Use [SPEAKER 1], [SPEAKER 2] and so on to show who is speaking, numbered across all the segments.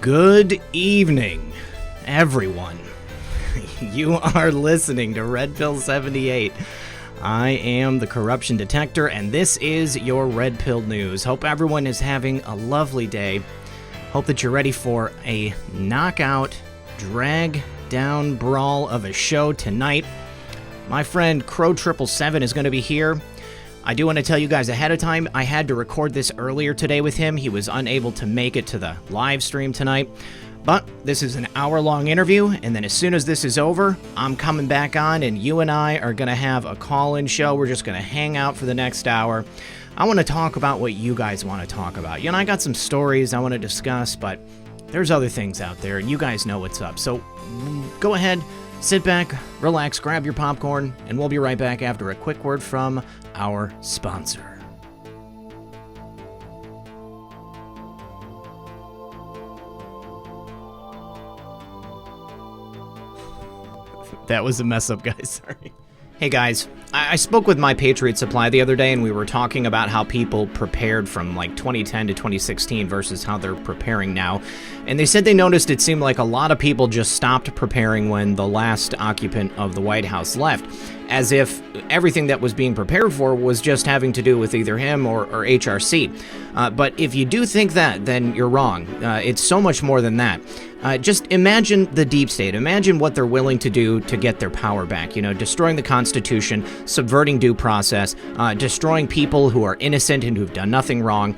[SPEAKER 1] Good evening, everyone. You are listening to Red Pill 78. I am the corruption detector, and this is your Red Pill News. Hope everyone is having a lovely day. Hope that you're ready for a knockout, drag-down brawl of a show tonight. My friend Crrow777 is going to be here. I do want to tell you guys ahead of time, I had to record this earlier today with him. He was unable to make it to the live stream tonight. But this is an hour-long interview, and then as soon as this is over, I'm coming back on, and you and I are going to have a call-in show. We're just going to hang out for the next hour. I want to talk about what you guys want to talk about. You know, I got some stories I want to discuss, but there's other things out there, and you guys know what's up. So go ahead, sit back, relax, grab your popcorn, and we'll be right back after a quick word from our sponsor. That was a mess up, guys. Sorry. Hey, guys. I spoke with My Patriot Supply the other day, and we were talking about how people prepared from like 2010 to 2016 versus how they're preparing now. And they said they noticed it seemed like a lot of people just stopped preparing when the last occupant of the White House left, as if everything that was being prepared for was just having to do with either him or HRC. But if you do think that, then you're wrong. It's so much more than that. Just imagine the deep state. Imagine what they're willing to do to get their power back. You know, destroying the Constitution, subverting due process, destroying people who are innocent and who've done nothing wrong.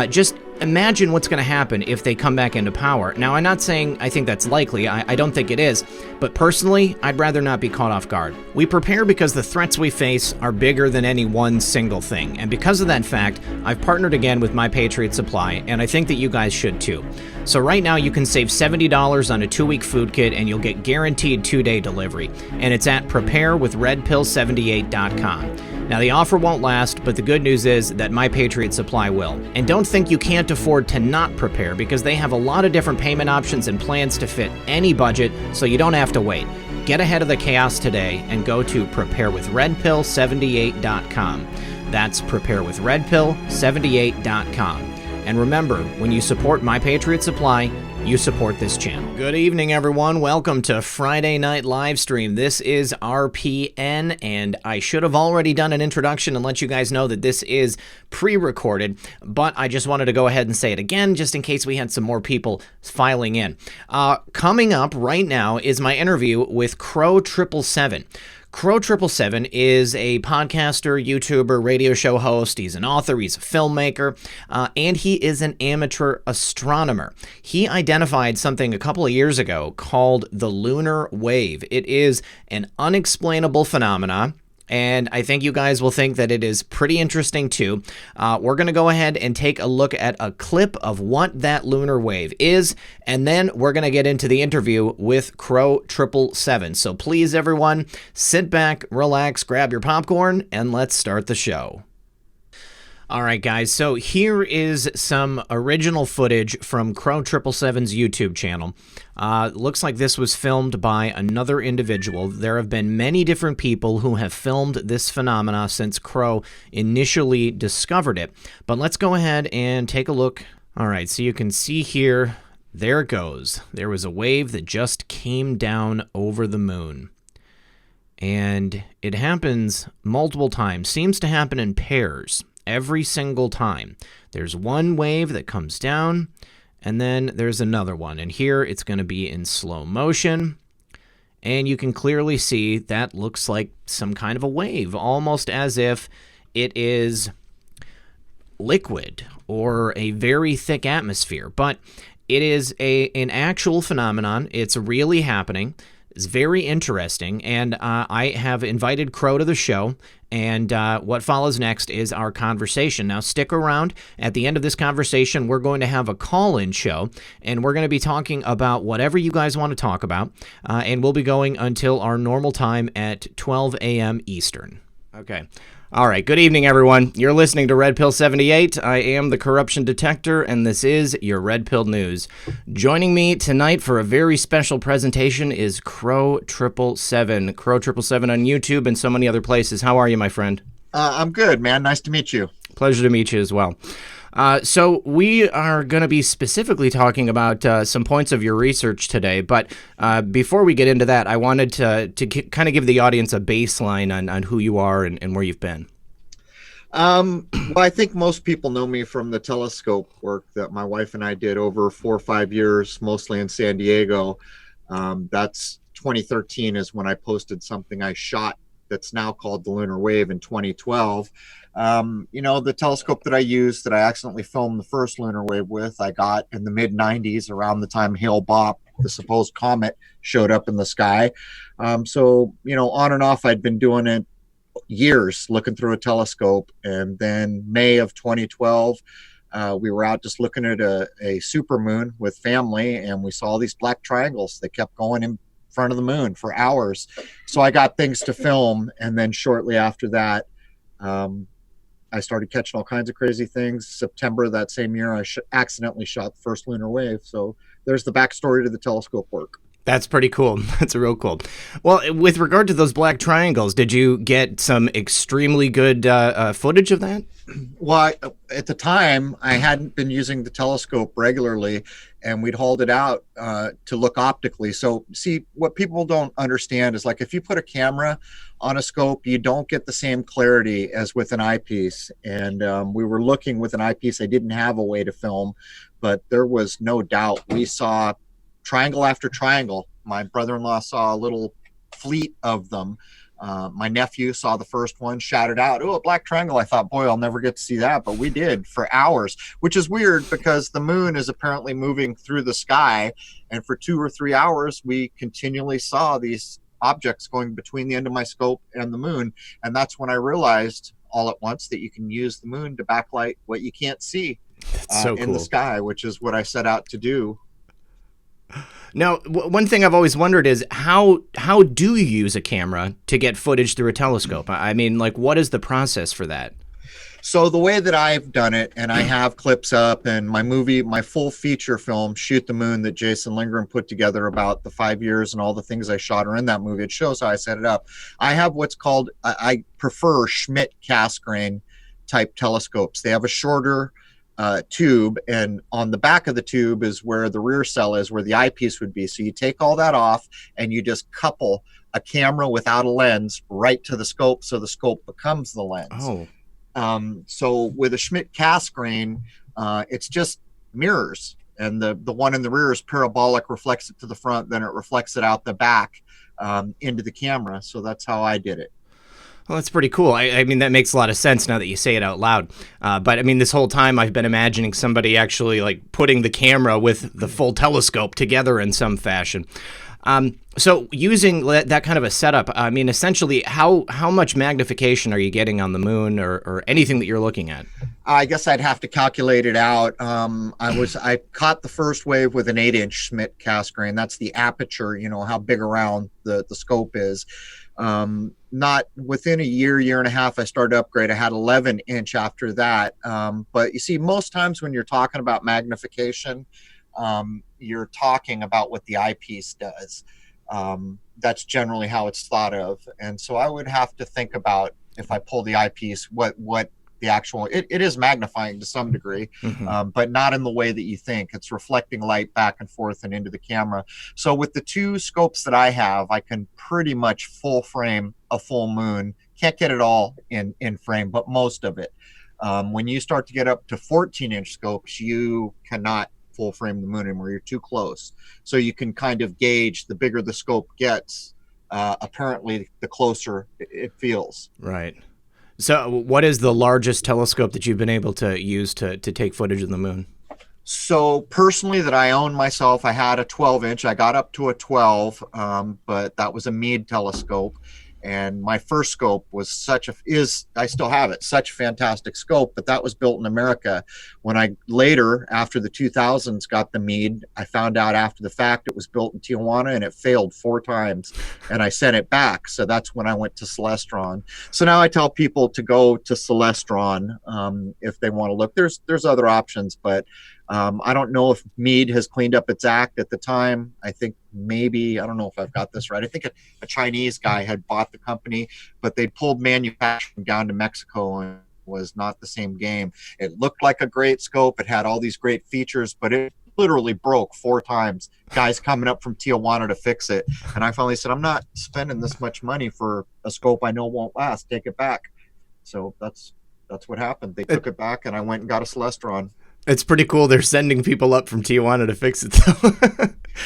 [SPEAKER 1] Just imagine what's going to happen if they come back into power. Now, I'm not saying I think that's likely. I don't think it is. But personally, I'd rather not be caught off guard. We prepare because the threats we face are bigger than any one single thing. And because of that fact, I've partnered again with My Patriot Supply, and I think that you guys should too. So right now, you can save $70 on a 2-week food kit, and you'll get guaranteed 2-day delivery. And it's at preparewithredpill78.com. Now, the offer won't last, but the good news is that My Patriot Supply will. And don't think you can't afford to not prepare, because they have a lot of different payment options and plans to fit any budget, so you don't have to wait. Get ahead of the chaos today and go to preparewithredpill78.com. That's preparewithredpill78.com. And remember, when you support My Patriot Supply, you support this channel. Good evening, everyone. Welcome to Friday Night Livestream. This is RPN, and I should have already done an introduction and let you guys know that this is pre-recorded, but I just wanted to go ahead and say it again, just in case we had some more people filing in. Coming up right now is my interview with Crrow777. Crrow777 is a podcaster, YouTuber, radio show host. He's an author, he's a filmmaker, and he is an amateur astronomer. He identified something a couple of years ago called the lunar wave. It is an unexplainable phenomenon, and I think you guys will think that it is pretty interesting too. We're going to go ahead and take a look at a clip of what that lunar wave is, and then we're going to get into the interview with Crrow777. So please, everyone, sit back, relax, grab your popcorn, and let's start the show. All right, guys, so here is some original footage from Crrow777's YouTube channel. Looks like this was filmed by another individual. There have been many different people who have filmed this phenomena since Crrow initially discovered it. But let's go ahead and take a look. All right, so you can see here, there it goes. There was a wave that just came down over the moon. And it happens multiple times, seems to happen in pairs. Every single time. There's one wave that comes down, and then there's another one. And here it's going to be in slow motion. And you can clearly see that looks like some kind of a wave, almost as if it is liquid or a very thick atmosphere. But it is an actual phenomenon. It's really happening. It's very interesting, and I have invited Crrow to the show, and what follows next is our conversation. Now, stick around. At the end of this conversation, we're going to have a call-in show, and we're going to be talking about whatever you guys want to talk about, and we'll be going until our normal time at 12 a.m. Eastern. Okay. All right, good evening, everyone. You're listening to Red Pill 78. I am the corruption detector, and this is your Red Pill News. Joining me tonight for a very special presentation is Crrow777. Crrow777 on YouTube and so many other places. How are you, my friend?
[SPEAKER 2] I'm good, man. Nice to meet you.
[SPEAKER 1] Pleasure to meet you as well. So we are going to be specifically talking about some points of your research today, but before we get into that, I wanted to kind of give the audience a baseline on who you are and where you've been.
[SPEAKER 2] Well, I think most people know me from the telescope work that my wife and I did over 4 or 5 years, mostly in San Diego. That's 2013 is when I posted something I shot that's now called the Lunar Wave in 2012. The telescope that I used that I accidentally filmed the first lunar wave with, I got in the mid 90s around the time Hale-Bopp, the supposed comet, showed up in the sky. On and off, I'd been doing it years looking through a telescope. And then May of 2012, we were out just looking at a supermoon with family, and we saw these black triangles that kept going in front of the moon for hours. So I got things to film. And then shortly after that, I started catching all kinds of crazy things. September of that same year, I accidentally shot the first lunar wave. So there's the backstory to the telescope work.
[SPEAKER 1] That's pretty cool. That's real cool. Well, with regard to those black triangles, did you get some extremely good footage of that?
[SPEAKER 2] Well, at the time, I hadn't been using the telescope regularly, and we'd hauled it out to look optically. So, see, what people don't understand is, like, if you put a camera on a scope, you don't get the same clarity as with an eyepiece. And we were looking with an eyepiece. I didn't have a way to film, but there was no doubt we saw triangle after triangle. My brother-in-law saw a little fleet of them. My nephew saw the first one, shouted out, "Oh, a black triangle." I thought, boy, I'll never get to see that. But we did for hours, which is weird because the moon is apparently moving through the sky. And for 2 or 3 hours, we continually saw these objects going between the end of my scope and the moon. And that's when I realized all at once that you can use the moon to backlight what you can't see in the sky, which is what I set out to do.
[SPEAKER 1] Now, one thing I've always wondered is how do you use a camera to get footage through a telescope? I mean, like, what is the process for that?
[SPEAKER 2] So the way that I've done it, and I have clips up, and my full feature film, Shoot the Moon, that Jason Lindgren put together about the 5 years and all the things I shot are in that movie. It shows how I set it up. I have what's called, I prefer Schmidt Cassegrain type telescopes. They have a shorter tube, and on the back of the tube is where the rear cell is, where the eyepiece would be. So you take all that off and you just couple a camera without a lens right to the scope, so the scope becomes the lens. So with a Schmidt Cassegrain, it's just mirrors, and the one in the rear is parabolic, reflects it to the front, then it reflects it out the back into the camera. So that's how I did it.
[SPEAKER 1] Well, that's pretty cool. I mean, that makes a lot of sense now that you say it out loud. But I mean, this whole time I've been imagining somebody actually like putting the camera with the full telescope together in some fashion. So using that kind of a setup, I mean, essentially, how much magnification are you getting on the moon or anything that you're looking at?
[SPEAKER 2] I guess I'd have to calculate it out. I caught the first wave with an 8-inch Schmidt Cassegrain. That's the aperture, how big around the scope is. Not within a year and a half, I started to upgrade. I had 11-inch after that. But you see, most times when you're talking about magnification, you're talking about what the eyepiece does. That's generally how it's thought of. And so I would have to think about, if I pull the eyepiece, what the actual, it is magnifying to some degree, but not in the way that you think. It's reflecting light back and forth and into the camera. So with the two scopes that I have, I can pretty much full frame a full moon. Can't get it all in frame, but most of it. When you start to get up to 14-inch scopes, you cannot full frame the moon anymore. You're too close. So you can kind of gauge, the bigger the scope gets, apparently the closer it feels.
[SPEAKER 1] Right. So what is the largest telescope that you've been able to use to take footage of the moon?
[SPEAKER 2] So personally, that I own myself, I had a 12-inch. I got up to a 12, but that was a Meade telescope. And my first scope was I still have it, such a fantastic scope, but that was built in America. When I later, after the 2000s, got the Meade, I found out after the fact it was built in Tijuana and it failed 4 times, and I sent it back. So that's when I went to Celestron. So now I tell people to go to Celestron if they want to look. There's other options, but I don't know if Meade has cleaned up its act. At the time, I think maybe, I don't know if I've got this right, I think a Chinese guy had bought the company, but they pulled manufacturing down to Mexico and was not the same game. It looked like a great scope. It had all these great features, but it literally broke 4 times. Guys coming up from Tijuana to fix it. And I finally said, I'm not spending this much money for a scope I know won't last. Take it back. So that's what happened. They took it back, and I went and got a Celestron.
[SPEAKER 1] It's pretty cool. They're sending people up from Tijuana to fix it, though.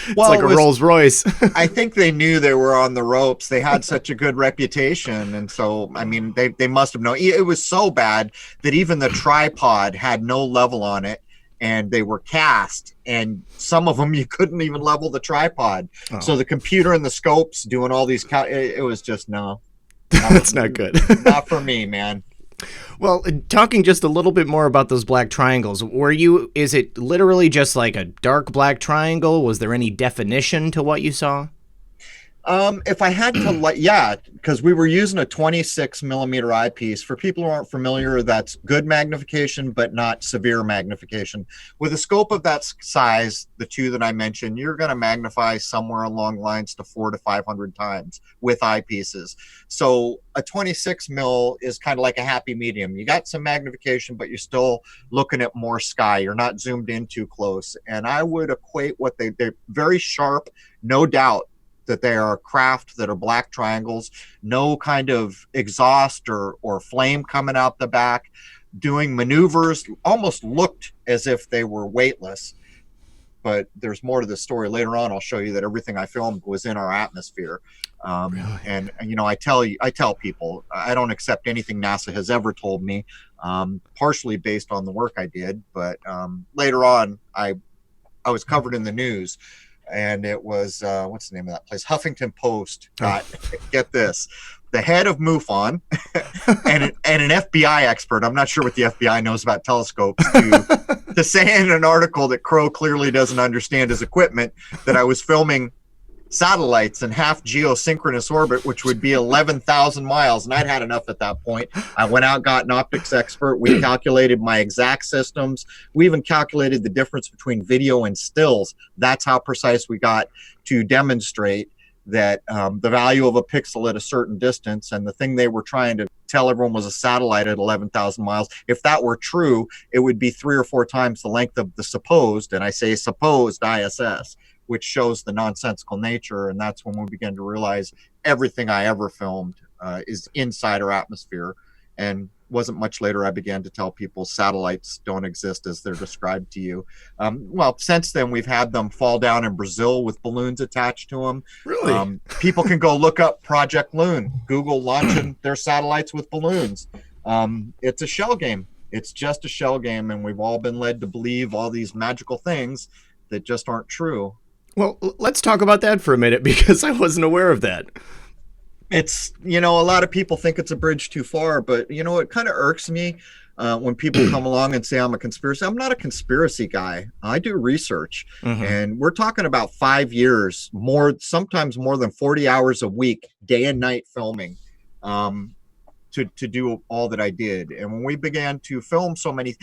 [SPEAKER 1] It's
[SPEAKER 2] well,
[SPEAKER 1] like a Rolls Royce.
[SPEAKER 2] I think they knew they were on the ropes. They had such a good reputation. And so, I mean, they must have known. It was so bad that even the tripod had no level on it, and they were cast. And some of them, you couldn't even level the tripod. Oh. So the computer and the scopes doing all these, it was just, no.
[SPEAKER 1] That's not good.
[SPEAKER 2] Not for me, man.
[SPEAKER 1] Well, talking just a little bit more about those black triangles, is it literally just like a dark black triangle? Was there any definition to what you saw?
[SPEAKER 2] If I had to, yeah, because we were using a 26 millimeter eyepiece. For people who aren't familiar, that's good magnification, but not severe magnification. With a scope of that size, the 2 that I mentioned, you're going to magnify somewhere along lines to 400 to 500 times with eyepieces. So a 26 mil is kind of like a happy medium. You got some magnification, but you're still looking at more sky. You're not zoomed in too close. And I would equate what they're very sharp, no doubt, that they are craft that are black triangles, no kind of exhaust or flame coming out the back, doing maneuvers, almost looked as if they were weightless. But there's more to the story. Later on, I'll show you that everything I filmed was in our atmosphere. Really? And you know, I tell people, I don't accept anything NASA has ever told me, partially based on the work I did. But later on, I was covered in the news. And it was, what's the name of that place? Huffington Post got, get this, the head of MUFON and an FBI expert, I'm not sure what the FBI knows about telescopes, to say in an article that Crrow clearly doesn't understand his equipment, that I was filming satellites in half geosynchronous orbit, which would be 11,000 miles. And I'd had enough at that point. I went out, got an optics expert. We calculated my exact systems. We even calculated the difference between video and stills. That's how precise we got to demonstrate that the value of a pixel at a certain distance, and the thing they were trying to tell everyone was a satellite at 11,000 miles. If that were true, it would be 3 or 4 times the length of the supposed, and I say supposed, ISS, which shows the nonsensical nature. And that's when we began to realize everything I ever filmed is inside our atmosphere. And wasn't much later I began to tell people satellites don't exist as they're described to you. Well, since then we've had them fall down in Brazil with balloons attached to them.
[SPEAKER 1] Really?
[SPEAKER 2] People can go look up Project Loon, Google launching their satellites with balloons. It's a shell game. It's just a shell game, and we've all been led to believe all these magical things that just aren't true.
[SPEAKER 1] Well, let's talk about that for a minute, because I wasn't aware of that.
[SPEAKER 2] It's, you know, a lot of people think it's a bridge too far, but, you know, it kind of irks me when people come along and say I'm a conspiracy. I'm not a conspiracy guy. I do research, and we're talking about 5 years, sometimes more than 40 hours a week, day and night filming to do all that I did. And when we began to film so many,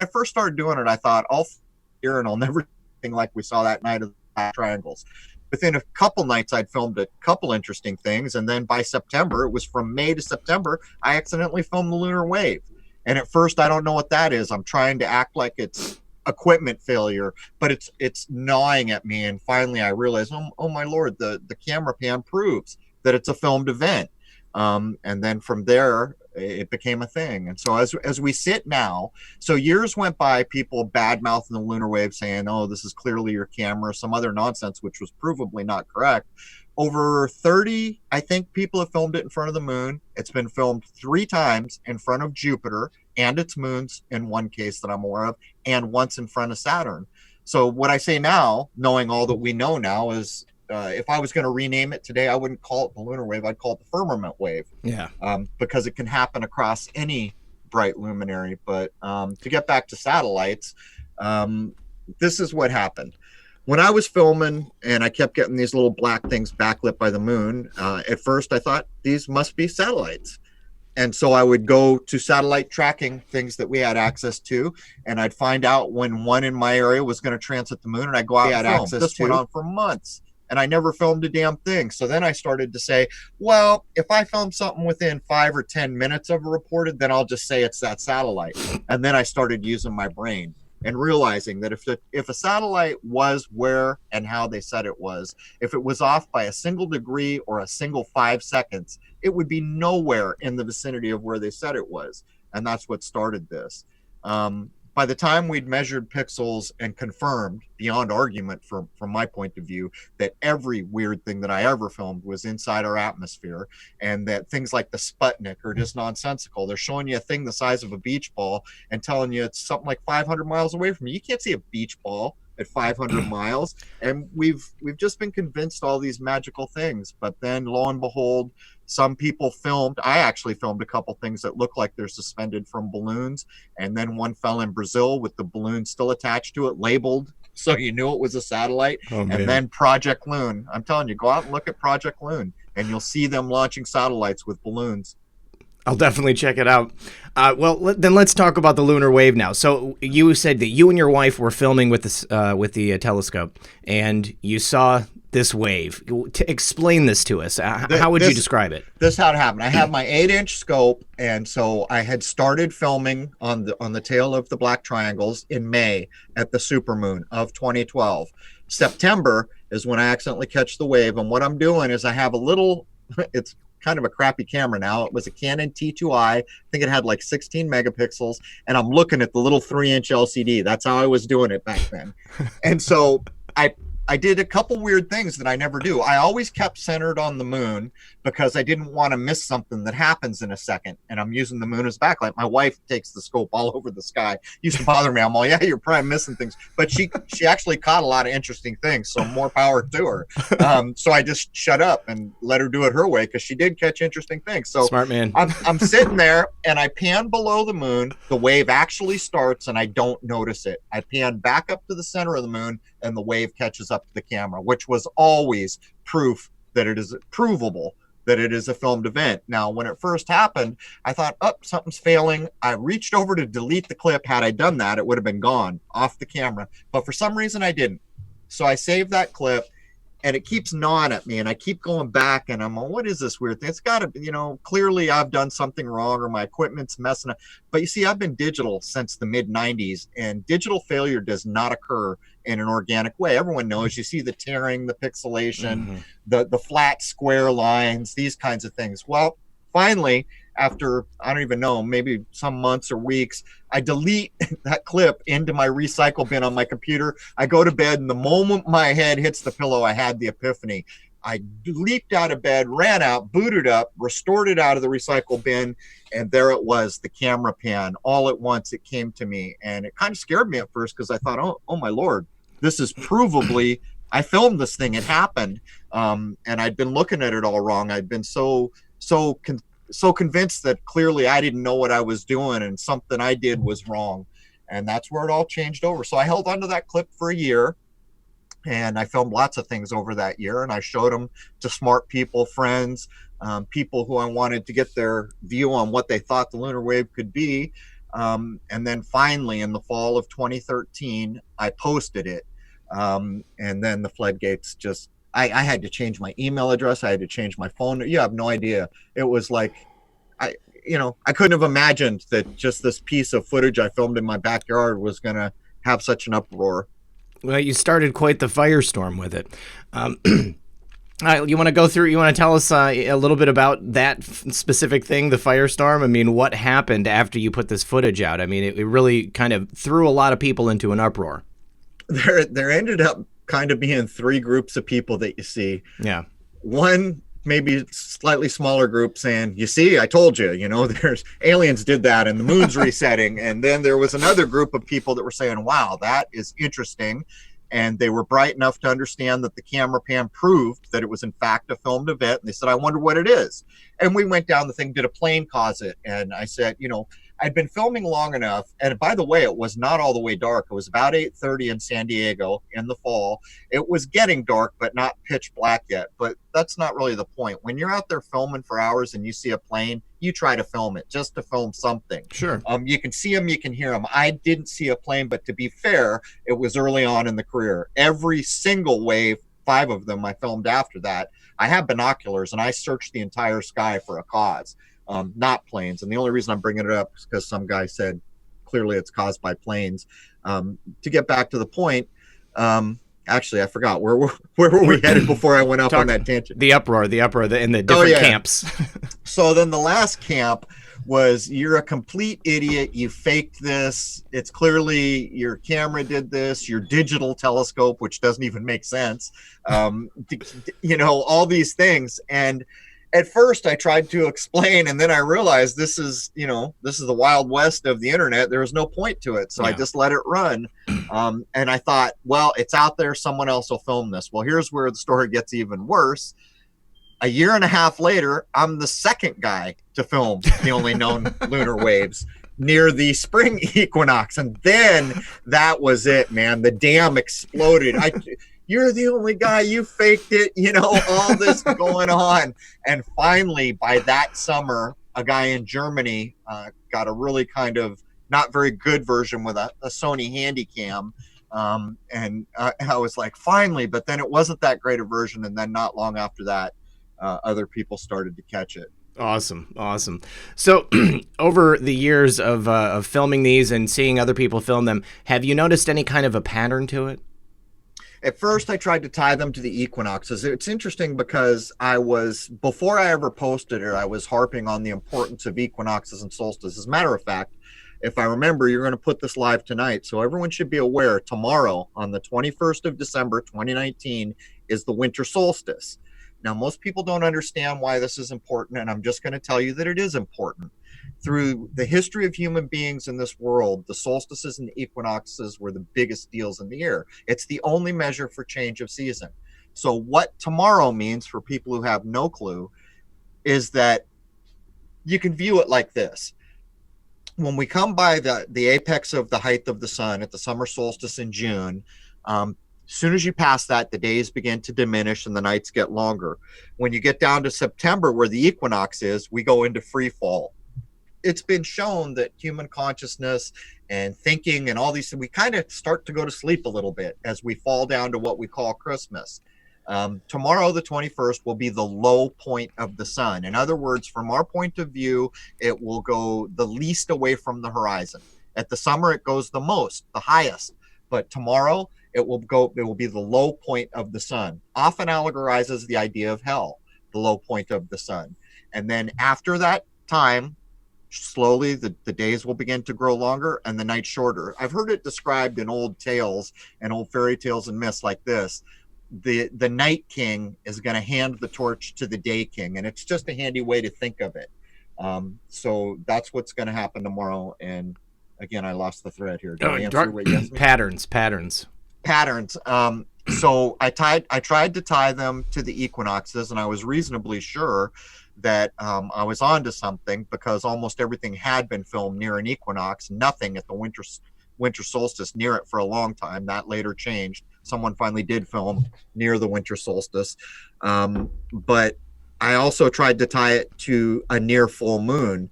[SPEAKER 2] I first started doing it, I thought, I'll here and I'll never do anything like we saw that night of triangles. Within a couple nights, I'd filmed a couple interesting things, and then by September, it was from May to September, I accidentally filmed the lunar wave. And at first, I don't know what that is. I'm trying to act like it's equipment failure, but it's gnawing at me. And finally, I realized, oh my Lord, the camera pan proves that it's a filmed event. And then from there, it became a thing. And so as we sit now, so years went by, people badmouthing the lunar wave, saying, oh, this is clearly your camera, some other nonsense, which was provably not correct. Over 30, I think, people have filmed it in front of the moon. It's been filmed 3 times in front of Jupiter and its moons, in one case that I'm aware of, and once in front of Saturn. So what I say now, knowing all that we know now, is if I was going to rename it today, I wouldn't call it the lunar wave. I'd call it the firmament wave. Yeah. Because it can happen across any bright luminary. But to get back to satellites, this is what happened. When I was filming and I kept getting these little black things backlit by the moon, at first I thought these must be satellites. And so I would go to satellite tracking things that we had access to, and I'd find out when one in my area was going to transit the moon, and I'd go out and film. This went on for months. and I never filmed a damn thing. So then I started to say, well, if I film something within 5 or 10 minutes of a reported, then I'll just say it's that satellite. And then I started using my brain and realizing that if a satellite was where and how they said it was, if it was off by a single degree or a single 5 seconds, it would be nowhere in the vicinity of where they said it was. And that's what started this. By the time we'd measured pixels and confirmed beyond argument from my point of view that every weird thing that I ever filmed was inside our atmosphere, and that things like the Sputnik are just nonsensical. They're showing you a thing the size of a beach ball and telling you it's something like 500 miles away from you. You can't see a beach ball at 500 miles. And we've just been convinced all these magical things. But then lo and behold, some people filmed. I actually filmed a couple things that look like they're suspended from balloons. And then one fell in Brazil with the balloon still attached to it, labeled, so you knew it was a satellite. And then Project Loon. I'm telling you, go out and look at Project Loon, and you'll see them launching satellites with balloons.
[SPEAKER 1] I'll definitely check it out. Then let's talk about the lunar wave now. So you said that you and your wife were filming with the telescope, and you saw this wave. Explain this to us. How would you describe it?
[SPEAKER 2] This is how it happened. I have my 8-inch scope, and so I had started filming on the tail of the black triangles in May at the supermoon of 2012. September is when I accidentally catch the wave, and what I'm doing is I have a little. It's kind of a crappy camera now. It was a Canon T2i. I think it had like 16 megapixels, and I'm looking at the little 3-inch LCD. That's how I was doing it back then. And so I did a couple weird things that I never do. I always kept centered on the moon because I didn't want to miss something that happens in a second. And I'm using the moon as backlight. My wife takes the scope all over the sky. Used to bother me. I'm all, yeah, you're probably missing things. But she actually caught a lot of interesting things. So more power to her. So I just shut up and let her do it her way, because she did catch interesting things. So
[SPEAKER 1] smart man.
[SPEAKER 2] I'm sitting there and I pan below the moon. The wave actually starts and I don't notice it. I pan back up to the center of the moon and the wave catches up to the camera, which was always proof that it is provable that it is a filmed event. Now, when it first happened, I thought, oh, something's failing. I reached over to delete the clip. Had I done that, it would have been gone off the camera. But for some reason, I didn't. So I saved that clip, and it keeps gnawing at me, and I keep going back, and I'm like, what is this weird thing? It's got to, clearly I've done something wrong, or my equipment's messing up. But you see, I've been digital since the mid-90s, and digital failure does not occur in an organic way. Everyone knows. You see the tearing, the pixelation, the flat square lines, these kinds of things. Well, finally, after, I don't even know, maybe some months or weeks, I delete that clip into my recycle bin on my computer. I go to bed, and the moment my head hits the pillow, I had the epiphany. I leaped out of bed, ran out, booted up, restored it out of the recycle bin, and there it was, the camera pan. All at once, it came to me, and it kind of scared me at first, because I thought, oh my Lord, this is provably, I filmed this thing, it happened. And I'd been looking at it all wrong. I'd been so convinced that clearly I didn't know what I was doing, and something I did was wrong. And that's where it all changed over. So I held onto that clip for a year, and I filmed lots of things over that year, and I showed them to smart people, friends, people who I wanted to get their view on what they thought the lunar wave could be. And then finally, in the fall of 2013, I posted it. And then the floodgates just, I had to change my email address. I had to change my phone. You have no idea. It was like, I couldn't have imagined that just this piece of footage I filmed in my backyard was going to have such an uproar.
[SPEAKER 1] Well, you started quite the firestorm with it. You want to tell us a little bit about that specific thing, the firestorm? I mean, what happened after you put this footage out? I mean, it really kind of threw a lot of people into an uproar.
[SPEAKER 2] There ended up kind of being 3 groups of people that you see.
[SPEAKER 1] Yeah.
[SPEAKER 2] One maybe slightly smaller group saying, you see, I told you, there's aliens did that and the moon's resetting. And then there was another group of people that were saying, wow, that is interesting. And they were bright enough to understand that the camera pan proved that it was in fact a filmed event. And they said, I wonder what it is. And we went down the thing, did a plane cause it? And I said, I'd been filming long enough. And by the way, it was not all the way dark. It was about 8:30 in San Diego in the fall. It was getting dark, but not pitch black yet. But that's not really the point. When you're out there filming for hours and you see a plane, you try to film it just to film something.
[SPEAKER 1] Sure.
[SPEAKER 2] You can see them, you can hear them. I didn't see a plane, but to be fair, it was early on in the career. Every single wave 5 of them I filmed after that. I have binoculars, and I searched the entire sky for a cause, not planes. And the only reason I'm bringing it up is because some guy said clearly it's caused by planes. To get back to the point, actually, I forgot where were we headed before I went up on that tangent.
[SPEAKER 1] The uproar in the different camps.
[SPEAKER 2] So then the last camp was, you're a complete idiot. You faked this. It's clearly your camera did this, your digital telescope, which doesn't even make sense. All these things. And at first I tried to explain, and then I realized this is the Wild West of the internet. There was no point to it. So I just let it run. And I thought, well, it's out there. Someone else will film this. Well, here's where the story gets even worse. A year and a half later, I'm the second guy to film the only known lunar waves near the spring equinox. And then that was it, man. The dam exploded. You're the only guy, you faked it, all this going on. And finally, by that summer, a guy in Germany got a really kind of not very good version with a Sony Handycam. And I was like, finally, but then it wasn't that great a version. And then not long after that, other people started to catch it.
[SPEAKER 1] Awesome. So over the years of filming these and seeing other people film them, have you noticed any kind of a pattern to it?
[SPEAKER 2] At first, I tried to tie them to the equinoxes. It's interesting because before I ever posted it, I was harping on the importance of equinoxes and solstices. As a matter of fact, if I remember, you're going to put this live tonight, so everyone should be aware, tomorrow on the 21st of December, 2019, is the winter solstice. Now, most people don't understand why this is important, and I'm just going to tell you that it is important. Through the history of human beings in this world, the solstices and the equinoxes were the biggest deals in the year. It's the only measure for change of season. So what tomorrow means for people who have no clue is that you can view it like this. When we come by the apex of the height of the sun at the summer solstice in June, as soon as you pass that, the days begin to diminish and the nights get longer. When you get down to September, where the equinox is, we go into free fall. It's been shown that human consciousness and thinking and all these things, we kind of start to go to sleep a little bit as we fall down to what we call Christmas. Tomorrow, the 21st, will be the low point of the sun. In other words, from our point of view, it will go the least away from the horizon. At the summer, it goes the most, the highest. But tomorrow, it will be the low point of the sun. Often allegorizes the idea of hell, the low point of the sun. And then after that time, slowly the days will begin to grow longer and the night shorter. I've heard it described in old tales and old fairy tales and myths like this. The night king is going to hand the torch to the day king, and it's just a handy way to think of it. So that's what's going to happen tomorrow. And again, I lost the thread here. Did I answer what you asked me?
[SPEAKER 1] Patterns.
[SPEAKER 2] So I tried to tie them to the equinoxes, and I was reasonably sure that I was onto something because almost everything had been filmed near an equinox, nothing at the winter solstice near it for a long time. That later changed. Someone finally did film near the winter solstice. But I also tried to tie it to a near full moon.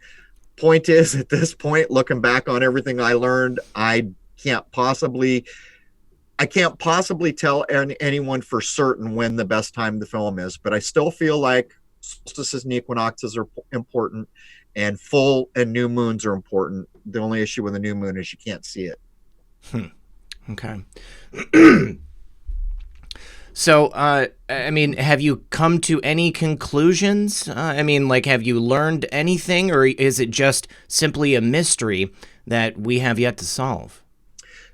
[SPEAKER 2] Point is, at this point, looking back on everything I learned, I can't possibly tell anyone for certain when the best time to film is, but I still feel like solstices and equinoxes are important, and full and new moons are important. The only issue with a new moon is you can't see it.
[SPEAKER 1] Okay. So, have you come to any conclusions? Have you learned anything, or is it just simply a mystery that we have yet to solve?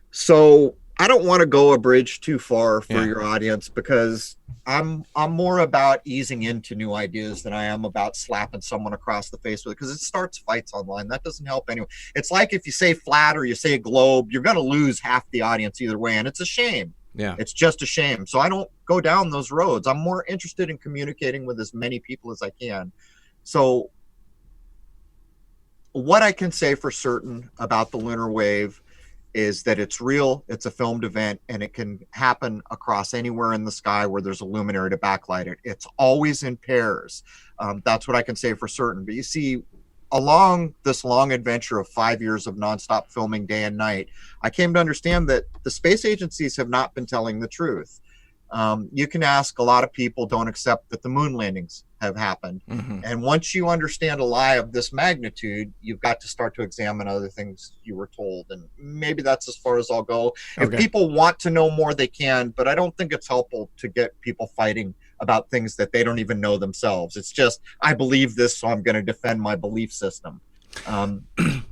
[SPEAKER 2] So I don't want to go a bridge too far for your audience, because I'm more about easing into new ideas than I am about slapping someone across the face with it, because it starts fights online. That doesn't help anyone. It's like if you say flat or you say globe, you're going to lose half the audience either way, and it's a shame.
[SPEAKER 1] Yeah,
[SPEAKER 2] it's just a shame. So I don't go down those roads. I'm more interested in communicating with as many people as I can. So what I can say for certain about the lunar wave is that it's real, it's a filmed event, and it can happen across anywhere in the sky where there's a luminary to backlight it. It's always in pairs. That's what I can say for certain. But you see, along this long adventure of 5 years of nonstop filming day and night, I came to understand that the space agencies have not been telling the truth. You can ask a lot of people don't accept that the moon landings have happened. And once you understand a lie of this magnitude, you've got to start to examine other things you were told. And maybe that's as far as I'll go. If people want to know more, they can, but I don't think it's helpful to get people fighting about things that they don't even know themselves. It's just, I believe this, so I'm going to defend my belief system.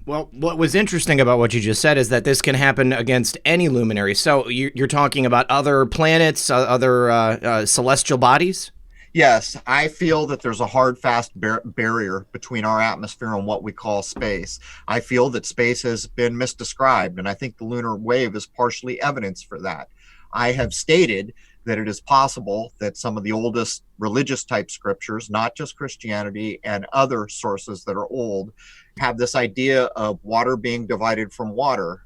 [SPEAKER 1] Well, what was interesting about what you just said is that this can happen against any luminary. So you're talking about other planets, other celestial bodies?
[SPEAKER 2] Yes, I feel that there's a hard, fast barrier between our atmosphere and what we call space. I feel that space has been misdescribed, and I think the lunar wave is partially evidence for that. I have stated that it is possible that some of the oldest religious type scriptures, not just Christianity and other sources that are old, have this idea of water being divided from water.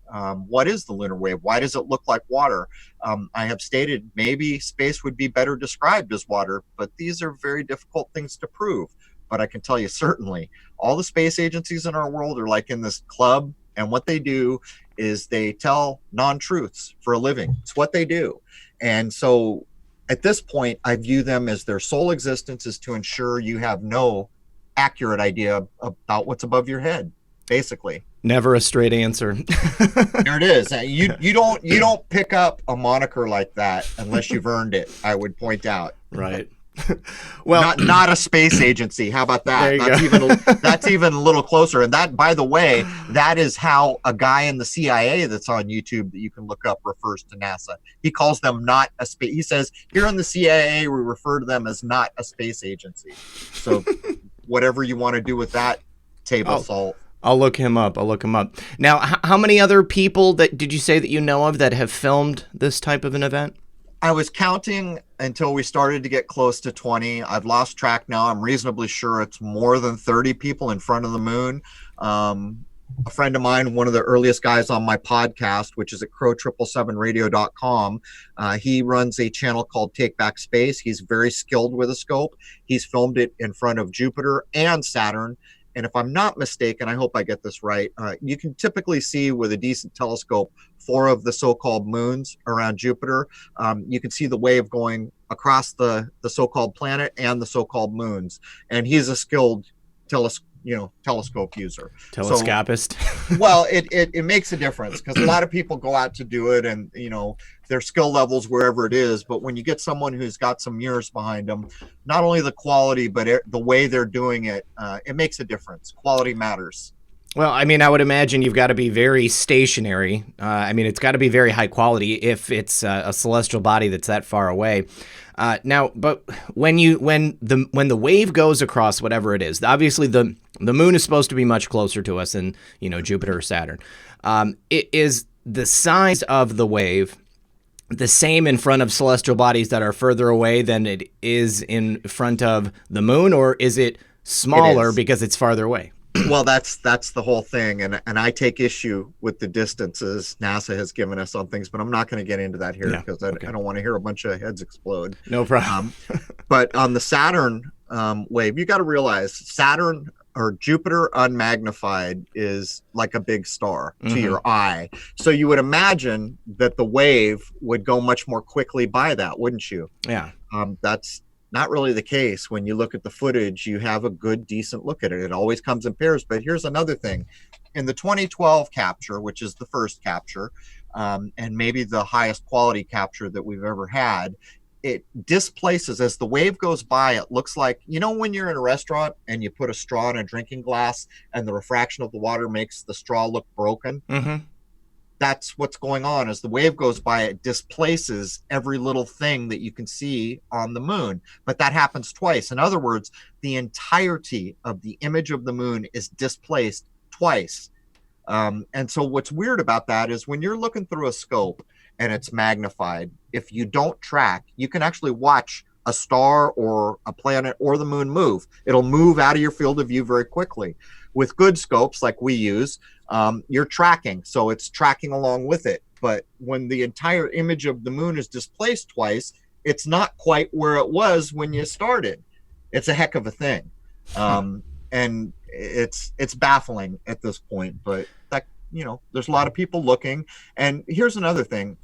[SPEAKER 2] What is the lunar wave? Why does it look like water? I have stated maybe space would be better described as water, but these are very difficult things to prove. But I can tell you certainly, all the space agencies in our world are like in this club, and what they do is they tell non-truths for a living. It's what they do. And so at this point, I view them as their sole existence is to ensure you have no accurate idea about what's above your head, basically.
[SPEAKER 1] Never a straight answer.
[SPEAKER 2] There it is. You don't pick up a moniker like that unless you've earned it, I would point out.
[SPEAKER 1] Right. Well,
[SPEAKER 2] not a space agency. How about that? That's even a little closer. And that, by the way, that is how a guy in the CIA that's on YouTube that you can look up refers to NASA. He calls them not a space. He says here in the CIA we refer to them as not a space agency. So whatever you want to do with that, table salt.
[SPEAKER 1] I'll look him up. Now, how many other people did you say that you know of that have filmed this type of an event?
[SPEAKER 2] I was counting until we started to get close to 20. I've lost track now. I'm reasonably sure it's more than 30 people in front of the moon. A friend of mine, one of the earliest guys on my podcast, which is at Crrow777radio.com, he runs a channel called Take Back Space. He's very skilled with a scope. He's filmed it in front of Jupiter and Saturn. And if I'm not mistaken, I hope I get this right, you can typically see with a decent telescope 4 of the so-called moons around Jupiter. You can see the wave going across the so-called planet and the so-called moons. And he's a skilled telescope user.
[SPEAKER 1] Telescopist.
[SPEAKER 2] So, well, it makes a difference because a lot of people go out to do it and, their skill levels wherever it is. But when you get someone who's got some years behind them, not only the quality, but the way they're doing it, it makes a difference. Quality matters.
[SPEAKER 1] Well, I mean, I would imagine you've got to be very stationary. It's got to be very high quality if it's a celestial body that's that far away. Now, but when the wave goes across whatever it is, obviously the moon is supposed to be much closer to us than Jupiter or Saturn. It is the size of the wave the same in front of celestial bodies that are further away than it is in front of the moon, or is it smaller because it's farther away?
[SPEAKER 2] Well, that's the whole thing, and I take issue with the distances NASA has given us on things, but I'm not going to get into that here because I don't want to hear a bunch of heads explode.
[SPEAKER 1] No problem.
[SPEAKER 2] But on the Saturn wave, you got to realize Saturn or Jupiter unmagnified is like a big star to your eye. So you would imagine that the wave would go much more quickly by that, wouldn't you?
[SPEAKER 1] Yeah.
[SPEAKER 2] That's not really the case. When you look at the footage, you have a good, decent look at it. It always comes in pairs. But here's another thing. In the 2012 capture, which is the first capture, and maybe the highest quality capture that we've ever had, it displaces as the wave goes by. It looks like, when you're in a restaurant and you put a straw in a drinking glass and the refraction of the water makes the straw look broken. That's what's going on. As the wave goes by, it displaces every little thing that you can see on the moon. But that happens twice. In other words, the entirety of the image of the moon is displaced twice. And so what's weird about that is when you're looking through a scope and it's magnified, if you don't track, you can actually watch a star or a planet or the moon move. It'll move out of your field of view very quickly. With good scopes like we use, you're tracking, so it's tracking along with it. But when the entire image of the moon is displaced twice, it's not quite where it was when you started. It's a heck of a thing. And it's baffling at this point, but that, there's a lot of people looking. And here's another thing.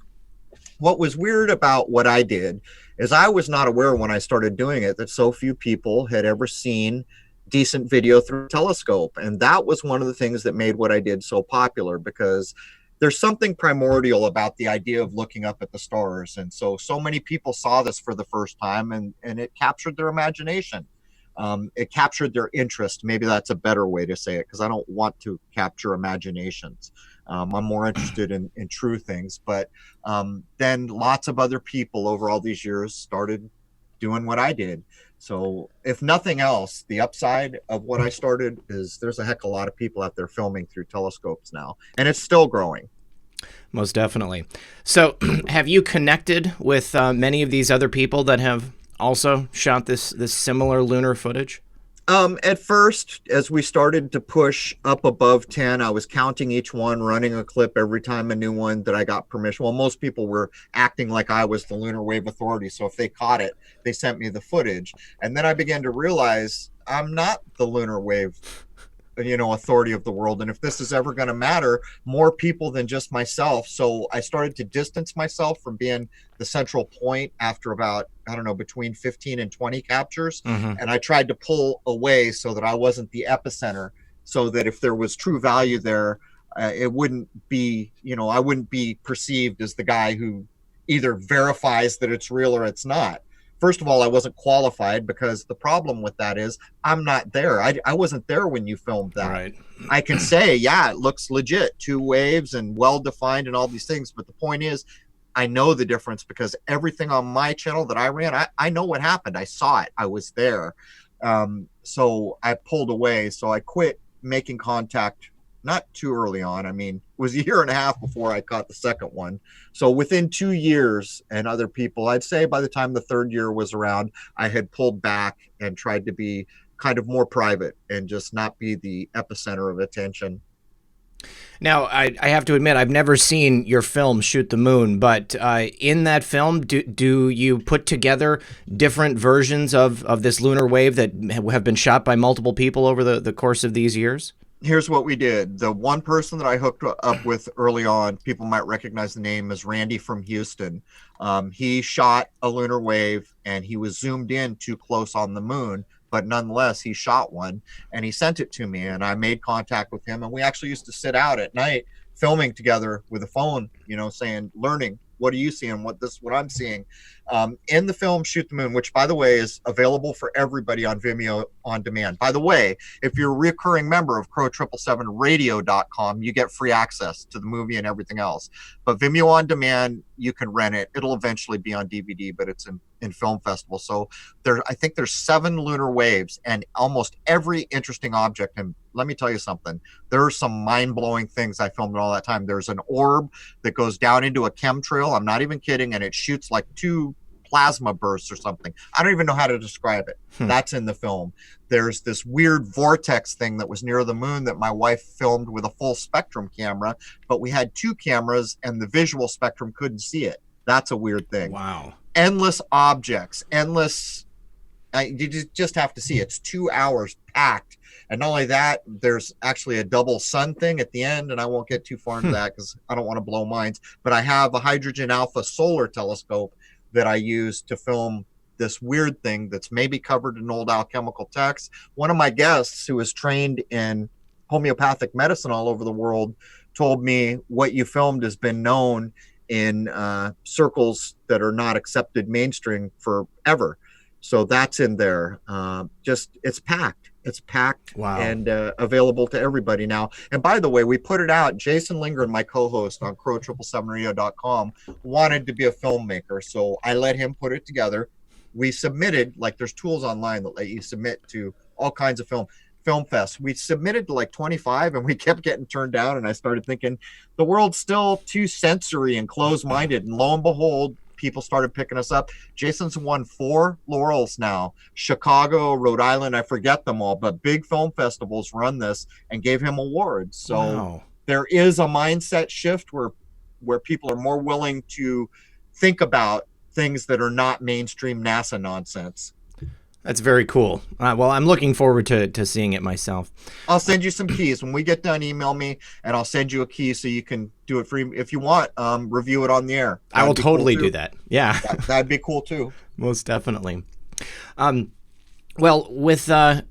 [SPEAKER 2] what was weird about what I did is I was not aware when I started doing it that so few people had ever seen decent video through a telescope. And that was one of the things that made what I did so popular, because there's something primordial about the idea of looking up at the stars. And so many people saw this for the first time, and it captured their imagination. It captured their interest. Maybe that's a better way to say it, because I don't want to capture imaginations. I'm more interested in true things. But then lots of other people over all these years started doing what I did. So if nothing else, the upside of what I started is there's a heck of a lot of people out there filming through telescopes now, and it's still growing.
[SPEAKER 1] Most definitely. So have you connected with many of these other people that have also shot this similar lunar footage?
[SPEAKER 2] At first, as we started to push up above 10, I was counting each one, running a clip every time a new one that I got permission. Well, most people were acting like I was the Lunar Wave Authority. So if they caught it, they sent me the footage. And then I began to realize I'm not the Lunar Wave, authority of the world. And if this is ever going to matter, more people than just myself. So I started to distance myself from being the central point after about, between 15 and 20 captures.
[SPEAKER 1] Mm-hmm.
[SPEAKER 2] And I tried to pull away so that I wasn't the epicenter, so that if there was true value there, it wouldn't be, I wouldn't be perceived as the guy who either verifies that it's real or it's not. First of all, I wasn't qualified, because the problem with that is I'm not there. I wasn't there when you filmed that.
[SPEAKER 1] Right.
[SPEAKER 2] I can say, yeah, it looks legit, 2 waves and well-defined and all these things. But the point is, I know the difference, because everything on my channel that I ran, I know what happened. I saw it. I was there. So I pulled away. So I quit making contact not too early on. I mean, it was a year and a half before I caught the second one. So within 2 years, and other people, I'd say by the time the third year was around, I had pulled back and tried to be kind of more private and just not be the epicenter of attention.
[SPEAKER 1] Now, I have to admit, I've never seen your film Shoot the Moon, but in that film, do you put together different versions of this lunar wave that have been shot by multiple people over the course of these years?
[SPEAKER 2] Here's what we did. The one person that I hooked up with early on, people might recognize the name, is Randy from Houston. He shot a lunar wave, and he was zoomed in too close on the moon, but nonetheless, he shot one, and he sent it to me, and I made contact with him, and we actually used to sit out at night filming together with a phone, saying, learning, what are you seeing? What I'm seeing. In the film Shoot the Moon, which, by the way, is available for everybody on Vimeo on demand. By the way, if you're a recurring member of Crrow777radio.com, you get free access to the movie and everything else. But Vimeo on demand, you can rent it. It'll eventually be on DVD, but it's in film festival. So I think there's 7 lunar waves, and almost every interesting object. And let me tell you something, there are some mind-blowing things I filmed all that time. There's an orb that goes down into a chemtrail. I'm not even kidding. And it shoots like 2 plasma bursts or something. I don't even know how to describe it. That's in the film. There's this weird vortex thing that was near the moon that my wife filmed with a full spectrum camera, but we had 2 cameras and the visual spectrum couldn't see it. That's a weird thing.
[SPEAKER 1] Wow.
[SPEAKER 2] Endless objects, you just have to see. It's 2 hours packed. And not only that, there's actually a double sun thing at the end, and I won't get too far into that because I don't want to blow minds. But I have a hydrogen alpha solar telescope that I use to film this weird thing that's maybe covered in old alchemical texts. One of my guests, who is trained in homeopathic medicine all over the world, told me what you filmed has been known in circles that are not accepted mainstream forever. So that's in there. It's packed. It's packed.
[SPEAKER 1] Wow.
[SPEAKER 2] And available to everybody now. And by the way, we put it out. Jason Lingren, my co-host on Crrow777radio.com, wanted to be a filmmaker. So I let him put it together. We submitted, there's tools online that let you submit to all kinds of film fests. We submitted to 25, and we kept getting turned down. And I started thinking the world's still too sensory and closed-minded. And lo and behold, people started picking us up. Jason's won 4 laurels now. Chicago, Rhode Island, I forget them all, but big film festivals run this and gave him awards. So wow. There is a mindset shift where people are more willing to think about things that are not mainstream NASA nonsense.
[SPEAKER 1] That's very cool. Well, I'm looking forward to seeing it myself.
[SPEAKER 2] I'll send you some keys when we get done. Email me, and I'll send you a key so you can do it free if you want. Review it on the air.
[SPEAKER 1] I will totally do that. Yeah,
[SPEAKER 2] that'd be cool too.
[SPEAKER 1] Most definitely. Well, with I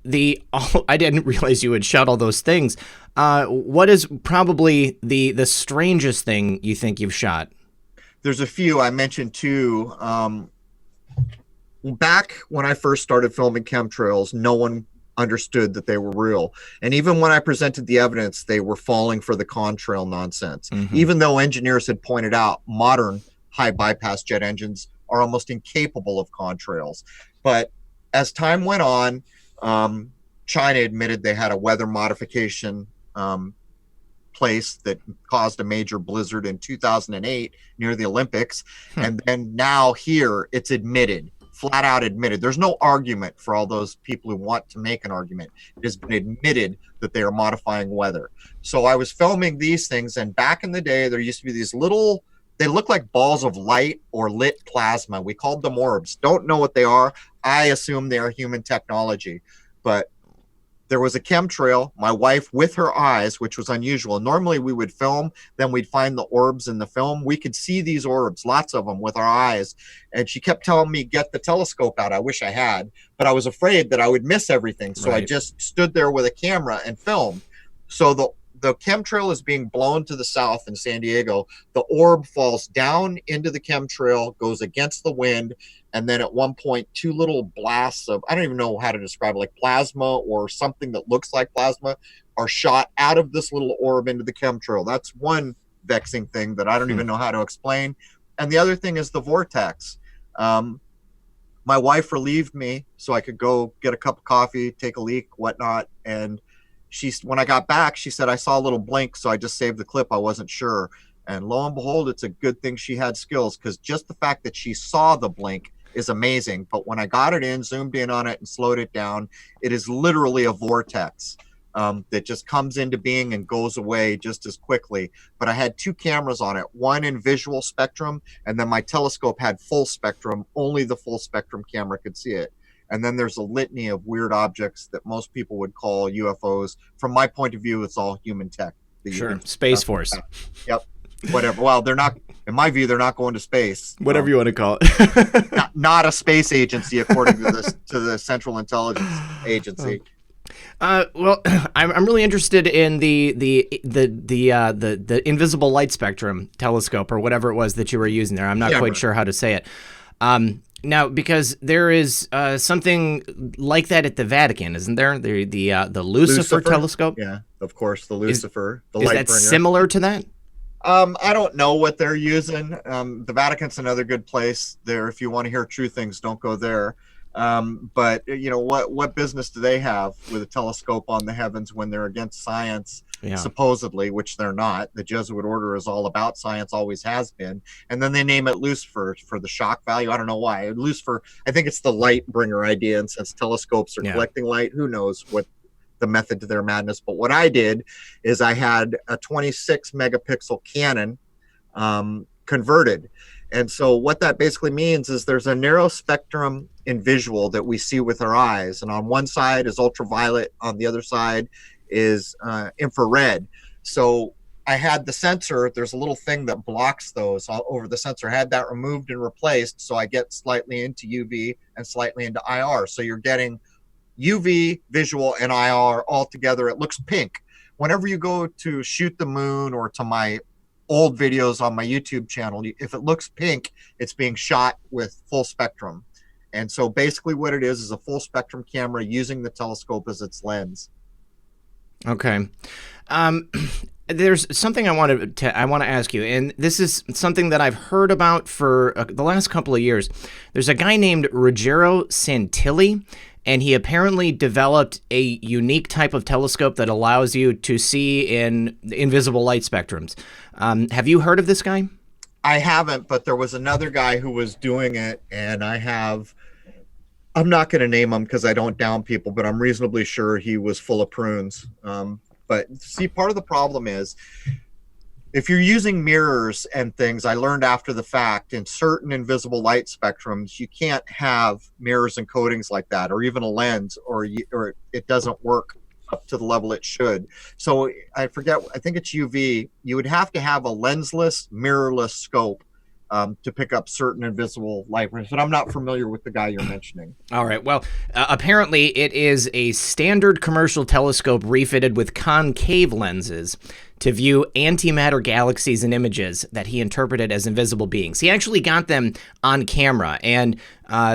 [SPEAKER 1] didn't realize you would shot all those things. What is probably the strangest thing you think you've shot?
[SPEAKER 2] There's a few. I mentioned two. Back when I first started filming chemtrails, no one understood that they were real. And even when I presented the evidence, they were falling for the contrail nonsense. Mm-hmm. Even though engineers had pointed out modern high bypass jet engines are almost incapable of contrails. But as time went on, China admitted they had a weather modification place that caused a major blizzard in 2008 near the Olympics. And then now here it's admitted, flat out admitted. There's no argument for all those people who want to make an argument. It has been admitted that they are modifying weather. So I was filming these things, and back in the day, there used to be these little, they look like balls of light or lit plasma. We called them orbs. Don't know what they are. I assume they are human technology. But there was a chemtrail, my wife with her eyes, which was unusual. Normally we would film, then we'd find the orbs in the film. We could see these orbs, lots of them, with our eyes. And she kept telling me, get the telescope out. I wish I had, but I was afraid that I would miss everything. So I just stood there with a camera and filmed. So the chemtrail is being blown to the south in San Diego. The orb falls down into the chemtrail, goes against the wind, and then at one point, two little blasts of, I don't even know how to describe it, like plasma or something that looks like plasma, are shot out of this little orb into the chemtrail. That's one vexing thing that I don't even know how to explain. And the other thing is the vortex. My wife relieved me so I could go get a cup of coffee, take a leak, whatnot. And when I got back, she said, I saw a little blink, so I just saved the clip. I wasn't sure. And lo and behold, it's a good thing she had skills, because just the fact that she saw the blink is amazing. But when I got it in, zoomed in on it and slowed it down, it is literally a vortex that just comes into being and goes away just as quickly. But I had two cameras on it, one in visual spectrum, and then my telescope had full spectrum. Only the full spectrum camera could see it. And then there's a litany of weird objects that most people would call UFOs. From my point of view, it's all human tech.
[SPEAKER 1] Sure, Space Force.
[SPEAKER 2] Yep. Whatever. Well, they're not, in my view, they're not going to space.
[SPEAKER 1] Whatever you want to call it.
[SPEAKER 2] not a space agency, according to the Central Intelligence Agency.
[SPEAKER 1] Well, I'm really interested in the invisible light spectrum telescope, or whatever it was that you were using there. I'm not quite sure how to say it. Now, because there is something like that at the Vatican, isn't there? The Lucifer telescope.
[SPEAKER 2] Yeah, of course, the Lucifer.
[SPEAKER 1] Is that similar to that?
[SPEAKER 2] I don't know what they're using. The Vatican's another good place there. If you want to hear true things, don't go there. But you know, what business do they have with a telescope on the heavens when they're against science, supposedly, which they're not. The Jesuit order is all about science, always has been. And then they name it Lucifer for the shock value. I don't know why. Lucifer, I think it's the light bringer idea. And since telescopes are collecting light, who knows what the method to their madness. But what I did is I had a 26 megapixel Canon converted. And so what that basically means is there's a narrow spectrum in visual that we see with our eyes. And on one side is ultraviolet, on the other side is infrared. So I had the sensor, there's a little thing that blocks those over the sensor. I had that removed and replaced, so I get slightly into UV and slightly into IR. So you're getting UV, visual, and IR all together. It looks pink. Whenever you go to shoot the moon or to my old videos on my YouTube channel, if it looks pink, it's being shot with full spectrum. And so basically what it is a full spectrum camera using the telescope as its lens.
[SPEAKER 1] Okay. There's something I want to ask you, and this is something that I've heard about for the last couple of years. There's a guy named Ruggero Santilli, and he apparently developed a unique type of telescope that allows you to see in invisible light spectrums. Have you heard of this guy?
[SPEAKER 2] I haven't, but there was another guy who was doing it, and I'm not going to name him because I don't down people, but I'm reasonably sure he was full of prunes. But see, part of the problem is if you're using mirrors and things, I learned after the fact, in certain invisible light spectrums, you can't have mirrors and coatings like that, or even a lens, or it doesn't work up to the level it should. So I forget, I think it's UV. You would have to have a lensless, mirrorless scope to pick up certain invisible light rays. But I'm not familiar with the guy you're mentioning.
[SPEAKER 1] All right. Well, apparently it is a standard commercial telescope refitted with concave lenses to view antimatter galaxies and images that he interpreted as invisible beings. He actually got them on camera, and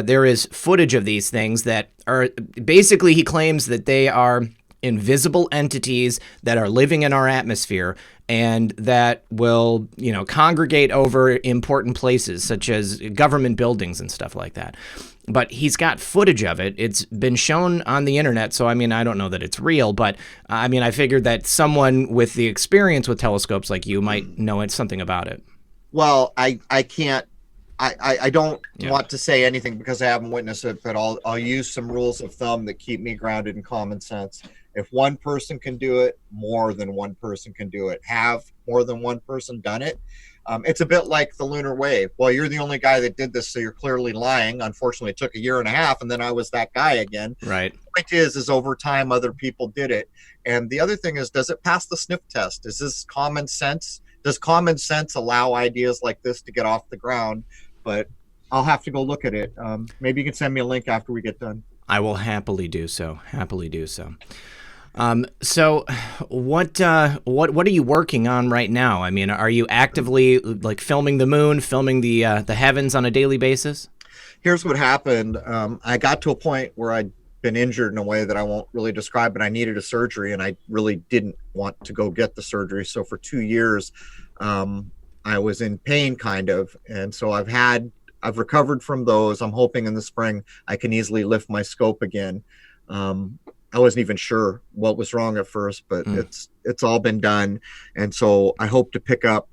[SPEAKER 1] there is footage of these things that are basically, he claims that they are invisible entities that are living in our atmosphere and that will, congregate over important places such as government buildings and stuff like that. But he's got footage of it. It's been shown on the internet, so I don't know that it's real, but I figured that someone with the experience with telescopes like you might know something about it.
[SPEAKER 2] Well, I can't. I don't want to say anything because I haven't witnessed it, but I'll use some rules of thumb that keep me grounded in common sense. If one person can do it, more than one person can do it. Have more than one person done it? It's a bit like the lunar wave. Well, you're the only guy that did this, so you're clearly lying. Unfortunately, it took a year and a half, and then I was that guy again.
[SPEAKER 1] Right.
[SPEAKER 2] The point is over time, other people did it. And the other thing is, does it pass the sniff test? Is this common sense? Does common sense allow ideas like this to get off the ground? But I'll have to go look at it. Maybe you can send me a link after we get done.
[SPEAKER 1] I will happily do so. So what are you working on right now? Are you actively like filming the moon, filming the heavens on a daily basis?
[SPEAKER 2] Here's what happened. I got to a point where I'd been injured in a way that I won't really describe, but I needed a surgery, and I really didn't want to go get the surgery. So for 2 years, I was in pain kind of. And so I've recovered from those. I'm hoping in the spring I can easily lift my scope again. I wasn't even sure what was wrong at first, but it's all been done. And so I hope to pick up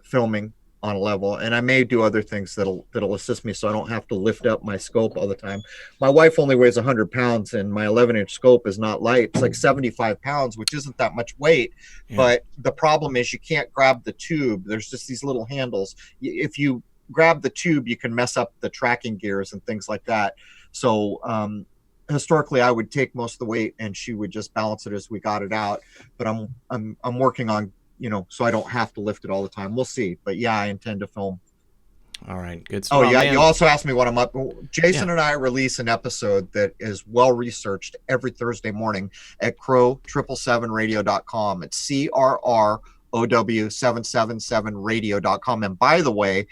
[SPEAKER 2] filming on a level, and I may do other things that'll assist me so I don't have to lift up my scope all the time. My wife only weighs 100 pounds, and my 11-inch scope is not light. It's like 75 pounds, which isn't that much weight. Yeah. But the problem is you can't grab the tube. There's just these little handles. If you grab the tube, you can mess up the tracking gears and things like that. So historically, I would take most of the weight, and she would just balance it as we got it out. But I'm working on, so I don't have to lift it all the time. We'll see. But yeah, I intend to film.
[SPEAKER 1] All right, good stuff.
[SPEAKER 2] Oh yeah, man. You also asked me what I'm up. Jason and I release an episode that is well researched every Thursday morning at Crrow777radio.com. It's Crrow777radio.com. And by the way,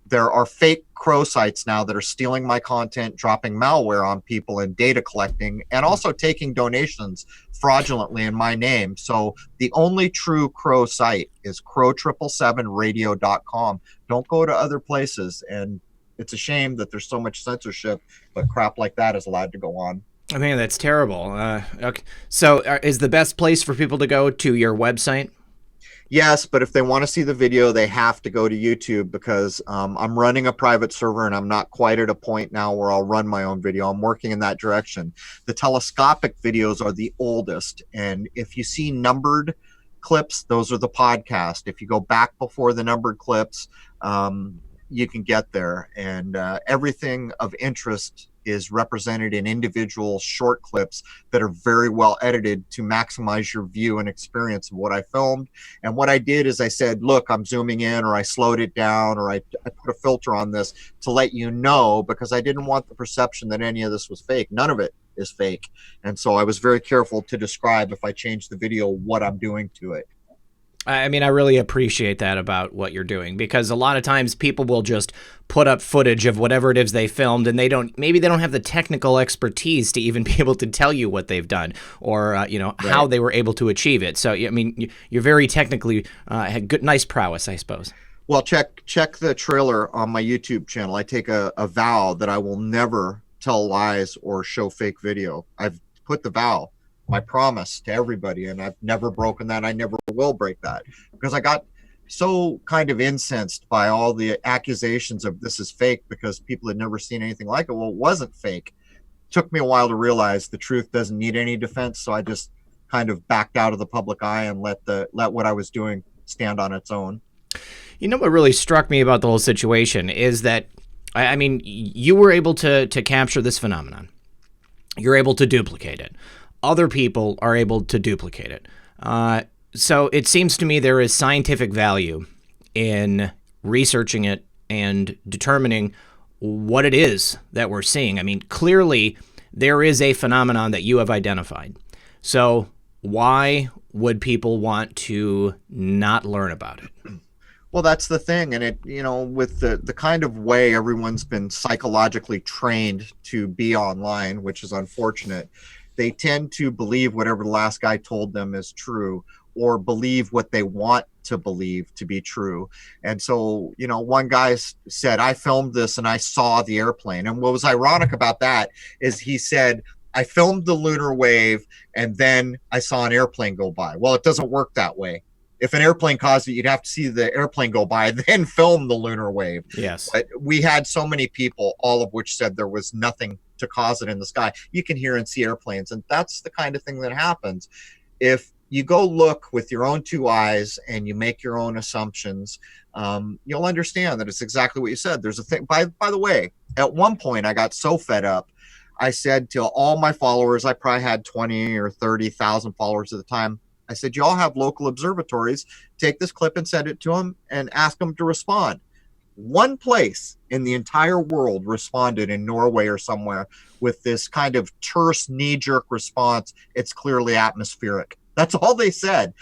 [SPEAKER 2] there are fake Crow sites now that are stealing my content, dropping malware on people, and data collecting, and also taking donations fraudulently in my name. So the only true Crow site is Crrow777radio.com. Don't go to other places. And it's a shame that there's so much censorship, but crap like that is allowed to go on.
[SPEAKER 1] That's terrible. Okay. So is the best place for people to go to your website?
[SPEAKER 2] Yes, but if they want to see the video, they have to go to YouTube because I'm running a private server, and I'm not quite at a point now where I'll run my own video. I'm working in that direction. The telescopic videos are the oldest, and if you see numbered clips, those are the podcast. If you go back before the numbered clips, you can get there. And everything of interest is represented in individual short clips that are very well edited to maximize your view and experience of what I filmed. And what I did is I said, look, I'm zooming in, or I slowed it down, or I put a filter on this to let you know, because I didn't want the perception that any of this was fake. None of it is fake. And so I was very careful to describe, if I change the video, what I'm doing to it.
[SPEAKER 1] I really appreciate that about what you're doing, because a lot of times people will just put up footage of whatever it is they filmed, and maybe they don't have the technical expertise to even be able to tell you what they've done, or right, how they were able to achieve it. So you're very technically had nice prowess, I suppose.
[SPEAKER 2] Well, check the trailer on my YouTube channel. I take a vow that I will never tell lies or show fake video. I've put the vow, my promise, to everybody, and I've never broken that. I never will break that, because I got so kind of incensed by all the accusations of this is fake because people had never seen anything like it. Well, it wasn't fake. It took me a while to realize the truth doesn't need any defense, so I just kind of backed out of the public eye and let what I was doing stand on its own.
[SPEAKER 1] You know what really struck me about the whole situation is that, I mean, you were able to capture this phenomenon. You're able to duplicate it. Other people are able to duplicate it. So it seems to me there is scientific value in researching it and determining what it is that we're seeing. I mean, clearly there is a phenomenon that you have identified. So why would people want to not learn about it?
[SPEAKER 2] Well, that's the thing. And it, with the kind of way everyone's been psychologically trained to be online, which is unfortunate, they tend to believe whatever the last guy told them is true, or believe what they want to believe to be true. And so, one guy said, I filmed this and I saw the airplane. And what was ironic about that is he said, I filmed the lunar wave and then I saw an airplane go by. Well, it doesn't work that way. If an airplane caused it, you'd have to see the airplane go by, then film the lunar wave.
[SPEAKER 1] Yes.
[SPEAKER 2] But we had so many people, all of which said there was nothing to cause it in the sky. You can hear and see airplanes. And that's the kind of thing that happens. If you go look with your own two eyes and you make your own assumptions, you'll understand that it's exactly what you said. There's a thing, by the way, at one point I got so fed up, I said to all my followers, I probably had 20 or 30,000 followers at the time, I said, you all have local observatories. Take this clip and send it to them and ask them to respond. One place in the entire world responded, in Norway or somewhere, with this kind of terse knee-jerk response. It's clearly atmospheric. That's all they said.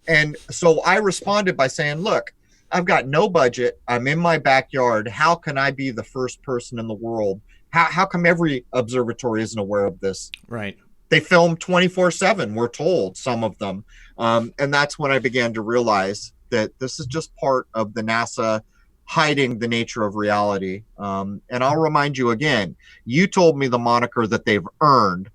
[SPEAKER 2] And so I responded by saying, look, I've got no budget. I'm in my backyard. How can I be the first person in the world? How come every observatory isn't aware of this?
[SPEAKER 1] Right.
[SPEAKER 2] They film 24/7, we're told, some of them. And that's when I began to realize that this is just part of the NASA hiding the nature of reality. And I'll remind you again, you told me the moniker that they've earned,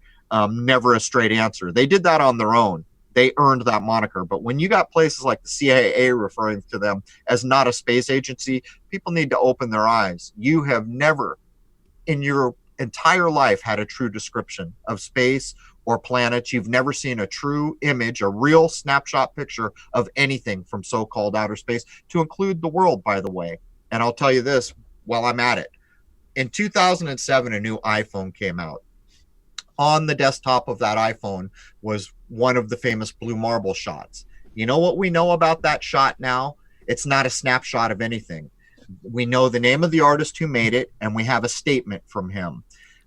[SPEAKER 2] never a straight answer. They did that on their own. They earned that moniker. But when you got places like the CIA referring to them as not a space agency, people need to open their eyes. You have never in your entire life had a true description of space or planets. You've never seen a true image, a real snapshot picture of anything from so-called outer space, to include the world, by the way. And I'll tell you this while I'm at it. In 2007, a new iPhone came out. On the desktop of that iPhone was one of the famous blue marble shots. You know what we know about that shot now? It's not a snapshot of anything. We know the name of the artist who made it, and we have a statement from him.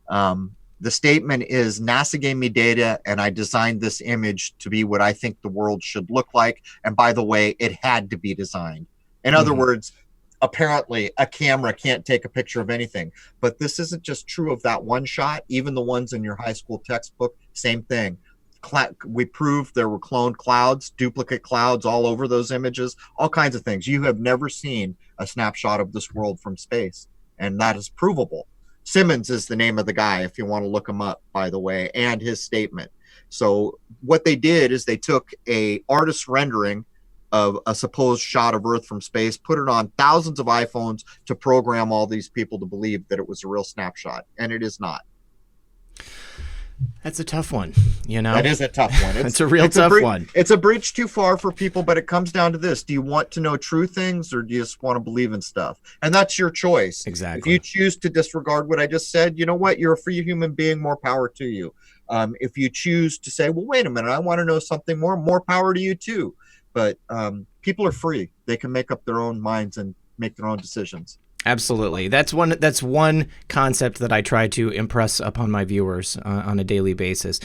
[SPEAKER 2] The statement is, NASA gave me data and I designed this image to be what I think the world should look like. And by the way, it had to be designed. In other words, apparently a camera can't take a picture of anything. But this isn't just true of that one shot. Even the ones in your high school textbook, same thing. We proved there were cloned clouds, duplicate clouds all over those images, all kinds of things. You have never seen a snapshot of this world from space, and that is provable. Simmons is the name of the guy, if you want to look him up, by the way, and his statement. So what they did is they took a artist's rendering of a supposed shot of Earth from space, put it on thousands of iPhones to program all these people to believe that it was a real snapshot, and it is not.
[SPEAKER 1] That's a tough one, you know?
[SPEAKER 2] That is a tough one.
[SPEAKER 1] It's a real tough one.
[SPEAKER 2] It's a bridge too far for people, but it comes down to this. Do you want to know true things, or do you just want to believe in stuff? And that's your choice.
[SPEAKER 1] Exactly.
[SPEAKER 2] If you choose to disregard what I just said, you know what? You're a free human being, more power to you. If you choose to say, well, wait a minute, I want to know something more power to you too. But people are free. They can make up their own minds and make their own decisions.
[SPEAKER 1] Absolutely. That's one concept that I try to impress upon my viewers on a daily basis.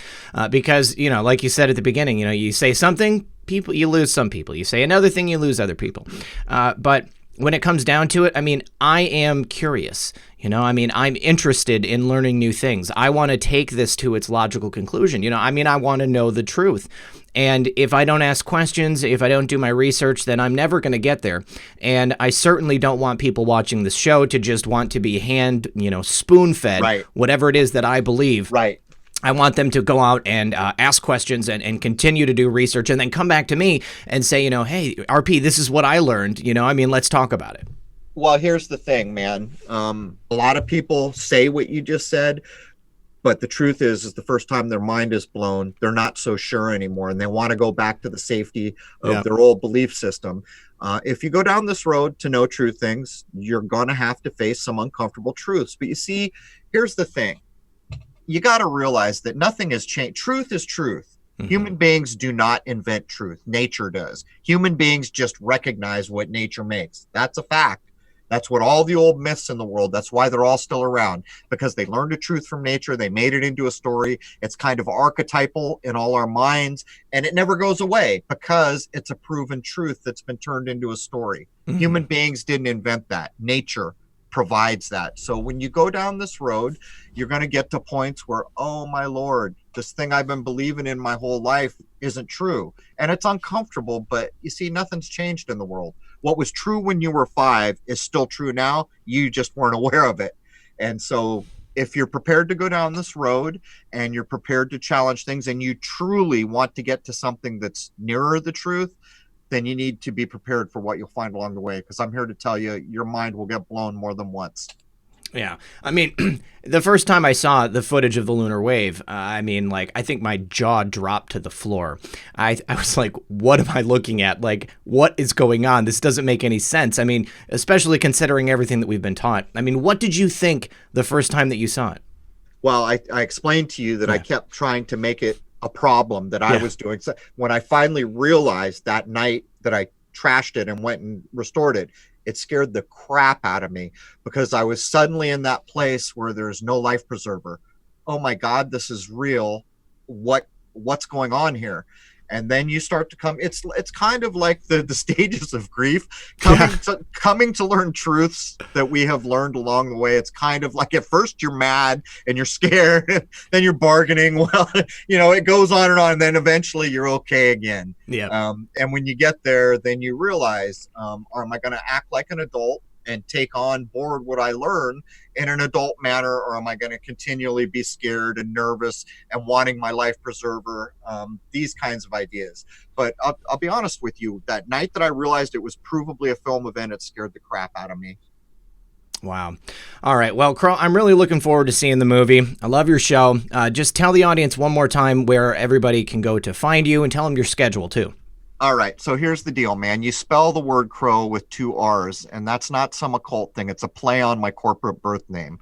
[SPEAKER 1] Because, you know, like you said at the beginning, you know, you say something, people, you lose some people. You say another thing, you lose other people. But when it comes down to it, I mean, I am curious. You know, I mean, I'm interested in learning new things. I want to take this to its logical conclusion. You know, I mean, I want to know the truth. And if I don't ask questions, if I don't do my research, then I'm never going to get there. And I certainly don't want people watching this show to just want to be spoon-fed, whatever it is that I believe.
[SPEAKER 2] Right.
[SPEAKER 1] I want them to go out and ask questions and continue to do research and then come back to me and say, you know, hey, RP, this is what I learned. You know, I mean, let's talk about it.
[SPEAKER 2] Well, here's the thing, man. A lot of people say what you just said, But the truth is the first time their mind is blown, they're not so sure anymore, and they want to go back to the safety of their old belief system. If you go down this road to know true things, you're going to have to face some uncomfortable truths. But you see, here's the thing. You got to realize that nothing has changed. Truth is truth. Mm-hmm. Human beings do not invent truth. Nature does. Human beings just recognize what nature makes. That's a fact. That's what all the old myths in the world, that's why they're all still around, because they learned a truth from nature. They made it into a story. It's kind of archetypal in all our minds, and it never goes away because it's a proven truth that's been turned into a story. Mm-hmm. Human beings didn't invent that. Nature provides that. So when you go down this road, you're going to get to points where, oh my Lord, this thing I've been believing in my whole life isn't true. And it's uncomfortable, but you see, nothing's changed in the world. What was true when you were 5 is still true now. You just weren't aware of it. And so if you're prepared to go down this road and you're prepared to challenge things and you truly want to get to something that's nearer the truth, then you need to be prepared for what you'll find along the way. Because I'm here to tell you, your mind will get blown more than once.
[SPEAKER 1] Yeah. I mean, the first time I saw the footage of the lunar wave, I mean, like, I think my jaw dropped to the floor. I was like, what am I looking at? Like, what is going on? This doesn't make any sense. I mean, especially considering everything that we've been taught. I mean, what did you think the first time that you saw it?
[SPEAKER 2] Well, I explained to you that I kept trying to make it a problem that I was doing. So when I finally realized that night that I trashed it and went and restored it, it scared the crap out of me because I was suddenly in that place where there's no life preserver. Oh my God, this is real. What's going on here? And then you start to come. It's kind of like the stages of grief, coming to learn truths that we have learned along the way. It's kind of like at first you're mad and you're scared, and then you're bargaining. Well, it goes on, and then eventually you're okay again. Yeah. And when you get there, then you realize, am I going to act like an adult and take on board what I learn in an adult manner, or am I going to continually be scared and nervous and wanting my life preserver? These kinds of ideas. But I'll be honest with you, that night that I realized it was provably a film event, it scared the crap out of me.
[SPEAKER 1] Wow. All right. Well, Crrow, I'm really looking forward to seeing the movie. I love your show. Just tell the audience one more time where everybody can go to find you, and tell them your schedule too.
[SPEAKER 2] All right, so here's the deal, man. You spell the word Crow with 2 R's, and that's not some occult thing. It's a play on my corporate birth name.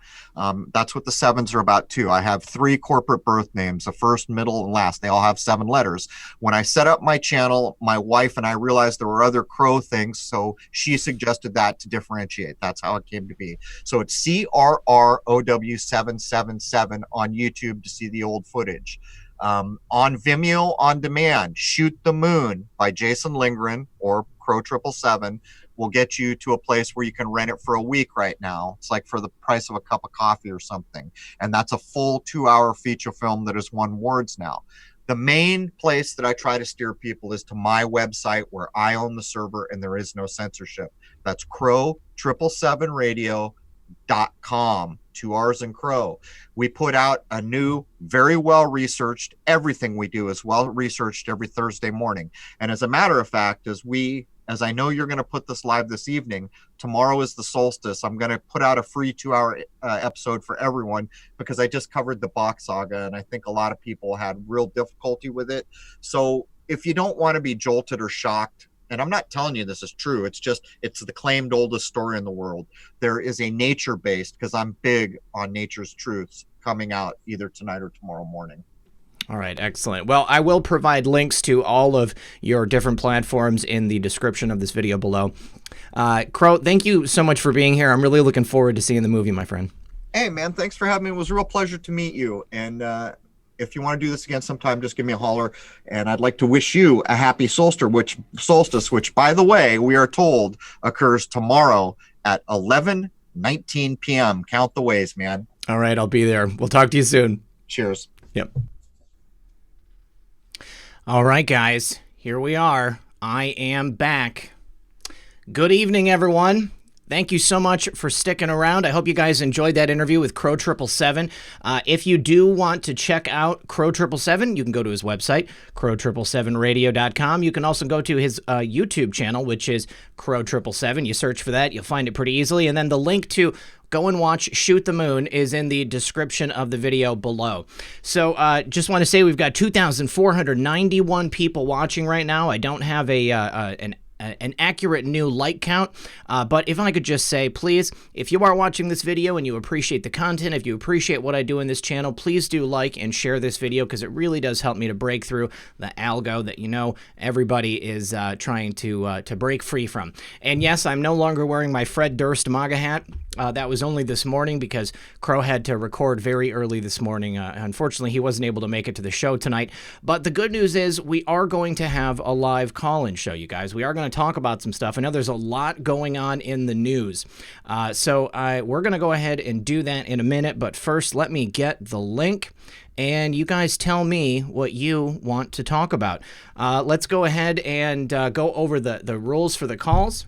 [SPEAKER 2] That's what the 7s are about, too. I have 3 corporate birth names, the first, middle, and last. They all have 7 letters. When I set up my channel, my wife and I realized there were other Crow things, so she suggested that to differentiate. That's how it came to be. So it's Crrow777 on YouTube to see the old footage. On Vimeo on demand, Shoot the Moon by Jason Lindgren or Crrow777 will get you to a place where you can rent it for a week right now. It's like for the price of a cup of coffee or something. And that's a full 2-hour feature film that has won awards now. The main place that I try to steer people is to my website where I own the server and there is no censorship. That's Crrow777radio.com. 2 R's and Crow. We put out a new, very well-researched, everything we do is well-researched every Thursday morning. And as a matter of fact, as I know you're going to put this live this evening, tomorrow is the solstice. I'm going to put out a free 2-hour episode for everyone because I just covered the Bach saga, and I think a lot of people had real difficulty with it. So if you don't want to be jolted or shocked, and I'm not telling you this is true, it's the claimed oldest story in the world. There is a nature-based, because I'm big on nature's truths, coming out either tonight or tomorrow morning.
[SPEAKER 1] All right, excellent. Well, I will provide links to all of your different platforms in the description of this video below. Crrow, thank you so much for being here. I'm really looking forward to seeing the movie, my friend.
[SPEAKER 2] Hey, man, thanks for having me. It was a real pleasure to meet you. And if you want to do this again sometime, just give me a holler. And I'd like to wish you a happy solstice, which, by the way, we are told occurs tomorrow at 11:19 p.m. Count the ways, man.
[SPEAKER 1] All right, I'll be there. We'll talk to you soon.
[SPEAKER 2] Cheers.
[SPEAKER 1] Yep. All right, guys, here we are. I am back. Good evening, everyone. Thank you so much for sticking around. I hope you guys enjoyed that interview with Crrow777. If you do want to check out Crrow777, you can go to his website, Crrow777radio.com. You can also go to his YouTube channel, which is Crrow777. You search for that, you'll find it pretty easily. And then the link to go and watch Shoot the Moon is in the description of the video below. So just want to say we've got 2,491 people watching right now. I don't have an accurate new like count, but if I could just say, please, if you are watching this video and you appreciate the content, if you appreciate what I do in this channel, please do like and share this video, because it really does help me to break through the algo that everybody is trying to break free from. And yes, I'm no longer wearing my Fred Durst MAGA hat. That was only this morning because Crow had to record very early this morning. Unfortunately, he wasn't able to make it to the show tonight. But the good news is we are going to have a live call-in show, you guys. We are going to talk about some stuff. I know there's a lot going on in the news. So we're going to go ahead and do that in a minute. But first, let me get the link. And you guys tell me what you want to talk about. Let's go ahead and go over the rules for the calls.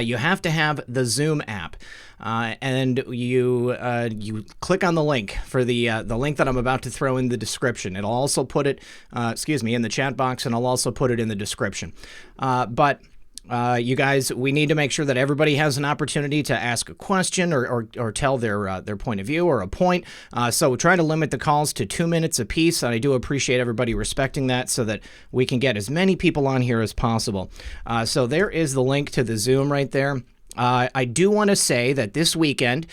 [SPEAKER 1] You have to have the Zoom app, and you click on the link for the link that I'm about to throw in the description. It'll also put it, in the chat box, and I'll also put it in the description. You guys, we need to make sure that everybody has an opportunity to ask a question or tell their point of view or a point. So we're trying to limit the calls to 2 minutes apiece, and I do appreciate everybody respecting that so that we can get as many people on here as possible. So there is the link to the Zoom right there. I do want to say that this weekend,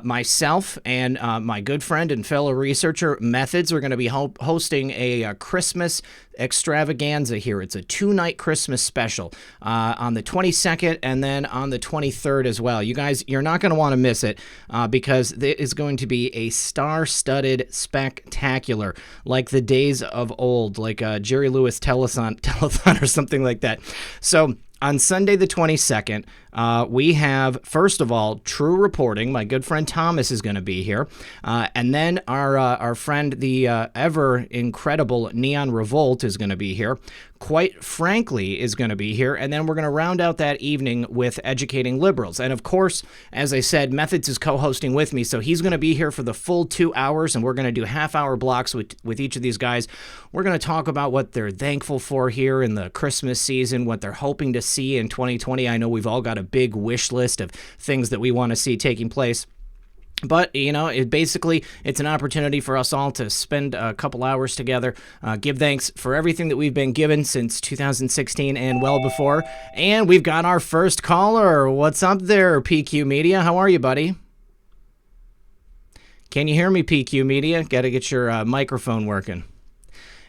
[SPEAKER 1] myself and my good friend and fellow researcher Methods are going to be hosting a Christmas extravaganza here. It's a 2-night Christmas special on the 22nd and then on the 23rd as well. You guys, you're not going to want to miss it because it is going to be a star-studded spectacular, like the days of old, like Jerry Lewis telethon or something like that. So on Sunday the 22nd, we have, first of all, True Reporting. My good friend Thomas is going to be here. And then our friend, the ever incredible Neon Revolt, is going to be here. Quite Frankly is going to be here. And then we're going to round out that evening with Educating Liberals. And of course, as I said, Methods is co-hosting with me, so he's going to be here for the full 2 hours, and we're going to do half-hour blocks with each of these guys. We're going to talk about what they're thankful for here in the Christmas season, what they're hoping to see in 2020. I know we've all got a big wish list of things that we want to see taking place. But, it's an opportunity for us all to spend a couple hours together, give thanks for everything that we've been given since 2016 and well before. And we've got our first caller. What's up there, PQ Media? How are you, buddy? Can you hear me, PQ Media? Got to get your microphone working.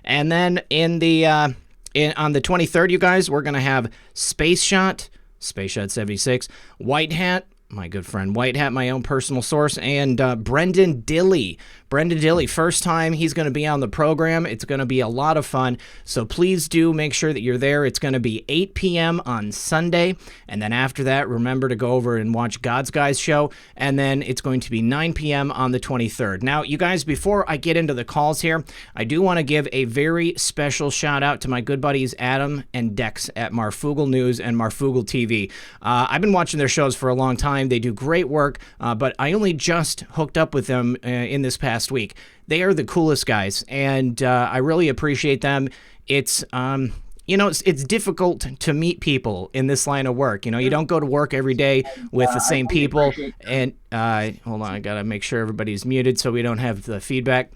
[SPEAKER 1] And then on the 23rd, you guys, we're going to have Space Shot 76, White Hat, my good friend White Hat, my own personal source, and Brendan Dilley. Brendan Dilley, first time he's going to be on the program. It's going to be a lot of fun, so please do make sure that you're there. It's going to be 8 p.m. on Sunday, and then after that, remember to go over and watch God's Guys show, and then it's going to be 9 p.m. on the 23rd. Now, you guys, before I get into the calls here, I do want to give a very special shout-out to my good buddies Adam and Dex at Marfugal News and Marfugal TV. I've been watching their shows for a long time. They do great work, but I only just hooked up with them in this past week. They are the coolest guys, and I really appreciate them. It's it's difficult to meet people in this line of work. You don't go to work every day with the same people. And hold on, I gotta make sure everybody's muted so we don't have the feedback.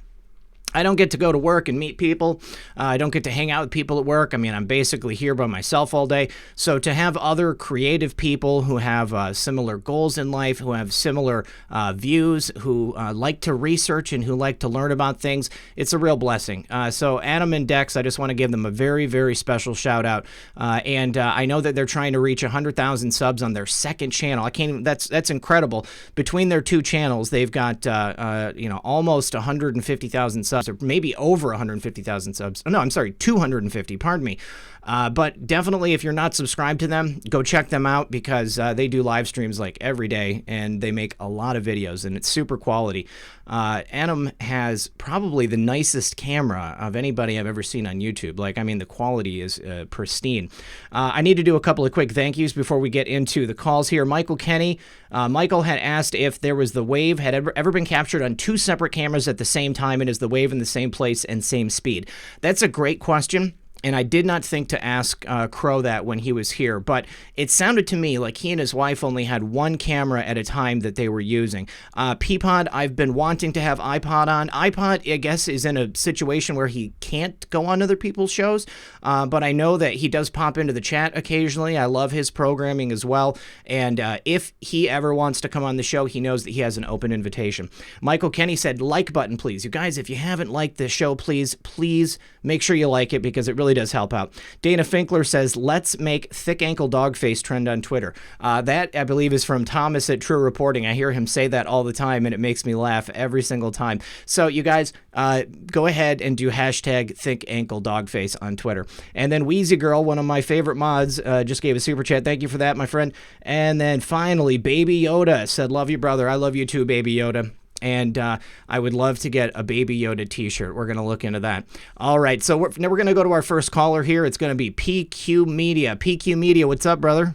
[SPEAKER 1] I don't get to go to work and meet people. I don't get to hang out with people at work. I mean, I'm basically here by myself all day. So to have other creative people who have similar goals in life, who have similar views, who like to research and who like to learn about things, it's a real blessing. So Adam and Dex, I just want to give them a very, very special shout out. And I know that they're trying to reach 100,000 subs on their second channel. That's incredible. Between their two channels, they've got almost 150,000 subs. Or maybe over 150,000 subs. Oh, no, I'm sorry, 250, pardon me. But definitely, if you're not subscribed to them, go check them out because they do live streams like every day, and they make a lot of videos, and it's super quality. Adam has probably the nicest camera of anybody I've ever seen on YouTube. The quality is pristine. I need to do a couple of quick thank yous before we get into the calls here. Michael Kenny. Michael had asked if there was the wave had ever been captured on two separate cameras at the same time, and is the wave in the same place and same speed. That's a great question. And I did not think to ask Crow that when he was here, but it sounded to me like he and his wife only had one camera at a time that they were using. Peapod, I've been wanting to have iPod on. iPod, I guess, is in a situation where he can't go on other people's shows, but I know that he does pop into the chat occasionally. I love his programming as well, and if he ever wants to come on the show, he knows that he has an open invitation. Michael Kenny said, like button, please. You guys, if you haven't liked this show, please make sure you like it, because it really does help out. Dana Finkler says, let's make thick ankle dog face trend on Twitter. That, I believe, is from Thomas at True Reporting. I hear him say that all the time, and it makes me laugh every single time. So you guys, go ahead and do hashtag thick ankle dog face on Twitter. And then Wheezy Girl, one of my favorite mods, just gave a super chat. Thank you for that, my friend. And then finally, Baby Yoda said, love you, brother. I love you too, Baby Yoda. And I would love to get a Baby Yoda t-shirt. We're going to look into that. All right, so we're going to go to our first caller here. It's going to be PQ Media. PQ Media, what's up, brother?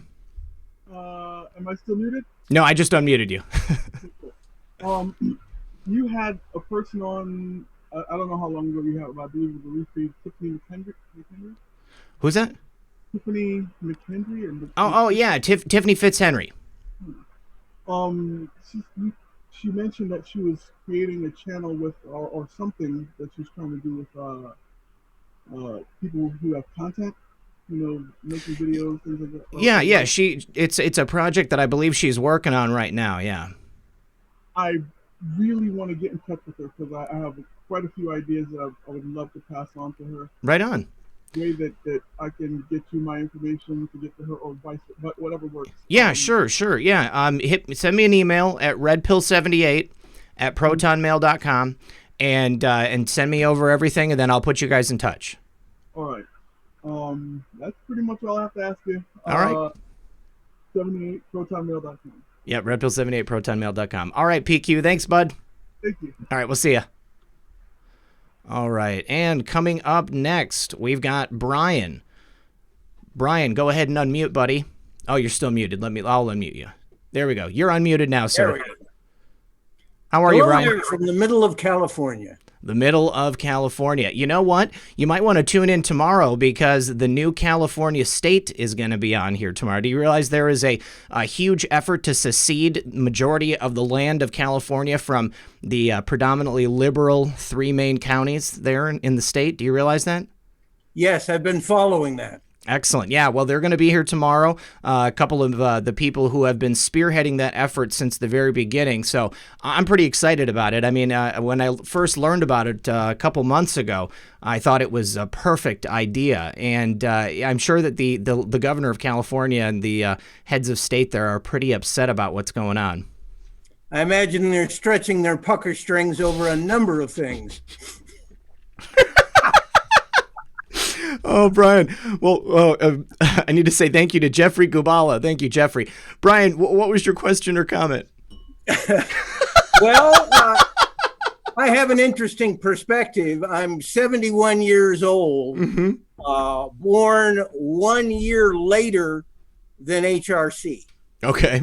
[SPEAKER 3] Am I still muted?
[SPEAKER 1] No, I just unmuted you.
[SPEAKER 3] You had a person on, I don't know how long ago you had, but I believe it was the Rife, Tiffany McHenry?
[SPEAKER 1] Who's that?
[SPEAKER 3] Tiffany McHenry?
[SPEAKER 1] Oh, yeah, Tiffany Fitzhenry.
[SPEAKER 3] She mentioned that she was creating a channel with, or something that she's trying to do with people who have content, making videos, things like that.
[SPEAKER 1] Yeah, it's a project that I believe she's working on right now, yeah.
[SPEAKER 3] I really want to get in touch with her, because I have quite a few ideas that I would love to pass on to her.
[SPEAKER 1] Right on.
[SPEAKER 3] Way that I can get you my information to get to her, or vice, but whatever works.
[SPEAKER 1] Yeah, sure. Yeah. Send me an email at redpill78@protonmail.com and send me over everything, and then I'll put you guys in touch.
[SPEAKER 3] All right. That's pretty much all I have to ask you.
[SPEAKER 1] All right.
[SPEAKER 3] 78protonmail.com.
[SPEAKER 1] Yeah, redpill78protonmail.com. All right, PQ. Thanks, bud.
[SPEAKER 3] Thank you.
[SPEAKER 1] All right, we'll see ya. All right, and coming up next, we've got Brian. Brian, go ahead and unmute, buddy. Oh, you're still muted. I'll unmute you. There we go. You're unmuted now, sir.
[SPEAKER 4] There we go.
[SPEAKER 1] How are you, Brian?
[SPEAKER 4] Here from the middle of California.
[SPEAKER 1] The middle of California. You know what? You might want to tune in tomorrow, because the new California state is going to be on here tomorrow. Do you realize there is a huge effort to secede majority of the land of California from the predominantly liberal 3 main counties there in the state? Do you realize that?
[SPEAKER 4] Yes, I've been following that.
[SPEAKER 1] Excellent. Yeah, well, they're going to be here tomorrow. A couple of the people who have been spearheading that effort since the very beginning. So I'm pretty excited about it. I mean, when I first learned about it a couple months ago, I thought it was a perfect idea. And I'm sure that the governor of California and the heads of state there are pretty upset about what's going on.
[SPEAKER 4] I imagine they're stretching their pucker strings over a number of things.
[SPEAKER 1] Oh, Brian. Well, I need to say thank you to Jeffrey Gubala. Thank you, Jeffrey. Brian, what was your question or comment?
[SPEAKER 4] Well, I have an interesting perspective. I'm 71 years old, born 1 year later than HRC.
[SPEAKER 1] Okay.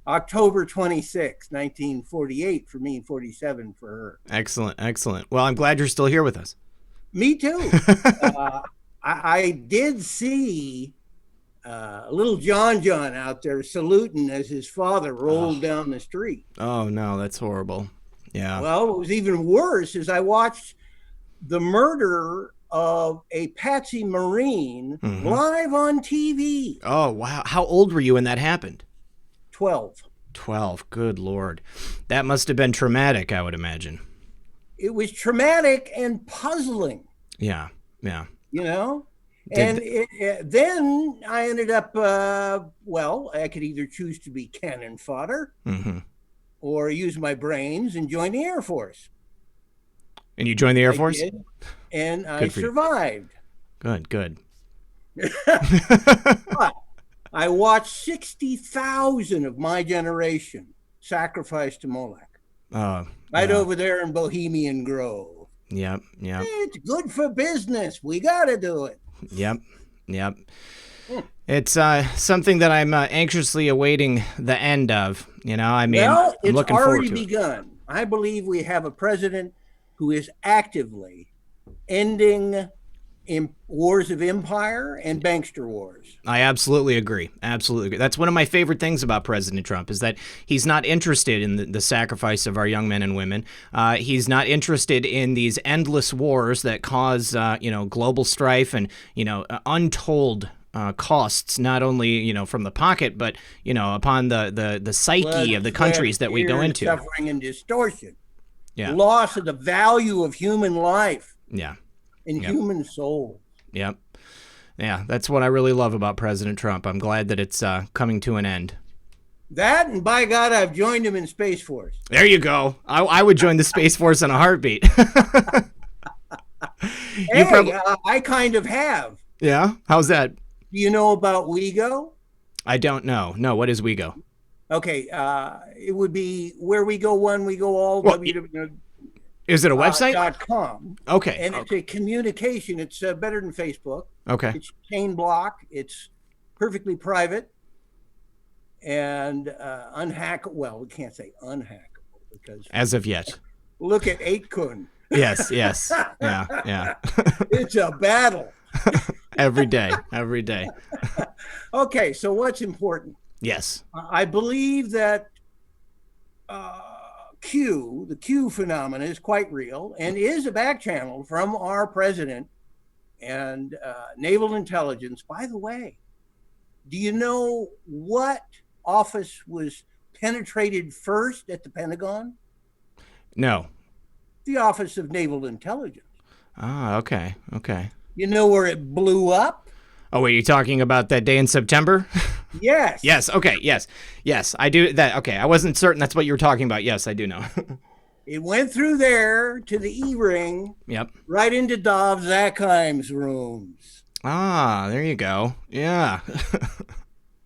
[SPEAKER 4] October 26, 1948 for me, and 47 for her.
[SPEAKER 1] Excellent, excellent. Well, I'm glad you're still here with us.
[SPEAKER 4] Me too. I did see little John out there saluting as his father rolled down the street.
[SPEAKER 1] Oh, no, that's horrible. Yeah.
[SPEAKER 4] Well, what was even worse is I watched the murder of a Patsy Marine live on TV.
[SPEAKER 1] Oh, wow. How old were you when that happened?
[SPEAKER 4] 12.
[SPEAKER 1] 12. Good Lord. That must have been traumatic, I would imagine.
[SPEAKER 4] It was traumatic and puzzling.
[SPEAKER 1] Yeah, yeah.
[SPEAKER 4] And then I ended up, I could either choose to be cannon fodder or use my brains and join the Air Force.
[SPEAKER 1] And you joined the Air Force?
[SPEAKER 4] Did, and I survived.
[SPEAKER 1] Good.
[SPEAKER 4] But I watched 60,000 of my generation sacrifice to Moloch. Right over there in Bohemian Grove.
[SPEAKER 1] Yep.
[SPEAKER 4] It's good for business. We got to do it.
[SPEAKER 1] Yep. It's something that I'm anxiously awaiting the end of. I'm looking forward to it.
[SPEAKER 4] It's already begun. I believe we have a president who is actively ending wars of empire and bankster wars.
[SPEAKER 1] I absolutely agree. Absolutely agree. That's one of my favorite things about President Trump is that he's not interested in the sacrifice of our young men and women. He's not interested in these endless wars that cause, global strife and, untold costs, not only, from the pocket, but, upon the psyche of the countries that we go into.
[SPEAKER 4] Suffering and distortion.
[SPEAKER 1] Yeah.
[SPEAKER 4] Loss of the value of human life.
[SPEAKER 1] Yeah.
[SPEAKER 4] And human soul.
[SPEAKER 1] Yep. Yeah, that's what I really love about President Trump. I'm glad that it's coming to an end.
[SPEAKER 4] That, and by God, I've joined him in Space Force.
[SPEAKER 1] There you go. I would join the Space Force in a heartbeat.
[SPEAKER 4] I kind of have.
[SPEAKER 1] Yeah? How's that?
[SPEAKER 4] Do you know about WeGo?
[SPEAKER 1] I don't know. No, what is WeGo?
[SPEAKER 4] Okay, it would be where we go one, we go all.
[SPEAKER 1] Well, is it a website?
[SPEAKER 4] .com.
[SPEAKER 1] Okay.
[SPEAKER 4] And it's a communication. It's better than Facebook.
[SPEAKER 1] Okay.
[SPEAKER 4] It's chain block. It's perfectly private and unhackable. Well, we can't say unhackable because
[SPEAKER 1] as of yet.
[SPEAKER 4] Look at 8kun.
[SPEAKER 1] Yes. Yeah.
[SPEAKER 4] It's a battle.
[SPEAKER 1] Every day.
[SPEAKER 4] Okay, so what's important?
[SPEAKER 1] Yes.
[SPEAKER 4] I believe that the Q phenomenon is quite real and is a back channel from our president and naval intelligence. By the way, do you know what office was penetrated first at the Pentagon?
[SPEAKER 1] No.
[SPEAKER 4] The Office of Naval Intelligence.
[SPEAKER 1] Ah, okay.
[SPEAKER 4] You know where it blew up?
[SPEAKER 1] Oh, wait, you're talking about that day in September?
[SPEAKER 4] Yes.
[SPEAKER 1] Yes, okay, yes, I do that. Okay, I wasn't certain that's what you were talking about. Yes, I do know.
[SPEAKER 4] It went through there to the E-ring.
[SPEAKER 1] Yep.
[SPEAKER 4] Right into Dov Zakheim's rooms.
[SPEAKER 1] Ah, there you go. Yeah.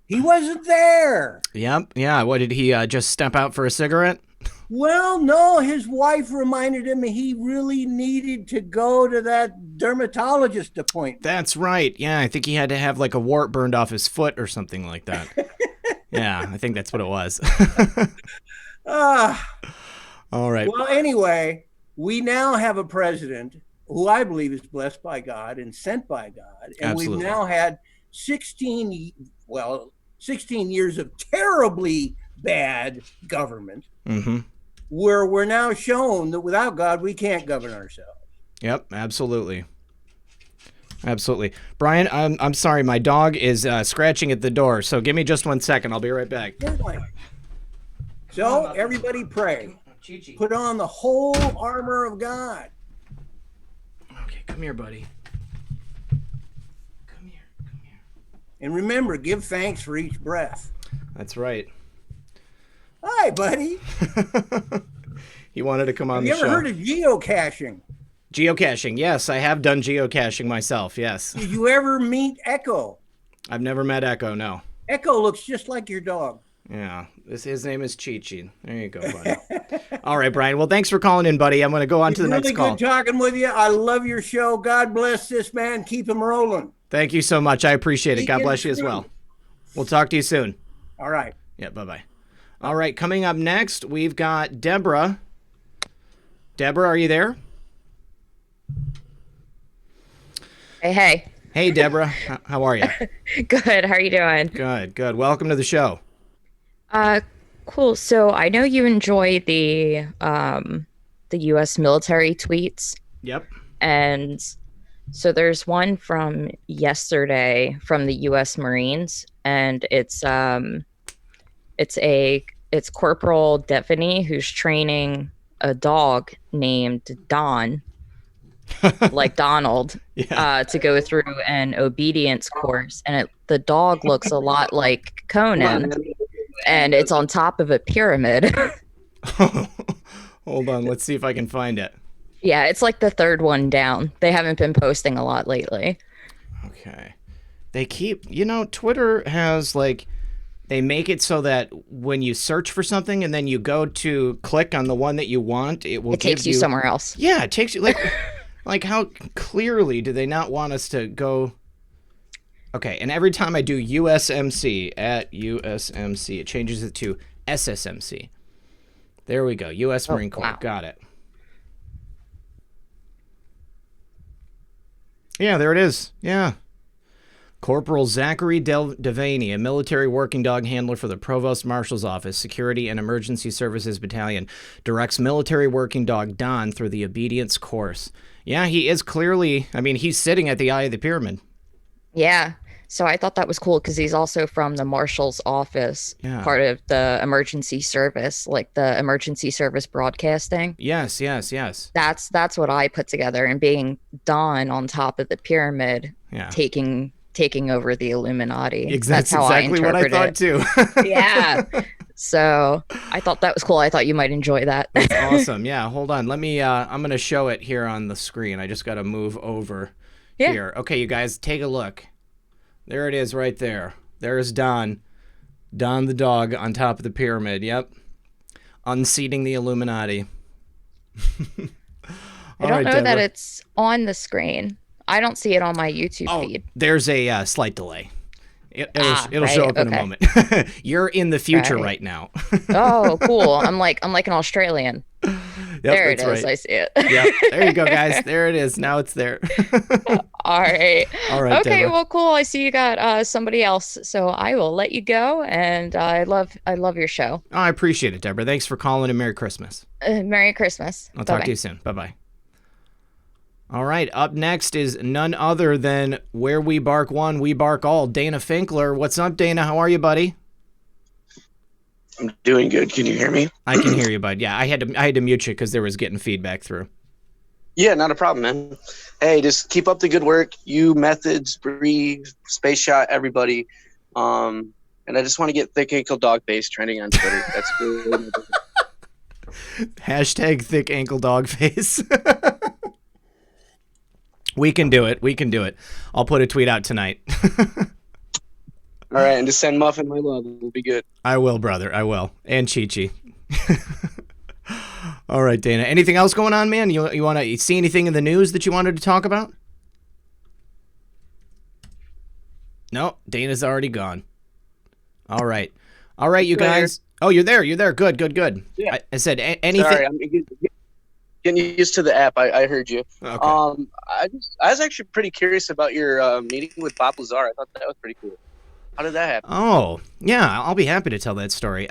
[SPEAKER 4] He wasn't there.
[SPEAKER 1] Yep, yeah. What, did he just step out for a cigarette?
[SPEAKER 4] Well, no, his wife reminded him he really needed to go to that dermatologist appointment.
[SPEAKER 1] That's right. Yeah, I think he had to have like a wart burned off his foot or something like that. Yeah, I think that's what it was. All right.
[SPEAKER 4] Well, anyway, we now have a president who I believe is blessed by God and sent by God. And
[SPEAKER 1] Absolutely.
[SPEAKER 4] We've now had 16 years of terribly bad government.
[SPEAKER 1] Mm-hmm.
[SPEAKER 4] Where we're now shown that without God, we can't govern ourselves.
[SPEAKER 1] Yep, absolutely. Brian, I'm sorry, my dog is scratching at the door, so give me just 1 second. I'll be right back.
[SPEAKER 4] So, everybody pray. Put on the whole armor of God.
[SPEAKER 1] Okay, come here, buddy. Come here.
[SPEAKER 4] And remember, give thanks for each breath.
[SPEAKER 1] That's right.
[SPEAKER 4] Hi, buddy.
[SPEAKER 1] He wanted to come on the show.
[SPEAKER 4] Have you ever heard of geocaching?
[SPEAKER 1] Geocaching, yes. I have done geocaching myself, yes.
[SPEAKER 4] Did you ever meet Echo?
[SPEAKER 1] I've never met Echo, no.
[SPEAKER 4] Echo looks just like your dog.
[SPEAKER 1] Yeah, his name is Chi-Chi. There you go, buddy. All right, Brian. Well, thanks for calling in, buddy. I'm going to go on to the next call.
[SPEAKER 4] Really good talking with you. I love your show. God bless this man. Keep him rolling.
[SPEAKER 1] Thank you so much. I appreciate it. God bless you as well. We'll talk to you soon.
[SPEAKER 4] All right.
[SPEAKER 1] Yeah, bye-bye. All right, coming up next, we've got Deborah. Deborah, are you there?
[SPEAKER 5] Hey.
[SPEAKER 1] Hey, Deborah. How are you?
[SPEAKER 5] Good. How are you doing?
[SPEAKER 1] Good. Welcome to the show.
[SPEAKER 5] Cool. So I know you enjoy the U.S. military tweets.
[SPEAKER 1] Yep. And
[SPEAKER 5] so there's one from yesterday from the U.S. Marines, and it's Corporal Devaney who's training a dog named Don, like Donald, to go through an obedience course, and the dog looks a lot like Conan, and it's on top of a pyramid.
[SPEAKER 1] Hold on, let's see if I can find it.
[SPEAKER 5] Yeah, it's like the third one down. They haven't been posting a lot lately.
[SPEAKER 1] Okay. They keep, Twitter has they make it so that when you search for something and then you go to click on the one that you want, it
[SPEAKER 5] takes you somewhere else.
[SPEAKER 1] Yeah, it takes you like how clearly do they not want us to go? Okay, and every time I do USMC at USMC, it changes it to SSMC. There we go. U.S. Marine Corps.
[SPEAKER 5] Wow.
[SPEAKER 1] Got it. Yeah, there it is. Yeah. Corporal Zachary Devaney, a military working dog handler for the Provost Marshal's Office, Security and Emergency Services Battalion, directs military working dog Don through the obedience course. Yeah, he is clearly, I mean, he's sitting at the eye of the pyramid.
[SPEAKER 5] Yeah. So I thought that was cool because he's also from the Marshal's Office, part of the emergency service, like the emergency service broadcasting.
[SPEAKER 1] Yes.
[SPEAKER 5] That's what I put together, and being Don on top of the pyramid, taking over the Illuminati.
[SPEAKER 1] That's how exactly what I thought too.
[SPEAKER 5] Yeah. So I thought that was cool. I thought you might enjoy that.
[SPEAKER 1] That's awesome. Yeah. Hold on. Let me, I'm going to show it here on the screen. I just got to move over here. Okay, you guys, take a look. There it is right there. There's Don. Don the dog on top of the pyramid. Yep. Unseating the Illuminati.
[SPEAKER 5] I don't know that it's on the screen. I don't see it on my YouTube feed.
[SPEAKER 1] There's a slight delay. It'll show up in a moment. You're in the future right now.
[SPEAKER 5] Oh, cool. I'm like an Australian.
[SPEAKER 1] Yep,
[SPEAKER 5] there it is.
[SPEAKER 1] Right.
[SPEAKER 5] I see it.
[SPEAKER 1] Yep. There you go, guys. There it is. Now it's there.
[SPEAKER 5] All right. Okay.
[SPEAKER 1] Deborah.
[SPEAKER 5] Well, cool. I see you got somebody else, so I will let you go. And I love your show.
[SPEAKER 1] Oh, I appreciate it, Deborah. Thanks for calling, and Merry Christmas.
[SPEAKER 5] Merry Christmas.
[SPEAKER 1] I'll talk to you soon. Bye-bye. All right. Up next is none other than Where We Bark One, We Bark All. Dana Finkler. What's up, Dana? How are you, buddy?
[SPEAKER 6] I'm doing good. Can you hear me?
[SPEAKER 1] I can hear you, bud. Yeah, I had to mute you because there was getting feedback through.
[SPEAKER 6] Yeah, not a problem, man. Hey, just keep up the good work. You, Methods, Bree, Space Shot, everybody. And I just want to get Thick Ankle Dog Face trending on Twitter. That's good.
[SPEAKER 1] Hashtag Thick Ankle Dog Face. We can do it. We can do it. I'll put a tweet out tonight.
[SPEAKER 6] All right, and to send Muffin my love, it'll be good.
[SPEAKER 1] I will, brother. I will. And Chi-Chi. All right, Dana. Anything else going on, man? You want to see anything in the news that you wanted to talk about? No, Dana's already gone. All right. All right, you guys. Oh, you're there. You're there. Good.
[SPEAKER 6] Yeah.
[SPEAKER 1] I said anything.
[SPEAKER 6] Sorry, I'm getting used to the app. I heard you.
[SPEAKER 1] Okay.
[SPEAKER 6] I was actually pretty curious about your meeting with Bob Lazar. I thought that was pretty cool. How did that happen?
[SPEAKER 1] Oh, yeah, I'll be happy to tell that story.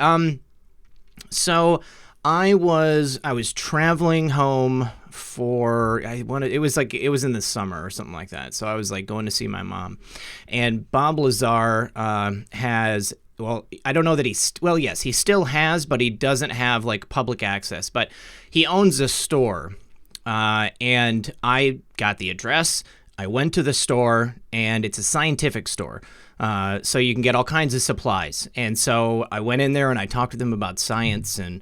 [SPEAKER 1] So I was traveling home it was in the summer or something like that. So I was like going to see my mom, and Bob Lazar has, well, I don't know that yes, he still has, but he doesn't have like public access, but he owns a store, and I got the address. I went to the store, and it's a scientific store. So you can get all kinds of supplies. And so I went in there and I talked to them about science and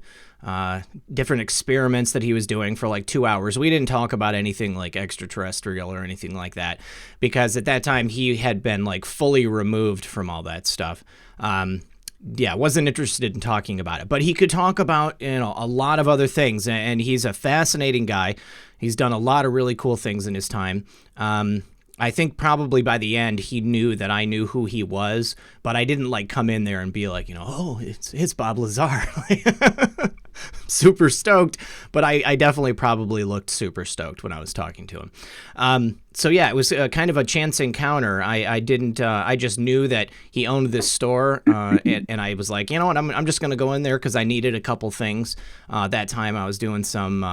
[SPEAKER 1] different experiments that he was doing for like 2 hours. We didn't talk about anything like extraterrestrial or anything like that, because at that time he had been like fully removed from all that stuff. Wasn't interested in talking about it, but he could talk about, a lot of other things, and he's a fascinating guy. He's done a lot of really cool things in his time. I think probably by the end he knew that I knew who he was, but I didn't like come in there and be like, oh, it's Bob Lazar. Super stoked, but I definitely probably looked super stoked when I was talking to him. So yeah, it was kind of a chance encounter. I just knew that he owned this store, and I was like, you know what, I'm just gonna go in there because I needed a couple things. That time I was doing some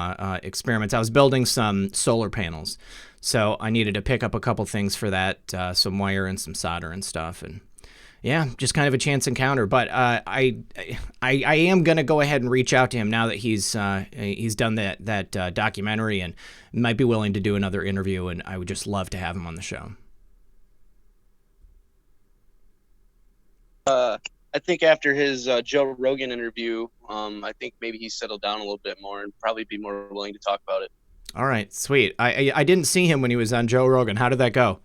[SPEAKER 1] experiments. I was building some solar panels. So I needed to pick up a couple things for that, some wire and some solder and stuff, and yeah, just kind of a chance encounter. But I am gonna go ahead and reach out to him now that he's done that documentary and might be willing to do another interview, and I would just love to have him on the show.
[SPEAKER 6] I think after his Joe Rogan interview, I think maybe he settled down a little bit more and probably be more willing to talk about it.
[SPEAKER 1] All right, sweet. I didn't see him when he was on Joe Rogan. How did that go?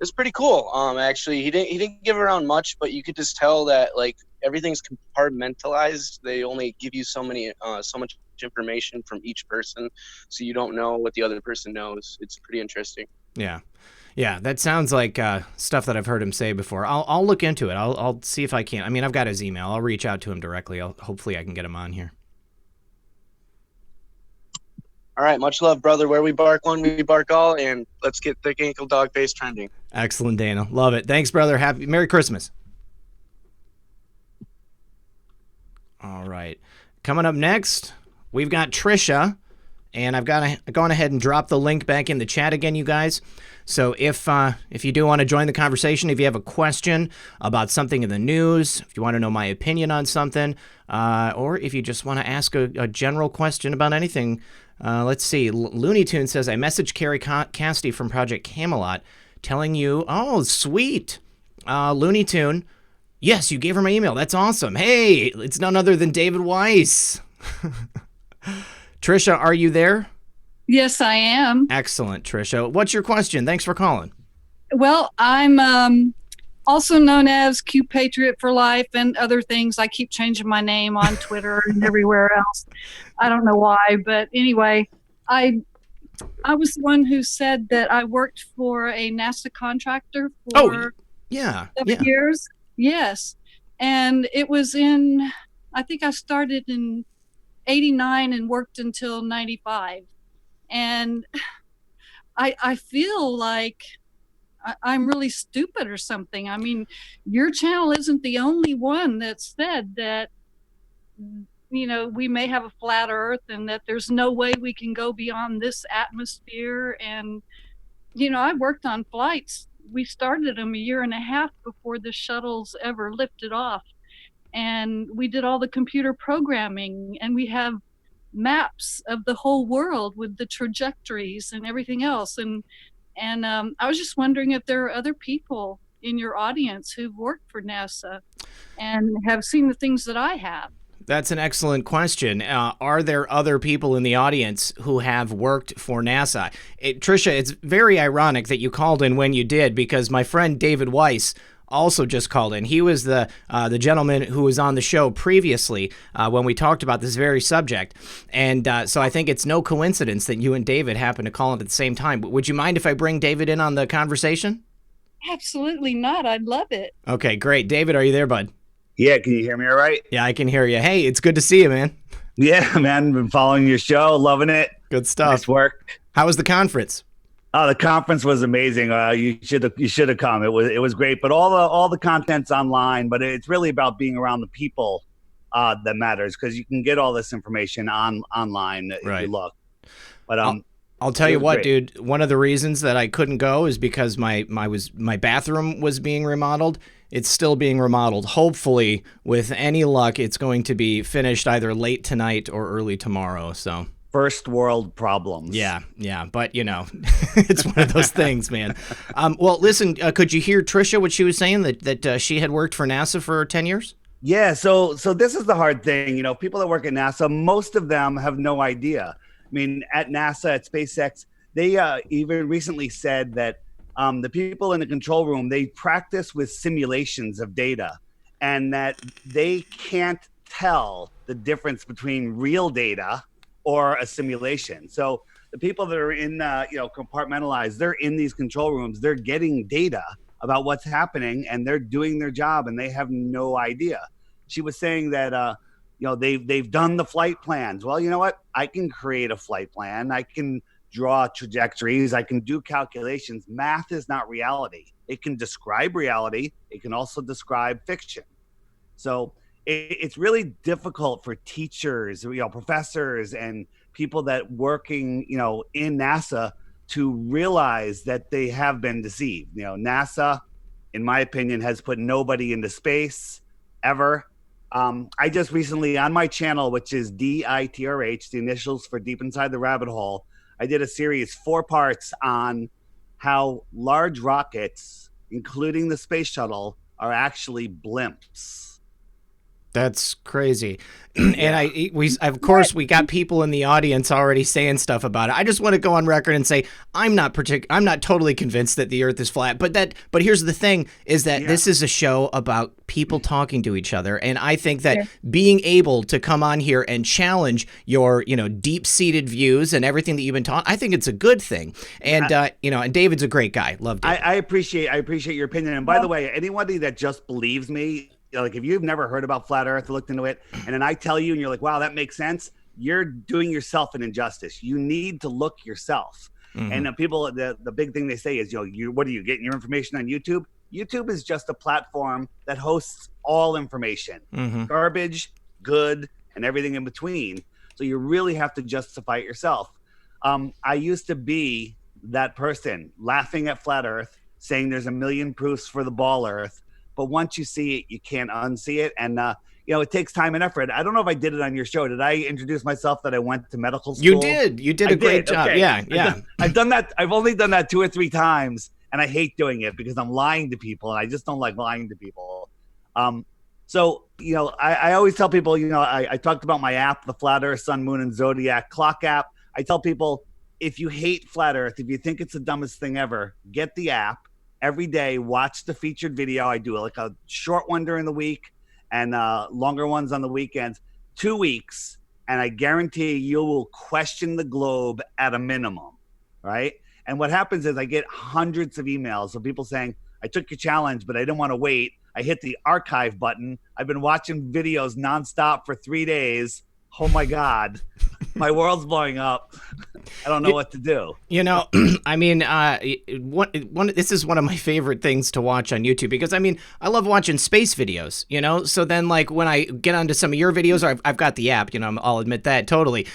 [SPEAKER 6] It's pretty cool. Actually, he didn't give around much, but you could just tell that like everything's compartmentalized. They only give you so much information from each person, so you don't know what the other person knows. It's pretty interesting.
[SPEAKER 1] Yeah, that sounds like stuff that I've heard him say before. I'll look into it. I'll see if I can. I mean, I've got his email. I'll reach out to him directly. Hopefully I can get him on here.
[SPEAKER 6] All right, much love, brother. Where we bark one, we bark all, and let's get Thick Ankle Dog Face trending.
[SPEAKER 1] Excellent, Dana. Love it. Thanks, brother. Merry Christmas. All right. Coming up next, we've got Trisha, and I've gone ahead and dropped the link back in the chat again, you guys. So if you do want to join the conversation, if you have a question about something in the news, if you want to know my opinion on something, or if you just want to ask a general question about anything, let's see. Looney Tune says, I messaged Carrie Cassidy from Project Camelot telling you, oh, sweet. Looney Tune, yes, you gave her my email. That's awesome. Hey, it's none other than David Weiss. Trisha, are you there?
[SPEAKER 7] Yes, I am.
[SPEAKER 1] Excellent, Trisha. What's your question? Thanks for calling.
[SPEAKER 7] Well, I'm also known as Q Patriot for Life and other things. I keep changing my name on Twitter and everywhere else. I don't know why, but anyway, I was the one who said that I worked for a NASA contractor for 7 years. Yes. And it was I think I started in 89 and worked until 95. And I feel like I'm really stupid or something. I mean, your channel isn't the only one that said that, we may have a flat earth and that there's no way we can go beyond this atmosphere. And, I worked on flights. We started them 1.5 years before the shuttles ever lifted off. And we did all the computer programming, and we have maps of the whole world with the trajectories and everything else. And I was just wondering if there are other people in your audience who've worked for NASA and have seen the things that I have.
[SPEAKER 1] That's an excellent question. Are there other people in the audience who have worked for NASA? Trisha, it's very ironic that you called in when you did, because my friend David Weiss also just called in. He was the gentleman who was on the show previously when we talked about this very subject. And so I think it's no coincidence that you and David happened to call in at the same time. Would you mind if I bring David in on the conversation?
[SPEAKER 7] Absolutely not. I'd love it.
[SPEAKER 1] Okay, great. David, are you there, bud?
[SPEAKER 8] Yeah, can you hear me all right?
[SPEAKER 1] Yeah, I can hear you. Hey, it's good to see you, man.
[SPEAKER 8] Yeah, man, been following your show, loving it.
[SPEAKER 1] Good stuff.
[SPEAKER 8] Nice work.
[SPEAKER 1] How was the conference?
[SPEAKER 8] Oh, the conference was amazing. You should have come. It was great. But all the content's online. But it's really about being around the people that matters, because you can get all this information online if you look. But
[SPEAKER 1] I'll tell you what, dude. One of the reasons that I couldn't go is because my bathroom was being remodeled. It's still being remodeled. Hopefully, with any luck, it's going to be finished either late tonight or early tomorrow. So.
[SPEAKER 8] First world problems.
[SPEAKER 1] Yeah. But, it's one of those things, man. Well, listen, could you hear Trisha, what she was saying, that she had worked for NASA for 10 years?
[SPEAKER 8] Yeah, so this is the hard thing. People that work at NASA, most of them have no idea. I mean, at NASA, at SpaceX, they even recently said that the people in the control room, they practice with simulations of data, and that they can't tell the difference between real data or a simulation. So the people that are in, compartmentalized, they're in these control rooms, they're getting data about what's happening, and they're doing their job, and they have no idea. She was saying that, they've done the flight plans. Well, you know what? I can create a flight plan. I can draw trajectories. I can do calculations. Math is not reality. It can describe reality. It can also describe fiction. So it's really difficult for teachers, professors, and people that working, in NASA to realize that they have been deceived. NASA, in my opinion, has put nobody into space ever. I just recently on my channel, which is DITRH, the initials for Deep Inside the Rabbit Hole, I did a series, 4 parts on how large rockets, including the space shuttle, are actually blimps.
[SPEAKER 1] That's crazy. And we got people in the audience already saying stuff about it. I just want to go on record and say I'm not totally convinced that the earth is flat, but here's the thing is that this is a show about people talking to each other, and I think that being able to come on here and challenge your, deep-seated views and everything that you've been taught, I think it's a good thing. And and David's a great guy. Love David.
[SPEAKER 8] I appreciate your opinion. And by the way, anybody that just believes me, like if you've never heard about flat earth, looked into it, and then I tell you and you're like, wow, that makes sense, you're doing yourself an injustice. You need to look yourself. And people, the big thing they say is, what are you getting your information on YouTube? YouTube is just a platform that hosts all information, garbage, good, and everything in between. So you really have to justify it yourself. I used to be that person laughing at flat Earth, saying there's a million proofs for the ball Earth. But once you see it, you can't unsee it. And, it takes time and effort. I don't know if I did it on your show. Did I introduce myself that I went to medical school?
[SPEAKER 1] You did. You did a great job.
[SPEAKER 8] Okay.
[SPEAKER 1] Yeah.
[SPEAKER 8] I've done that. I've only done that 2 or 3 times. And I hate doing it because I'm lying to people. And I just don't like lying to people. So, I always tell people, I talked about my app, the Flat Earth, Sun, Moon, and Zodiac Clock app. I tell people, if you hate Flat Earth, if you think it's the dumbest thing ever, get the app. Every day, watch the featured video. I do like a short one during the week and longer ones on the weekends. 2 weeks, and I guarantee you will question the globe at a minimum, right? And what happens is I get hundreds of emails of people saying, I took your challenge, but I didn't want to wait. I hit the archive button. I've been watching videos nonstop for 3 days. Oh my God, my world's blowing up. I don't know what to do.
[SPEAKER 1] I mean, this is one of my favorite things to watch on YouTube because, I love watching space videos, So then, like, when I get onto some of your videos, or I've got the app, I'll admit that totally,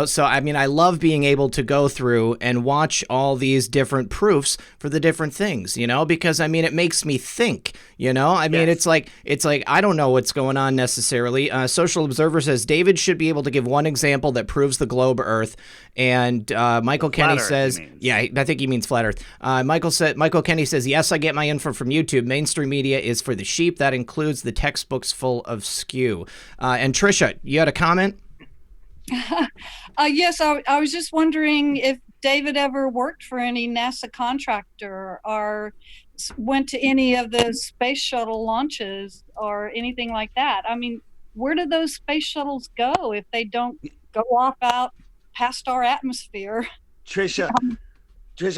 [SPEAKER 1] So, I love being able to go through and watch all these different proofs for the different things, because, it makes me think, It's like I don't know what's going on necessarily. Social Observer says David should be able to give one example that proves the globe Earth. And Michael Kenny says, I think he means flat Earth. Michael Kenny says, yes, I get my info from YouTube. Mainstream media is for the sheep. That includes the textbooks full of skew. And Trisha, you had a comment?
[SPEAKER 7] Yes, I was just wondering if David ever worked for any NASA contractor or went to any of the space shuttle launches or anything like that. Where do those space shuttles go if they don't go off out past our atmosphere?
[SPEAKER 8] Trisha,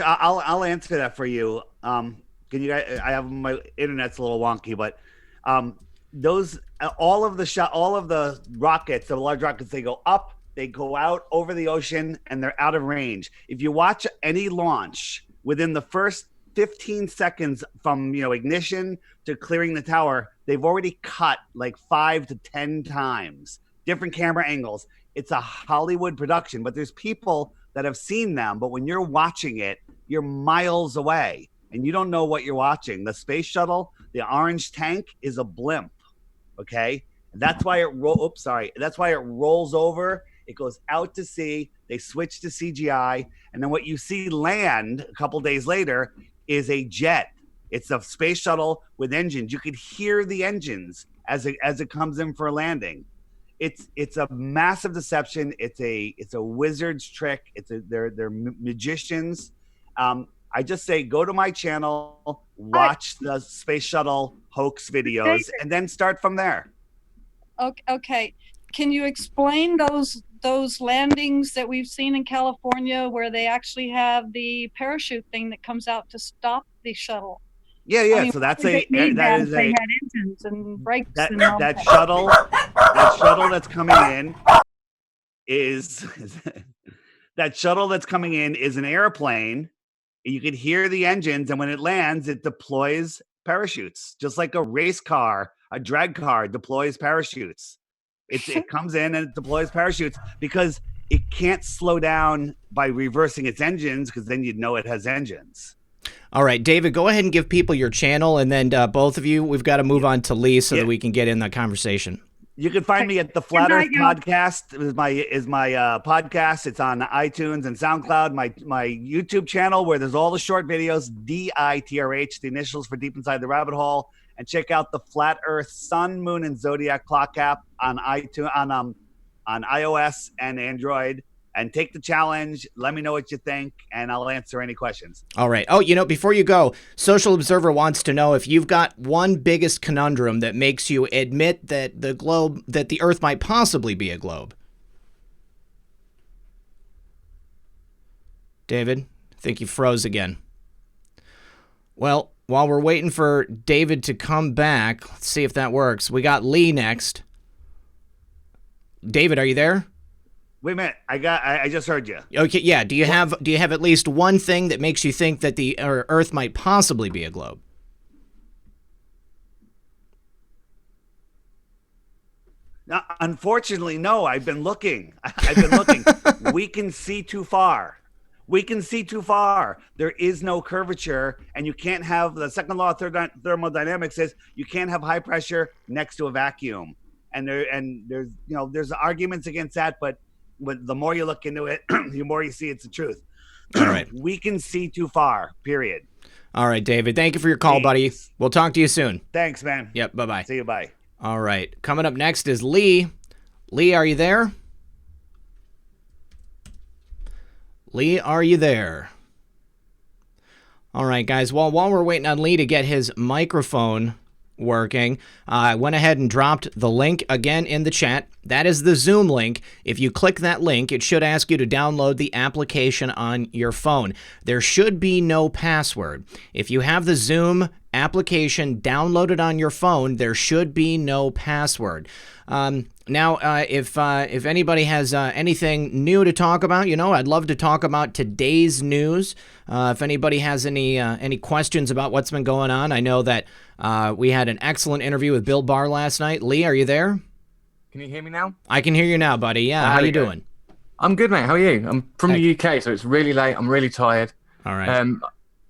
[SPEAKER 8] I'll answer that for you. Can you guys? I have my internet's a little wonky, but all of the rockets, the large rockets, they go up, they go out over the ocean, and they're out of range. If you watch any launch within the first 15 seconds from ignition to clearing the tower, they've already cut like 5 to 10 times, different camera angles. It's a Hollywood production, but there's people that have seen them. But when you're watching it, you're miles away and you don't know what you're watching. The space shuttle, the orange tank, is a blimp. Okay, and that's why That's why it rolls over. It goes out to sea. They switch to CGI, and then what you see land a couple days later is a jet. It's a space shuttle with engines. You could hear the engines as it comes in for a landing. It's a massive deception. It's a wizard's trick. They're magicians. I just say go to my channel, watch the space shuttle hoax videos, and then start from there.
[SPEAKER 7] Okay. Can you explain those landings that we've seen in California where they actually have the parachute thing that comes out to stop the shuttle?
[SPEAKER 8] Yeah. So that's
[SPEAKER 7] they had engines and brakes.
[SPEAKER 8] That shuttle that's coming in is that shuttle that's coming in is an airplane. You could hear the engines, and when it lands, it deploys parachutes, just like a race car, a drag car deploys parachutes. It comes in and it deploys parachutes because it can't slow down by reversing its engines, because then you'd know it has engines.
[SPEAKER 1] All right, David, go ahead and give people your channel, and then both of you, we've got to move on to Lee so that we can get in the conversation.
[SPEAKER 8] You can find me at the Flat Earth Podcast. Is my podcast. It's on iTunes and SoundCloud. My YouTube channel, where there's all the short videos, DITRH, the initials for Deep Inside the Rabbit Hole. And check out the Flat Earth, Sun, Moon, and Zodiac Clock app on iTunes, on iOS and Android. And take the challenge. Let me know what you think, and I'll answer any questions.
[SPEAKER 1] All right. Oh, before you go, Social Observer wants to know if you've got one biggest conundrum that makes you admit that the Earth might possibly be a globe. David, I think you froze again. Well, while we're waiting for David to come back, let's see if that works. We got Lee next. David, are you there?
[SPEAKER 8] Wait a minute. I just heard you.
[SPEAKER 1] Okay, yeah. Do you have at least one thing that makes you think that the Earth might possibly be a globe?
[SPEAKER 8] No, unfortunately, no. I've been looking. We can see too far. We can see too far. There is no curvature, and you can't have the second law of thermodynamics says you can't have high pressure next to a vacuum. And there's arguments against that, but the more you look into it, the more you see it's the truth.
[SPEAKER 1] All right.
[SPEAKER 8] We can see too far. Period.
[SPEAKER 1] All right, David. Thank you for your call, buddy. We'll talk to you soon.
[SPEAKER 8] Thanks, man.
[SPEAKER 1] Yep. Bye-bye.
[SPEAKER 8] See you. Bye.
[SPEAKER 1] All right. Coming up next is Lee. Lee, are you there? Lee, are you there? All right, guys. Well, while we're waiting on Lee to get his microphone working, I went ahead and dropped the link again in the chat. That is the Zoom link. If you click that link, it should ask you to download the application on your phone. There should be no password. If you have the Zoom application downloaded on your phone, there should be no password. Now, if anybody has anything new to talk about, I'd love to talk about today's news. If anybody has any questions about what's been going on, I know that we had an excellent interview with Bill Barr last night. Lee, are you there?
[SPEAKER 9] Can you hear me now?
[SPEAKER 1] I can hear you now, buddy. Yeah, how you doing?
[SPEAKER 9] I'm good, mate. How are you? I'm from the UK, so it's really late. I'm really tired.
[SPEAKER 1] All right.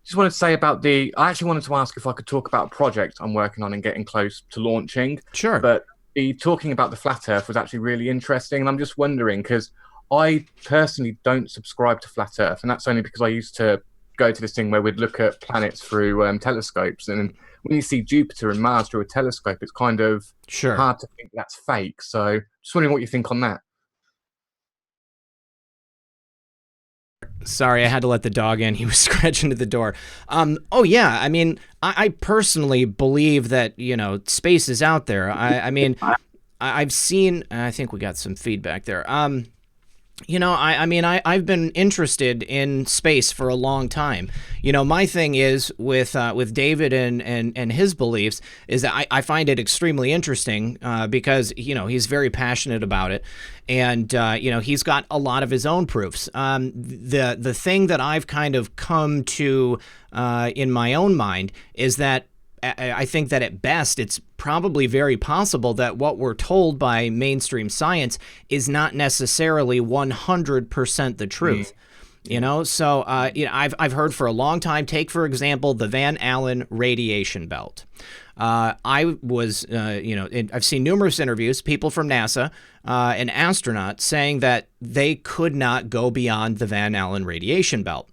[SPEAKER 9] Just wanted to say about I actually wanted to ask if I could talk about a project I'm working on and getting close to launching.
[SPEAKER 1] Sure.
[SPEAKER 9] But talking about the flat Earth was actually really interesting, and I'm just wondering because I personally don't subscribe to flat Earth, and that's only because I used to go to this thing where we'd look at planets through telescopes, and when you see Jupiter and Mars through a telescope, it's kind of hard to think that's fake. So just wondering what you think on that.
[SPEAKER 1] Sorry, I had to let the dog in. He was scratching at the door. Oh, yeah. I mean, I personally believe that, space is out there. I mean, I've seen, I think we got some feedback there. I've been interested in space for a long time. My thing is with David and his beliefs is that I find it extremely interesting because, he's very passionate about it. And, he's got a lot of his own proofs. The thing that I've kind of come to in my own mind is that I think that at best, it's probably very possible that what we're told by mainstream science is not necessarily 100% the truth. So I've heard for a long time. Take for example the Van Allen radiation belt. I've seen numerous interviews, people from NASA, and astronauts saying that they could not go beyond the Van Allen radiation belt.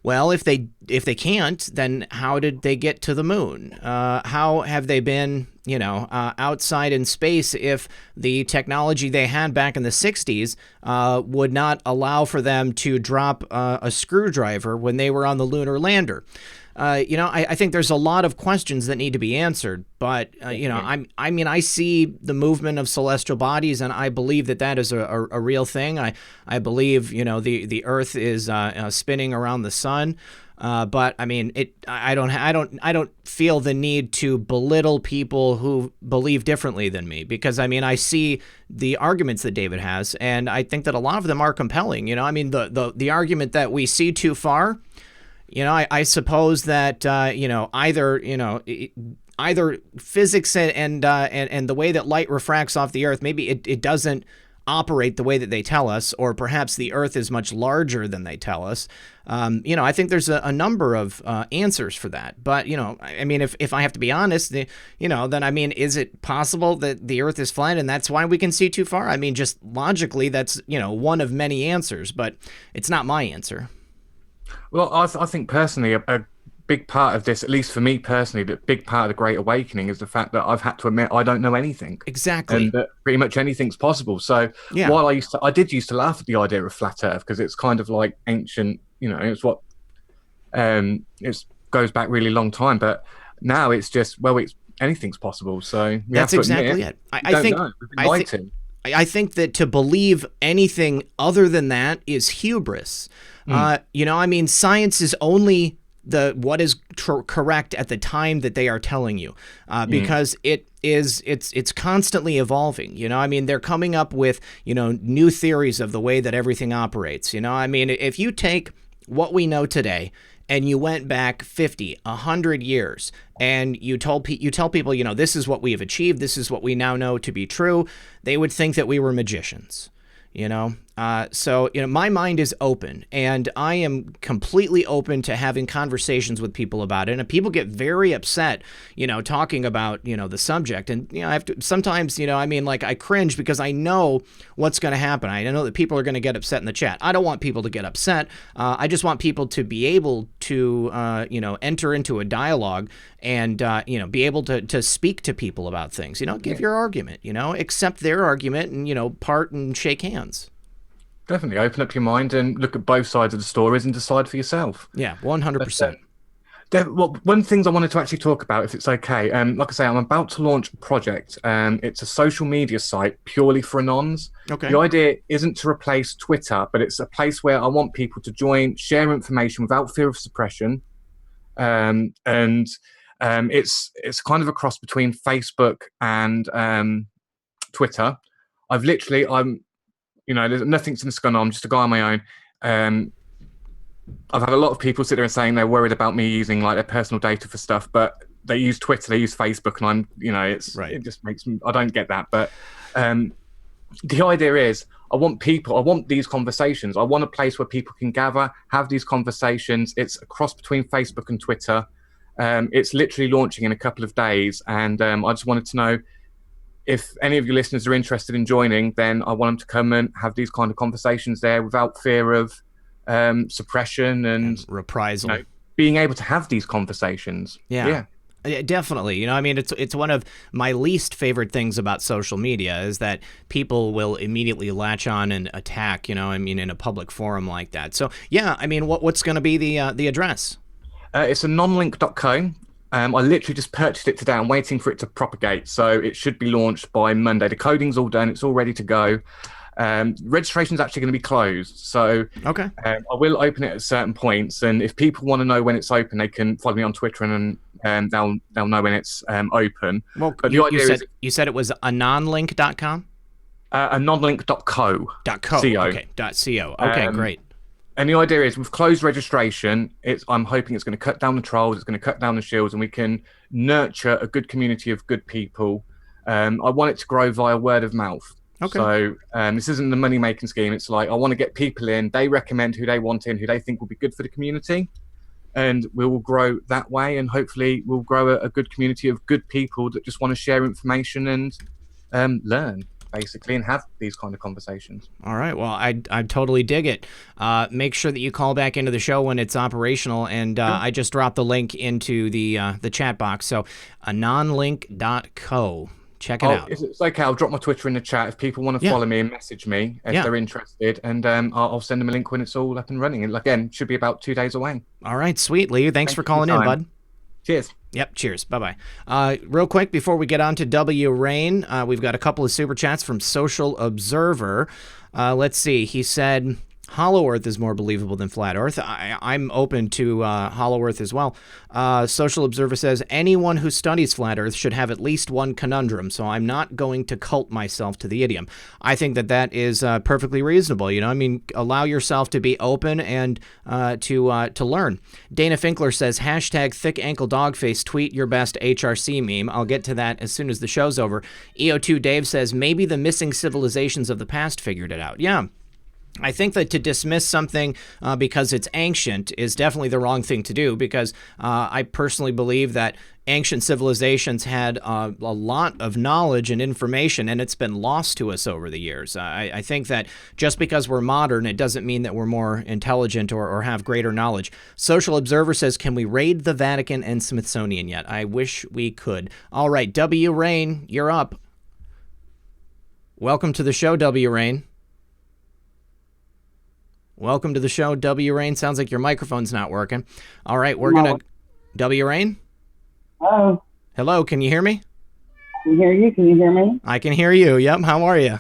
[SPEAKER 1] Well, if they can't, then how did they get to the moon? How have they been, outside in space if the technology they had back in the 60s would not allow for them to drop a screwdriver when they were on the lunar lander? I think there's a lot of questions that need to be answered, but I see the movement of celestial bodies, and I believe that is a real thing. I believe the Earth is spinning around the sun, but I mean I don't feel the need to belittle people who believe differently than me, because I see the arguments that David has, and I think that a lot of them are compelling. The argument that we see too far. I suppose that either physics and the way that light refracts off the Earth, maybe it doesn't operate the way that they tell us, or perhaps the Earth is much larger than they tell us. I think there's a number of answers for that. But if I have to be honest, then is it possible that the Earth is flat and that's why we can see too far? Just logically, that's one of many answers, but it's not my answer.
[SPEAKER 9] Well, I think personally, a big part of this, at least for me personally, the big part of the Great Awakening is the fact that I've had to admit I don't know anything.
[SPEAKER 1] Exactly.
[SPEAKER 9] And that pretty much anything's possible. So while I did used to laugh at the idea of flat Earth because it's kind of like ancient, it's what it goes back really long time. But now it's just, anything's possible. So
[SPEAKER 1] that's exactly it. I think that to believe anything other than that is hubris. Science is only what is correct at the time that they are telling you, because it's constantly evolving. You know, I mean, they're coming up with, you know, new theories of the way that everything operates. You know, I mean, if you take what we know today and you went back 50, 100 years, and you tell people, you know, this is what we have achieved, this is what we now know to be true, they would think that we were magicians, you know? So, you know, my mind is open, and I am completely open to having conversations with people about it. And people get very upset, you know, talking about, you know, the subject. And, you know, I have to sometimes, you know, I mean, like, I cringe because I know what's going to happen. I know that people are going to get upset in the chat. I don't want people to get upset. I just want people to be able to, you know, enter into a dialogue and, you know, be able to speak to people about things, you know, give your argument, you know, accept their argument and, you know, part and shake hands.
[SPEAKER 9] Definitely open up your mind and look at both sides of the stories and decide for yourself.
[SPEAKER 1] Yeah, 100%.
[SPEAKER 9] Well, one of the things I wanted to actually talk about, if it's okay, like I say, I'm about to launch a project. It's a social media site purely for Anons.
[SPEAKER 1] Okay.
[SPEAKER 9] The idea isn't to replace Twitter, but it's a place where I want people to join, share information without fear of suppression. It's kind of a cross between Facebook and Twitter. You know, there's nothing's in the I'm just a guy on my own. I've had a lot of people sit there and saying they're worried about me using like their personal data for stuff, but they use Twitter, they use Facebook, and I'm, you know, it just makes me, I don't get that. But the idea is I want these conversations. I want a place where people can gather, have these conversations. It's a cross between Facebook and Twitter. It's literally launching in a couple of days. And I just wanted to know, if any of your listeners are interested in joining, then I want them to come and have these kind of conversations there without fear of suppression and
[SPEAKER 1] reprisal.
[SPEAKER 9] You know, being able to have these conversations.
[SPEAKER 1] Yeah, definitely. You know, I mean, it's one of my least favorite things about social media is that people will immediately latch on and attack, you know, I mean, in a public forum like that. So, yeah, I mean, what's going to be the address? It's
[SPEAKER 9] anonlink.co. I literally just purchased it today. I'm waiting for it to propagate, so it should be launched by Monday. The coding's all done. It's all ready to go. Registration's actually going to be closed, so
[SPEAKER 1] okay.
[SPEAKER 9] I will open it at certain points, and if people want to know when it's open, they can follow me on Twitter, and they'll know when it's open.
[SPEAKER 1] Well, but you said it was anonlink.com?
[SPEAKER 9] Anonlink.co.
[SPEAKER 1] .co. Okay. .co. Okay, great.
[SPEAKER 9] And the idea is, with closed registration, I'm hoping it's going to cut down the trolls, it's going to cut down the shields, and we can nurture a good community of good people. I want it to grow via word of mouth.
[SPEAKER 1] Okay.
[SPEAKER 9] So this isn't the money-making scheme. It's like I want to get people in. They recommend who they want in, who they think will be good for the community, and we will grow that way. And hopefully, we'll grow a good community of good people that just want to share information and learn, basically, and have these kind of conversations.
[SPEAKER 1] All right. Well, I totally dig it. Make sure that you call back into the show when it's operational, and I just dropped the link into the chat box. So anonlink.co. Check it out.
[SPEAKER 9] It's okay. I'll drop my Twitter in the chat if people want to follow me and message me if they're interested, and I'll send them a link when it's all up and running. And again, should be about 2 days away.
[SPEAKER 1] All right. Sweet, Lee. Thanks for calling in, bud.
[SPEAKER 9] Cheers.
[SPEAKER 1] Yep, cheers. Bye-bye. Real quick, before we get on to W. Rain, we've got a couple of super chats from Social Observer. Let's see. He said, Hollow Earth is more believable than Flat Earth. I'm open to Hollow Earth as well. Social Observer says, anyone who studies Flat Earth should have at least one conundrum, so I'm not going to cult myself to the idiom. I think that is perfectly reasonable. You know, I mean, allow yourself to be open and to learn. Dana Finkler says, hashtag thick ankle dog face, tweet your best HRC meme. I'll get to that as soon as the show's over. EO2 Dave says, maybe the missing civilizations of the past figured it out. Yeah. I think that to dismiss something because it's ancient is definitely the wrong thing to do, because I personally believe that ancient civilizations had a lot of knowledge and information, and it's been lost to us over the years. I think that just because we're modern, it doesn't mean that we're more intelligent or have greater knowledge. Social Observer says, can we raid the Vatican and Smithsonian yet? I wish we could. All right, W. Rain, you're up. Welcome to the show, W. Rain. Welcome to the show, W. Rain. Sounds like your microphone's not working. All right, we're going to... W. Rain?
[SPEAKER 10] Hello.
[SPEAKER 1] Hello, can you hear me?
[SPEAKER 10] I can hear you. Can you hear me?
[SPEAKER 1] I can hear you. Yep, how are you?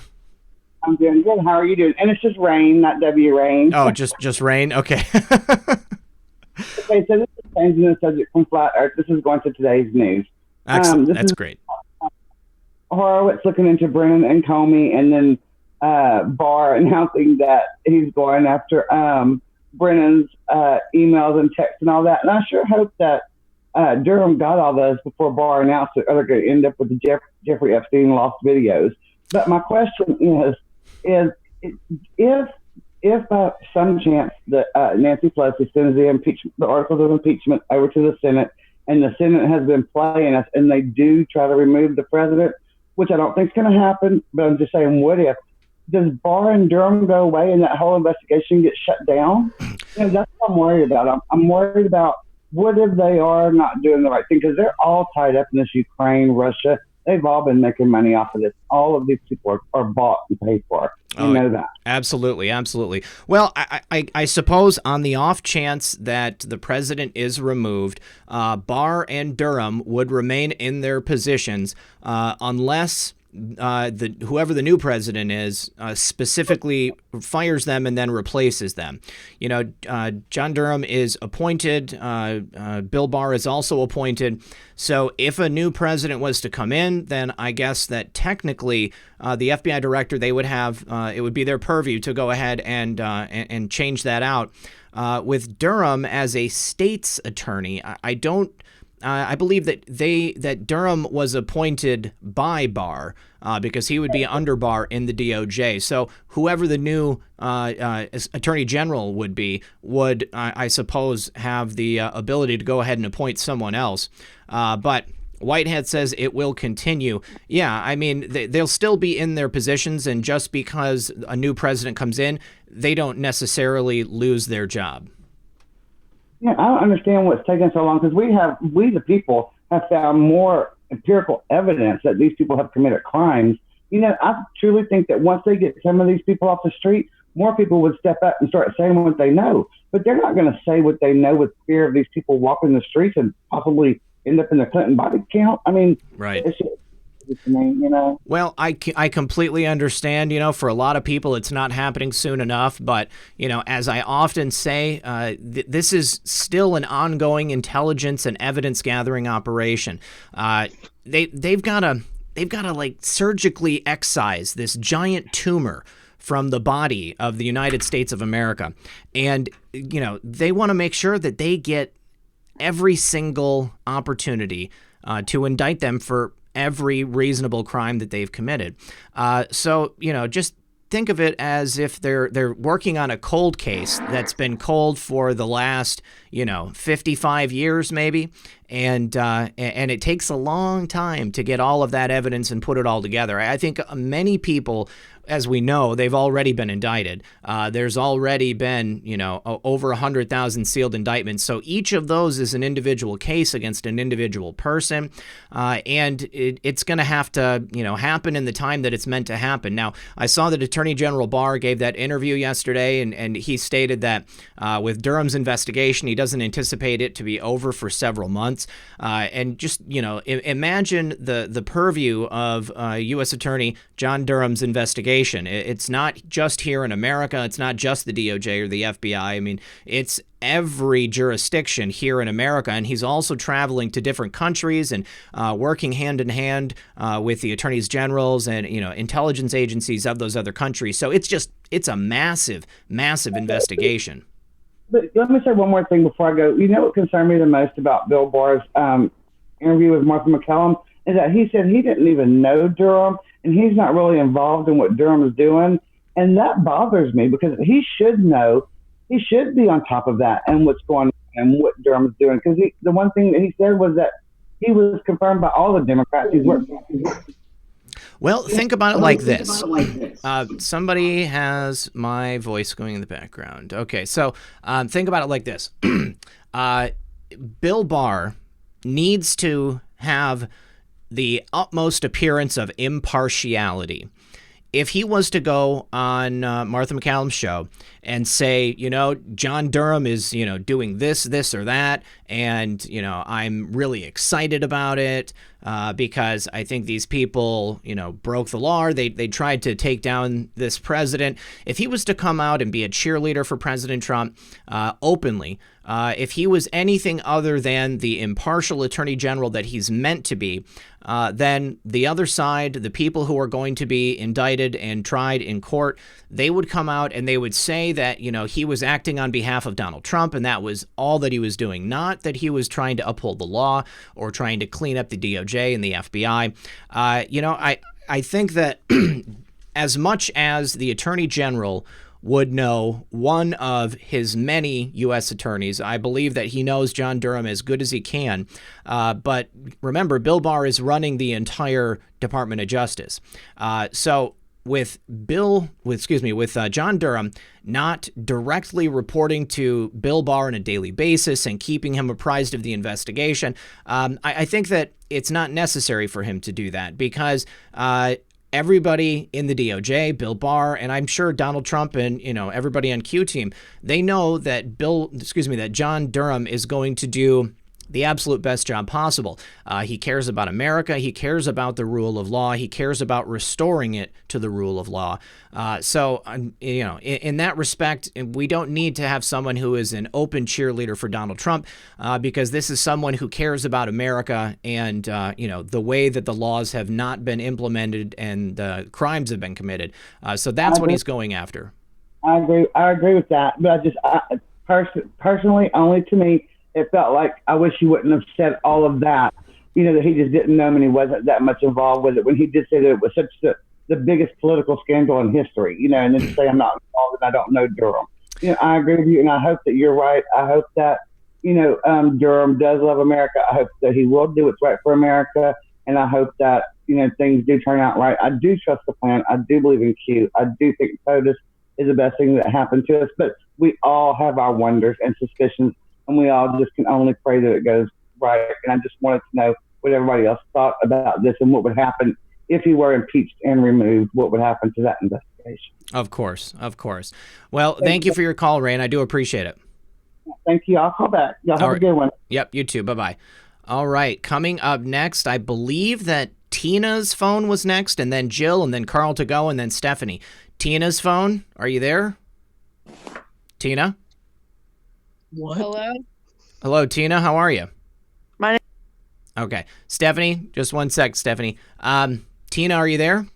[SPEAKER 10] I'm doing good. How are you doing? And it's just Rain, not W. Rain.
[SPEAKER 1] Oh, just Rain? Okay.
[SPEAKER 10] Okay, so this is changing the subject from flat Earth. This is going to today's news.
[SPEAKER 1] Excellent.
[SPEAKER 10] This
[SPEAKER 1] That's
[SPEAKER 10] is
[SPEAKER 1] great.
[SPEAKER 10] Horowitz looking into Brennan and Comey, and then Barr announcing that he's going after Brennan's emails and texts and all that. And I sure hope that Durham got all those before Barr announced it, or they're going to end up with the Jeffrey Epstein lost videos. But my question is if by some chance that Nancy Pelosi sends the articles of impeachment over to the Senate, and the Senate has been playing us, and they do try to remove the president, which I don't think is going to happen, but I'm just saying, what if? Does Barr and Durham go away and that whole investigation gets shut down? That's what I'm worried about. I'm worried about what if they are not doing the right thing, because they're all tied up in this Ukraine, Russia. They've all been making money off of this. All of these people are bought and paid for. You know that.
[SPEAKER 1] Absolutely, absolutely. Well, I suppose on the off chance that the president is removed, Barr and Durham would remain in their positions unless whoever the new president is specifically fires them and then replaces them. John Durham is appointed. Bill Barr is also appointed. So if a new president was to come in, then I guess that technically the FBI director, they would have it would be their purview to go ahead and change that out. With Durham as a state's attorney, I believe that Durham was appointed by Barr because he would be under Barr in the DOJ. So whoever the new attorney general would be would, I suppose, have the ability to go ahead and appoint someone else. But Whitehead says it will continue. Yeah, I mean, they'll still be in their positions, and just because a new president comes in, they don't necessarily lose their job.
[SPEAKER 10] Yeah, I don't understand what's taking so long, because we the people have found more empirical evidence that these people have committed crimes. I truly think that once they get some of these people off the street, more people would step up and start saying what they know. But they're not going to say what they know with fear of these people walking the streets and possibly end up in the Clinton body count. I mean,
[SPEAKER 1] right.
[SPEAKER 10] It's just, Well,
[SPEAKER 1] I completely understand, for a lot of people, it's not happening soon enough. But, as I often say, this is still an ongoing intelligence and evidence gathering operation. They've got to like surgically excise this giant tumor from the body of the United States of America. And, they want to make sure that they get every single opportunity to indict them for every reasonable crime that they've committed. So, just think of it as if they're working on a cold case that's been cold for the last, 55 years maybe. And it takes a long time to get all of that evidence and put it all together. I think many people, as we know, they've already been indicted. There's already been, over 100,000 sealed indictments. So each of those is an individual case against an individual person. And it's going to have to, happen in the time that it's meant to happen. Now, I saw that Attorney General Barr gave that interview yesterday, and he stated that with Durham's investigation, he doesn't anticipate it to be over for several months. And just, imagine the purview of U.S. Attorney John Durham's investigation. It's not just here in America. It's not just the DOJ or the FBI. I mean, it's every jurisdiction here in America. And he's also traveling to different countries and working hand in hand with the attorneys generals and, intelligence agencies of those other countries. So it's a massive, massive investigation.
[SPEAKER 10] But let me say one more thing before I go. What concerned me the most about Bill Barr's interview with Martha McCallum is that he said he didn't even know Durham, and he's not really involved in what Durham is doing. And that bothers me, because he should know. He should be on top of that and what's going on and what Durham is doing. Because the one thing that he said was that he was confirmed by all the Democrats he's worked with.
[SPEAKER 1] Well, think about it like this. Somebody has my voice going in the background. Okay, so think about it like this. Bill Barr needs to have the utmost appearance of impartiality. If he was to go on Martha McCallum's show and say, John Durham is, doing this or that, and, I'm really excited about it because I think these people, broke the law. They tried to take down this president. If he was to come out and be a cheerleader for President Trump openly, if he was anything other than the impartial attorney general that he's meant to be, then the other side, the people who are going to be indicted and tried in court, they would come out and they would say that, he was acting on behalf of Donald Trump and that was all that he was doing, not that he was trying to uphold the law or trying to clean up the DOJ and the FBI. I think that as much as the attorney general would know one of his many U.S. attorneys, I believe that he knows John Durham as good as he can. But remember, Bill Barr is running the entire Department of Justice. So with John Durham not directly reporting to Bill Barr on a daily basis and keeping him apprised of the investigation, I think that it's not necessary for him to do that because everybody in the DOJ, Bill Barr, and I'm sure Donald Trump and, everybody on Q team, they know that that John Durham is going to do the absolute best job possible. He cares about America. He cares about the rule of law. He cares about restoring it to the rule of law. So, in that respect, we don't need to have someone who is an open cheerleader for Donald Trump because this is someone who cares about America and, the way that the laws have not been implemented and crimes have been committed. So that's what he's going after.
[SPEAKER 10] I agree with that. But personally, only to me, it felt like I wish he wouldn't have said all of that, that he just didn't know him and he wasn't that much involved with it when he did say that it was such the biggest political scandal in history, and then to say I'm not involved and I don't know Durham. I agree with you and I hope that you're right. I hope that, Durham does love America. I hope that he will do what's right for America. And I hope that, things do turn out right. I do trust the plan. I do believe in Q. I do think POTUS is the best thing that happened to us, but we all have our wonders and suspicions. And we all just can only pray that it goes right. And I just wanted to know what everybody else thought about this and what would happen if he were impeached and removed. What would happen to that investigation?
[SPEAKER 1] Of course. Well, thank you for your call, Ray, and I do appreciate it.
[SPEAKER 10] Thank you. I'll call back. Y'all have a good one.
[SPEAKER 1] Yep, you too. Bye-bye. All right, coming up next, I believe that Tina's phone was next, and then Jill, and then Carl to go, and then Stephanie. Tina's phone, are you there? Tina?
[SPEAKER 11] What?
[SPEAKER 1] Hello, Tina. How are you?
[SPEAKER 11] My name.
[SPEAKER 1] Okay. Stephanie, just one sec, Stephanie. Tina, are you there?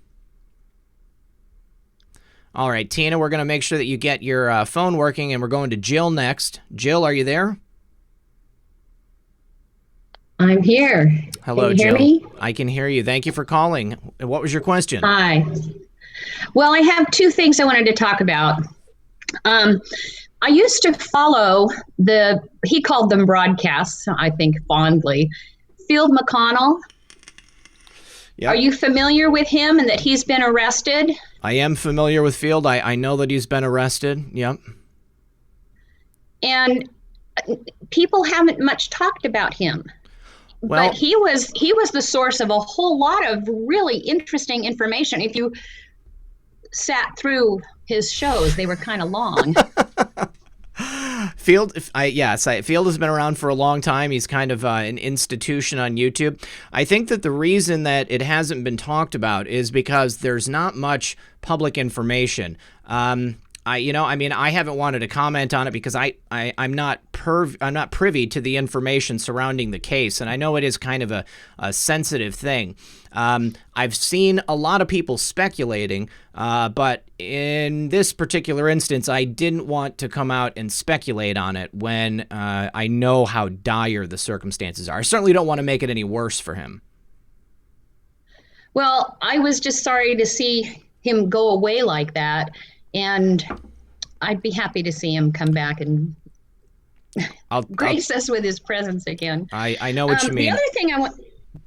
[SPEAKER 1] All right, Tina, we're going to make sure that you get your phone working, and we're going to Jill next. Jill, are you there?
[SPEAKER 12] I'm here.
[SPEAKER 1] Hello,
[SPEAKER 12] can you
[SPEAKER 1] Jill.
[SPEAKER 12] Hear me?
[SPEAKER 1] I can hear you. Thank you for calling. What was your question?
[SPEAKER 12] Hi. Well, I have two things I wanted to talk about. I used to follow he called them broadcasts, I think fondly, Field McConnell. Yep. Are you familiar with him and that he's been arrested?
[SPEAKER 1] I am familiar with Field. I know that he's been arrested. Yep.
[SPEAKER 12] And people haven't much talked about him.
[SPEAKER 1] Well,
[SPEAKER 12] but he was the source of a whole lot of really interesting information. If you sat through his shows, they were kind of long.
[SPEAKER 1] Field has been around for a long time. He's kind of an institution on YouTube. I think that the reason that it hasn't been talked about is because there's not much public information. I haven't wanted to comment on it because I'm not privy to the information surrounding the case, and I know it is kind of a sensitive thing. I've seen a lot of people speculating, but in this particular instance, I didn't want to come out and speculate on it when I know how dire the circumstances are. I certainly don't want to make it any worse for him.
[SPEAKER 12] Well, I was just sorry to see him go away like that. And I'd be happy to see him come back and grace us with his presence again.
[SPEAKER 1] I know what you mean.
[SPEAKER 12] The other thing I want...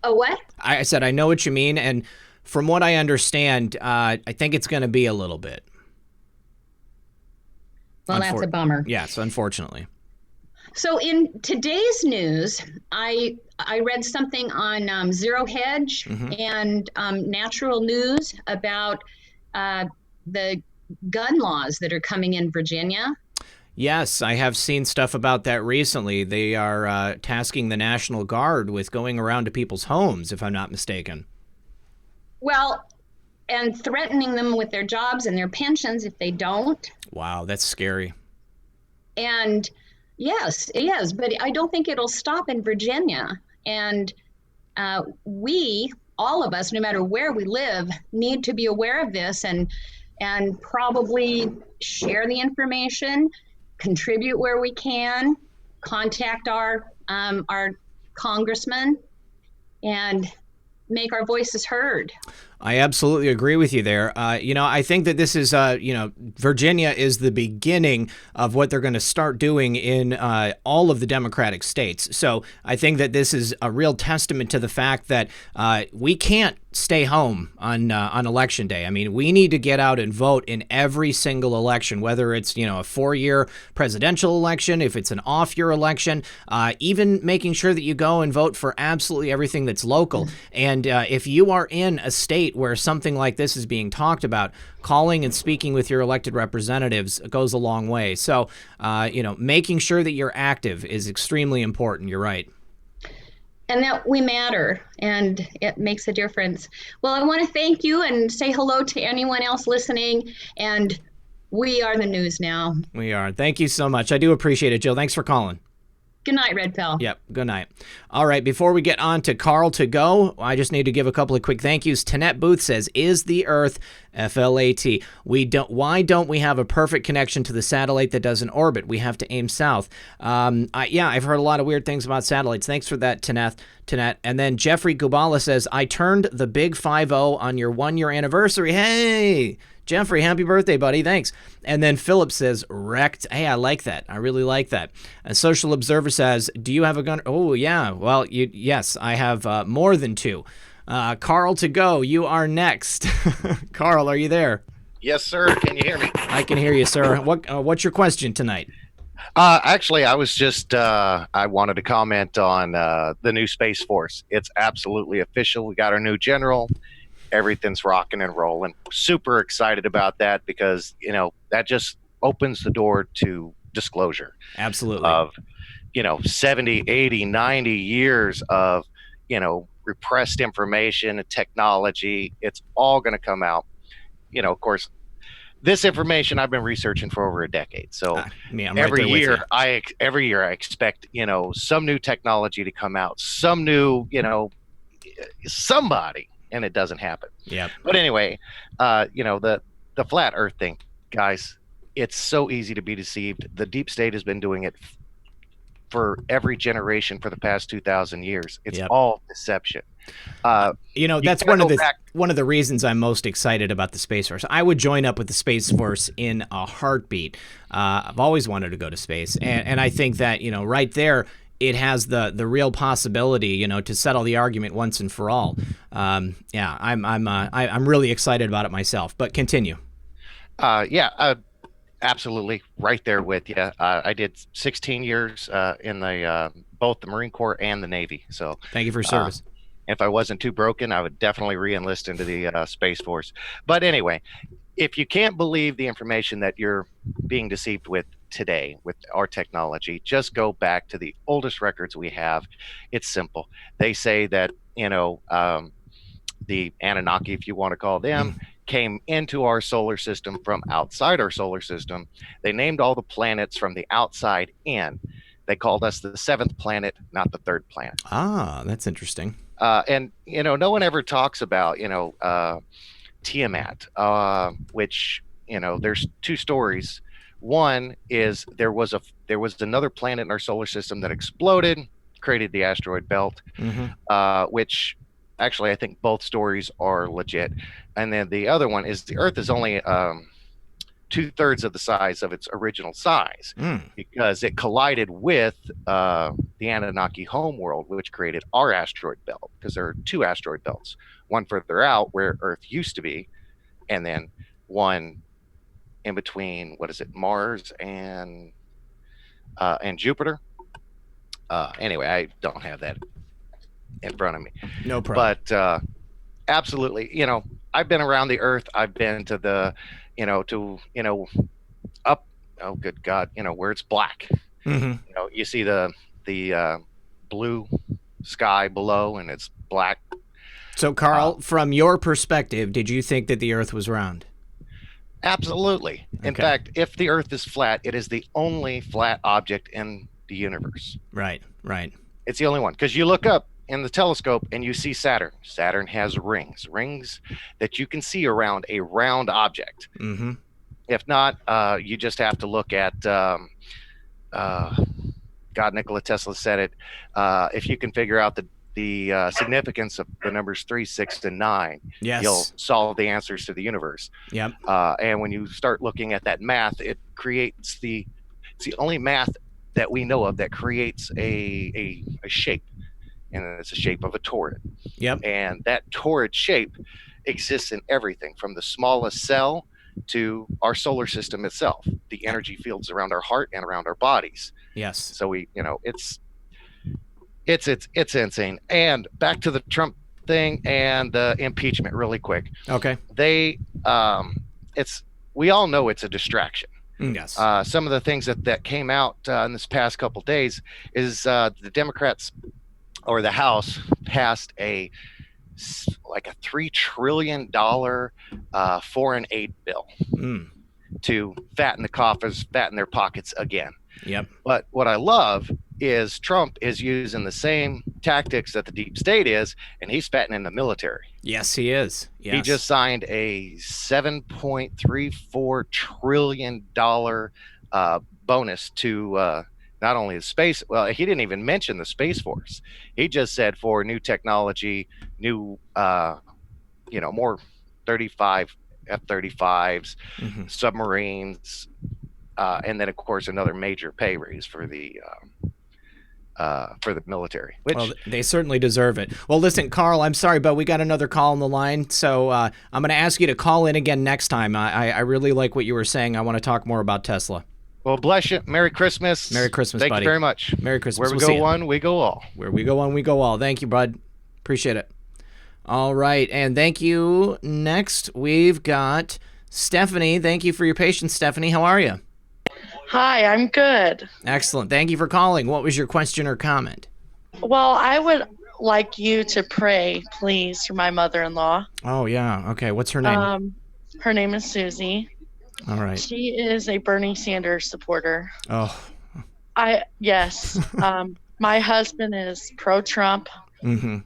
[SPEAKER 12] Oh, what?
[SPEAKER 1] I said I know what you mean, and from what I understand, I think it's going to be a little bit.
[SPEAKER 12] Well, that's a bummer.
[SPEAKER 1] Yes, unfortunately.
[SPEAKER 12] So in today's news, I read something on Zero Hedge and Natural News about the gun laws that are coming in Virginia.
[SPEAKER 1] Yes, I have seen stuff about that recently. They are tasking the National Guard with going around to people's homes, if I'm not mistaken.
[SPEAKER 12] Well, and threatening them with their jobs and their pensions if they don't.
[SPEAKER 1] Wow, that's scary.
[SPEAKER 12] And Yes, it is, but I don't think it'll stop in Virginia. And we, all of us, no matter where we live, need to be aware of this and probably share the information, contribute where we can, contact our congressman, and make our voices heard.
[SPEAKER 1] I absolutely agree with you there. I think that this is, Virginia is the beginning of what they're going to start doing in all of the Democratic states. So I think that this is a real testament to the fact that we can't stay home on election day. I mean, we need to get out and vote in every single election, whether it's, a 4-year presidential election, if it's an off-year election, even making sure that you go and vote for absolutely everything that's local. And if you are in a state where something like this is being talked about, calling and speaking with your elected representatives goes a long way. So, making sure that you're active is extremely important. You're right.
[SPEAKER 12] And that we matter, and it makes a difference. Well, I want to thank you and say hello to anyone else listening. And we are the news now.
[SPEAKER 1] We are. Thank you so much. I do appreciate it, Jill. Thanks for calling.
[SPEAKER 12] Good night, Red Pill.
[SPEAKER 1] Yep, good night. All right, before we get on to Carl to go, I just need to give a couple of quick thank yous. Tanette Booth says, is the Earth FLAT? Why don't we have a perfect connection to the satellite that doesn't orbit? We have to aim south. I've heard a lot of weird things about satellites. Thanks for that, Tanette. And then Jeffrey Gubala says, I turned the big 5-0 on your 1-year anniversary. Hey! Jeffrey, happy birthday, buddy. Thanks. And then Philip says, wrecked. Hey, I like that. I really like that. A Social Observer says, do you have a gun? Oh, yeah. Well, yes, I have more than 2. Carl to go. You are next. Carl, are you there?
[SPEAKER 13] Yes, sir. Can you hear me?
[SPEAKER 1] I can hear you, sir. What's your question tonight?
[SPEAKER 13] Actually, I was just, I wanted to comment on the new Space Force. It's absolutely official. We got our new general. Everything's rocking and rolling. Super excited about that because, that just opens the door to disclosure.
[SPEAKER 1] Absolutely.
[SPEAKER 13] Of, 70, 80, 90 years of, repressed information and technology. It's all going to come out. Of course, this information I've been researching for over a decade. So every year I expect, some new technology to come out, some new, somebody. And it doesn't happen.
[SPEAKER 1] Yeah.
[SPEAKER 13] But anyway, the flat Earth thing, guys, it's so easy to be deceived. The deep state has been doing it for every generation for the past 2,000 years. It's all deception.
[SPEAKER 1] That's one of the reasons I'm most excited about the Space Force. I would join up with the Space Force in a heartbeat. I've always wanted to go to space, and I think that right there, it has the real possibility, to settle the argument once and for all. I'm really excited about it myself. But continue.
[SPEAKER 13] Absolutely, right there with you. I did 16 years in the both the Marine Corps and the Navy. So
[SPEAKER 1] thank you for your service.
[SPEAKER 13] If I wasn't too broken, I would definitely re-enlist into the Space Force. But anyway, if you can't believe the information that you're being deceived with today with our technology, just go back to the oldest records we have. It's simple. They say that the Anunnaki, if you want to call them, came into our solar system from outside our solar system. They named all the planets from the outside in. They called us the 7th planet, not the 3rd planet.
[SPEAKER 1] That's interesting.
[SPEAKER 13] And no one ever talks about Tiamat, which there's 2 stories. One is there was another planet in our solar system that exploded, created the asteroid belt, which actually I think both stories are legit. And then the other one is the Earth is only 2/3 of the size of its original size because it collided with the Anunnaki homeworld, which created our asteroid belt, because there are 2 asteroid belts, one further out where Earth used to be, and then one in between, Mars and Jupiter. Anyway, I don't have that in front of me.
[SPEAKER 1] No problem.
[SPEAKER 13] But absolutely, I've been around the Earth. I've been to the, up. Oh, good God, where it's black. You see the blue sky below, and it's black.
[SPEAKER 1] So, Carl, from your perspective, did you think that the Earth was round?
[SPEAKER 13] Absolutely. In
[SPEAKER 1] Okay.
[SPEAKER 13] fact, if the Earth is flat, it is the only flat object in the universe.
[SPEAKER 1] Right. Right.
[SPEAKER 13] It's the only one, because you look up in the telescope and you see Saturn. Saturn has rings that you can see around a round object.
[SPEAKER 1] Mm-hmm.
[SPEAKER 13] If not, you just have to look at God, Nikola Tesla said it. If you can figure out the significance of the numbers 3, 6, and 9,
[SPEAKER 1] Yes.
[SPEAKER 13] you'll solve the answers to the universe.
[SPEAKER 1] Yep.
[SPEAKER 13] And when you start looking at that math, it's the only math that we know of that creates a shape, and it's the shape of a torrid.
[SPEAKER 1] Yep.
[SPEAKER 13] And that torrid shape exists in everything from the smallest cell to our solar system itself, the energy fields around our heart and around our bodies.
[SPEAKER 1] Yes.
[SPEAKER 13] So it's insane. And back to the Trump thing and the impeachment really quick.
[SPEAKER 1] Okay.
[SPEAKER 13] We all know it's a distraction.
[SPEAKER 1] Yes.
[SPEAKER 13] Some of the things that came out in this past couple of days is the Democrats or the House passed a $3 trillion foreign aid bill to fatten the coffers, fatten their pockets again.
[SPEAKER 1] Yep.
[SPEAKER 13] But what I love is Trump is using the same tactics that the deep state is, and he's fattening the military.
[SPEAKER 1] Yes, he is. Yes.
[SPEAKER 13] He just signed a $7.34 trillion bonus to not only the space. Well, he didn't even mention the Space Force. He just said for new technology, new, more 35 F-35s, submarines, and then of course another major pay raise for the military. Which,
[SPEAKER 1] well, they certainly deserve it. Well, listen, Carl, I'm sorry, but we got another call on the line, so I'm going to ask you to call in again next time. I really like what you were saying. I want to talk more about Tesla.
[SPEAKER 13] Well, bless you. Merry Christmas.
[SPEAKER 1] Merry Christmas,
[SPEAKER 13] Thank
[SPEAKER 1] buddy.
[SPEAKER 13] you very much.
[SPEAKER 1] Merry Christmas.
[SPEAKER 13] Where we
[SPEAKER 1] We'll
[SPEAKER 13] go
[SPEAKER 1] see ya.
[SPEAKER 13] one, we go all.
[SPEAKER 1] Where we go one, we go all. Thank you, bud. Appreciate it. All right, and thank you. Next, we've got Stephanie. Thank you for your patience, Stephanie. How are you?
[SPEAKER 14] Hi, I'm good.
[SPEAKER 1] Excellent. Thank you for calling. What was your question or comment?
[SPEAKER 14] Well, I would like you to pray, please, for my mother-in-law.
[SPEAKER 1] Oh, yeah. Okay. What's her name?
[SPEAKER 14] Her name is Susie.
[SPEAKER 1] All right.
[SPEAKER 14] She is a Bernie Sanders supporter.
[SPEAKER 1] Oh.
[SPEAKER 14] Yes. My husband is pro-Trump.
[SPEAKER 1] Mm-hmm.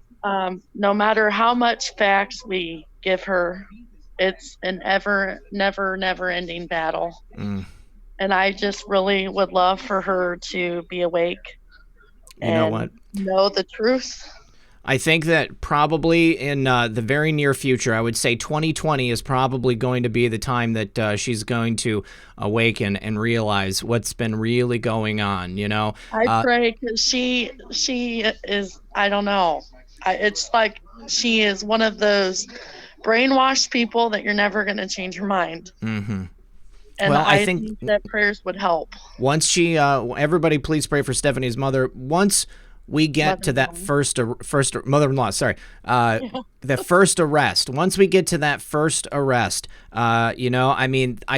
[SPEAKER 14] No matter how much facts we give her, it's an never-ending battle.
[SPEAKER 1] Mm.
[SPEAKER 14] And I just really would love for her to be awake.
[SPEAKER 1] You know what?
[SPEAKER 14] Know the truth.
[SPEAKER 1] I think that probably in the very near future, I would say 2020 is probably going to be the time that she's going to awaken and realize what's been really going on, you know?
[SPEAKER 14] I pray because she is, I don't know. It's like she is one of those brainwashed people that you're never going to change her mind.
[SPEAKER 1] Mm-hmm.
[SPEAKER 14] And
[SPEAKER 1] well,
[SPEAKER 14] I think that prayers would help.
[SPEAKER 1] Once she, everybody please pray for Stephanie's mother. Once we get to that first mother-in-law, sorry, the first arrest. Once we get to that first arrest, I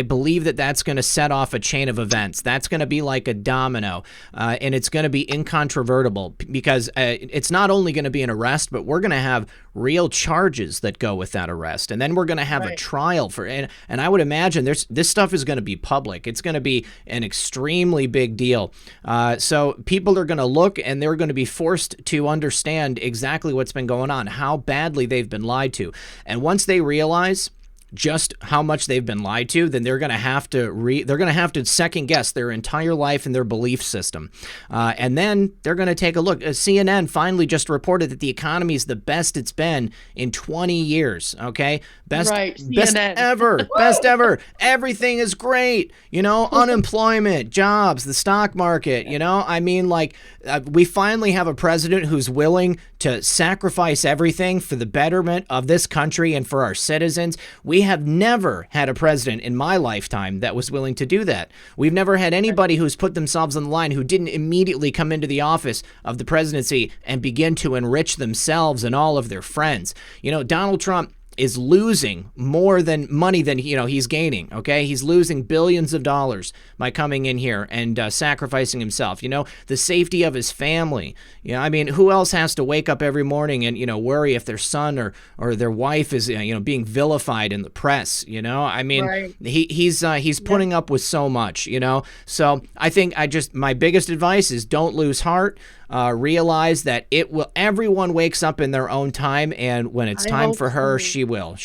[SPEAKER 1] believe that's going to set off a chain of events. That's going to be like a domino, and it's going to be incontrovertible because it's not only going to be an arrest, but we're going to have real charges that go with that arrest, and then we're going to have a trial for it. And I would imagine this stuff is going to be public. It's going to be an extremely big deal. So people are going to look, and they're going to be forced to understand exactly what's been going on, how badly they've been lied to. And once they realize just how much they've been lied to, then they're going to have to second guess their entire life and their belief system. And then they're going to take a look. CNN finally just reported that the economy is the best it's been in 20 years. Okay. Best ever. Best ever. Everything is great. Unemployment, jobs, the stock market, we finally have a president who's willing to sacrifice everything for the betterment of this country and for our citizens. We have never had a president in my lifetime that was willing to do that. We've never had anybody who's put themselves on the line who didn't immediately come into the office of the presidency and begin to enrich themselves and all of their friends. Donald Trump, is losing more than money than he's gaining. Okay, he's losing billions of dollars by coming in here and sacrificing himself. The safety of his family. I mean, who else has to wake up every morning and worry if their son or their wife is being vilified in the press? I mean,
[SPEAKER 14] Right.
[SPEAKER 1] he's putting up with so much. So I think my biggest advice is don't lose heart. Realize that everyone wakes up in their own time, and when it's
[SPEAKER 14] I
[SPEAKER 1] time
[SPEAKER 14] hope
[SPEAKER 1] for her,
[SPEAKER 14] so.
[SPEAKER 1] she will.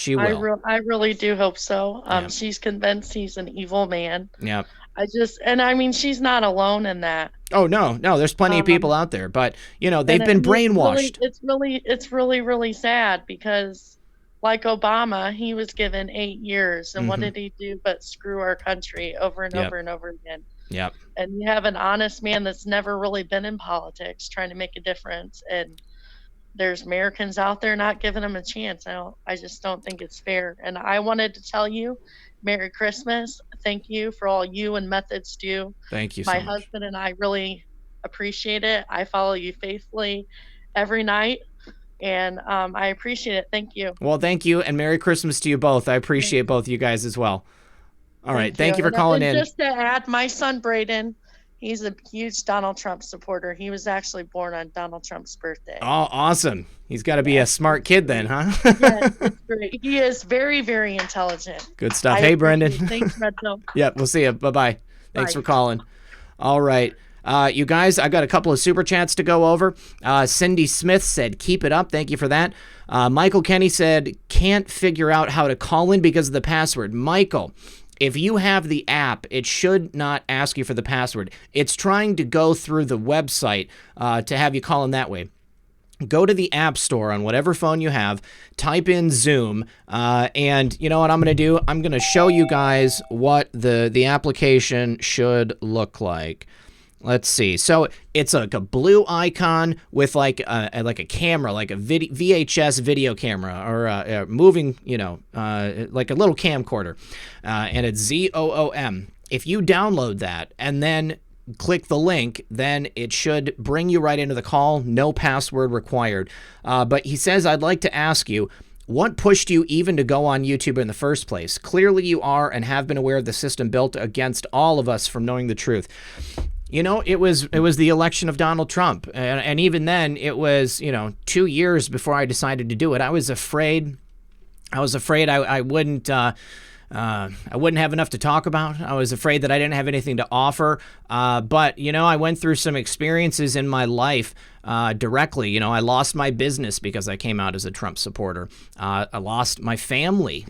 [SPEAKER 14] I really do hope so.
[SPEAKER 1] Yeah.
[SPEAKER 14] She's convinced he's an evil man.
[SPEAKER 1] Yeah.
[SPEAKER 14] I mean, she's not alone in that.
[SPEAKER 1] Oh no, there's plenty of people out there, but they've been brainwashed.
[SPEAKER 14] It's really sad because, like Obama, he was given 8 years, and what
[SPEAKER 1] Mhm.
[SPEAKER 14] did he do but screw our country over and
[SPEAKER 1] Yep.
[SPEAKER 14] over and over again?
[SPEAKER 1] Yep.
[SPEAKER 14] And you have an honest man that's never really been in politics trying to make a difference, and there's Americans out there not giving him a chance. I just don't think it's fair. And I wanted to tell you, Merry Christmas. Thank you for all you and Methods do.
[SPEAKER 1] Thank you
[SPEAKER 14] My
[SPEAKER 1] so much.
[SPEAKER 14] husband and I really appreciate it. I follow you faithfully every night, and I appreciate it. Thank you.
[SPEAKER 1] Well, thank you, and Merry Christmas to you both. I appreciate both of you guys as well. All right, thank you for
[SPEAKER 14] And-
[SPEAKER 1] calling
[SPEAKER 14] and
[SPEAKER 1] in.
[SPEAKER 14] Just to add, my son Braden, he's a huge Donald Trump supporter. He was actually born on Donald Trump's birthday.
[SPEAKER 1] Oh, awesome. He's got to be a smart kid then, huh?
[SPEAKER 14] Yes, it's great. He is very, very intelligent.
[SPEAKER 1] Good stuff.
[SPEAKER 14] I
[SPEAKER 1] Hey, Brendan.
[SPEAKER 14] appreciate it. Thanks, Redfield.
[SPEAKER 1] Yeah, we'll see you. Bye-bye. Thanks
[SPEAKER 14] Bye.
[SPEAKER 1] for calling. All right. You guys, I've got a couple of super chats to go over. Cindy Smith said, keep it up. Thank you for that. Michael Kenny said, can't figure out how to call in because of the password. Michael, if you have the app, it should not ask you for the password. It's trying to go through the website to have you call in that way. Go to the App Store on whatever phone you have, type in Zoom, and you know what I'm going to do? I'm going to show you guys what the application should look like. Let's see. So it's like a blue icon with like a camera, like a VHS video camera, or a moving, like a little camcorder, and it's ZOOM. If you download that and then click the link, then it should bring you right into the call. No password required. But he says, I'd like to ask you, what pushed you even to go on YouTube in the first place? Clearly you are and have been aware of the system built against all of us from knowing the truth. It was the election of Donald Trump. And even then, it was, 2 years before I decided to do it. I was afraid I wouldn't have enough to talk about. I was afraid that I didn't have anything to offer. But, I went through some experiences in my life directly. I lost my business because I came out as a Trump supporter. I lost my family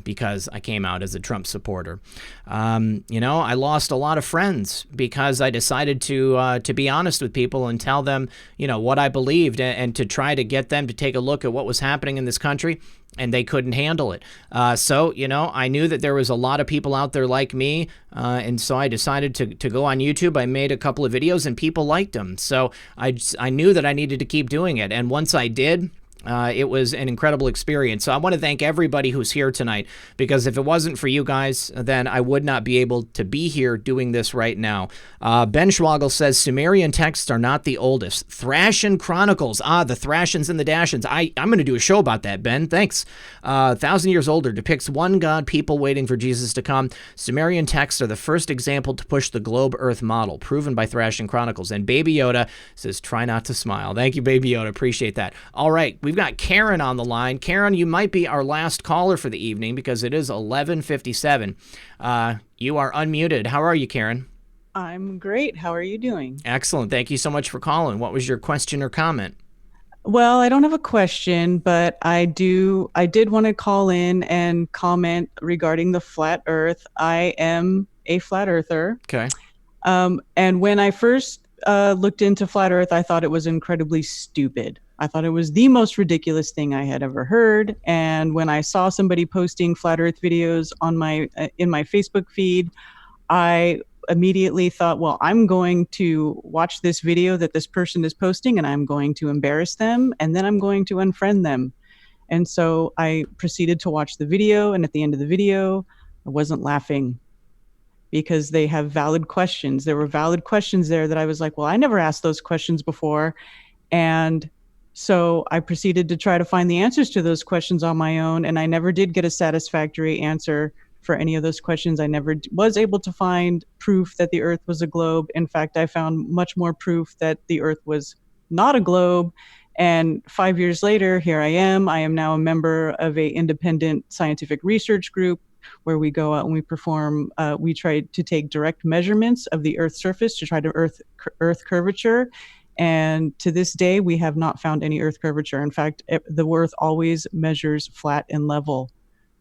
[SPEAKER 1] because I came out as a Trump supporter. I lost a lot of friends because I decided to be honest with people and tell them, what I believed, and to try to get them to take a look at what was happening in this country. And they couldn't handle it. So, I knew that there was a lot of people out there like me. And so I decided to go on YouTube. I made a couple of videos and people liked them. So I knew that I needed to keep doing it. And once I did, it was an incredible experience. So I want to thank everybody who's here tonight, because if it wasn't for you guys, then I would not be able to be here doing this right now. Ben Schwagel says, Sumerian texts are not the oldest. Thrashin Chronicles. The Thrashins and the Dashins. I'm going to do a show about that, Ben. Thanks. 1,000 years older depicts one God, people waiting for Jesus to come. Sumerian texts are the first example to push the globe earth model, proven by Thrashin Chronicles. And Baby Yoda says, try not to smile. Thank you, Baby Yoda. Appreciate that. All right. We've got Karen on the line. Karen, you might be our last caller for the evening because it is 11:57. You are unmuted. How are you, Karen?
[SPEAKER 15] I'm great. How are you doing?
[SPEAKER 1] Excellent. Thank you so much for calling. What was your question or comment?
[SPEAKER 15] Well, I don't have a question, but I did want to call in and comment regarding the flat earth. I am a flat earther.
[SPEAKER 1] Okay.
[SPEAKER 15] And when I first looked into flat earth, I thought it was incredibly stupid. I thought it was the most ridiculous thing I had ever heard. And when I saw somebody posting flat earth videos on in my Facebook feed, I immediately thought, well, I'm going to watch this video that this person is posting and I'm going to embarrass them and then I'm going to unfriend them. And so I proceeded to watch the video, and at the end of the video, I wasn't laughing because they have valid questions. There were valid questions there that I was like, well, I never asked those questions before. And So I proceeded to try to find the answers to those questions on my own, and I never did get a satisfactory answer for any of those questions. I never was able to find proof that the Earth was a globe. In fact, I found much more proof that the Earth was not a globe. And 5 years later, here I am. I am now a member of a independent scientific research group where we go out and we try to take direct measurements of the Earth's surface to try to Earth curvature. And to this day, we have not found any Earth curvature. In fact, the Earth always measures flat and level.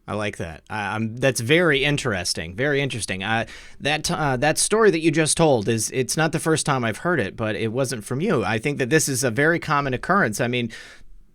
[SPEAKER 1] I like that. That's very interesting. Very interesting. That story that you just told it's not the first time I've heard it, but it wasn't from you. I think that this is a very common occurrence. I mean,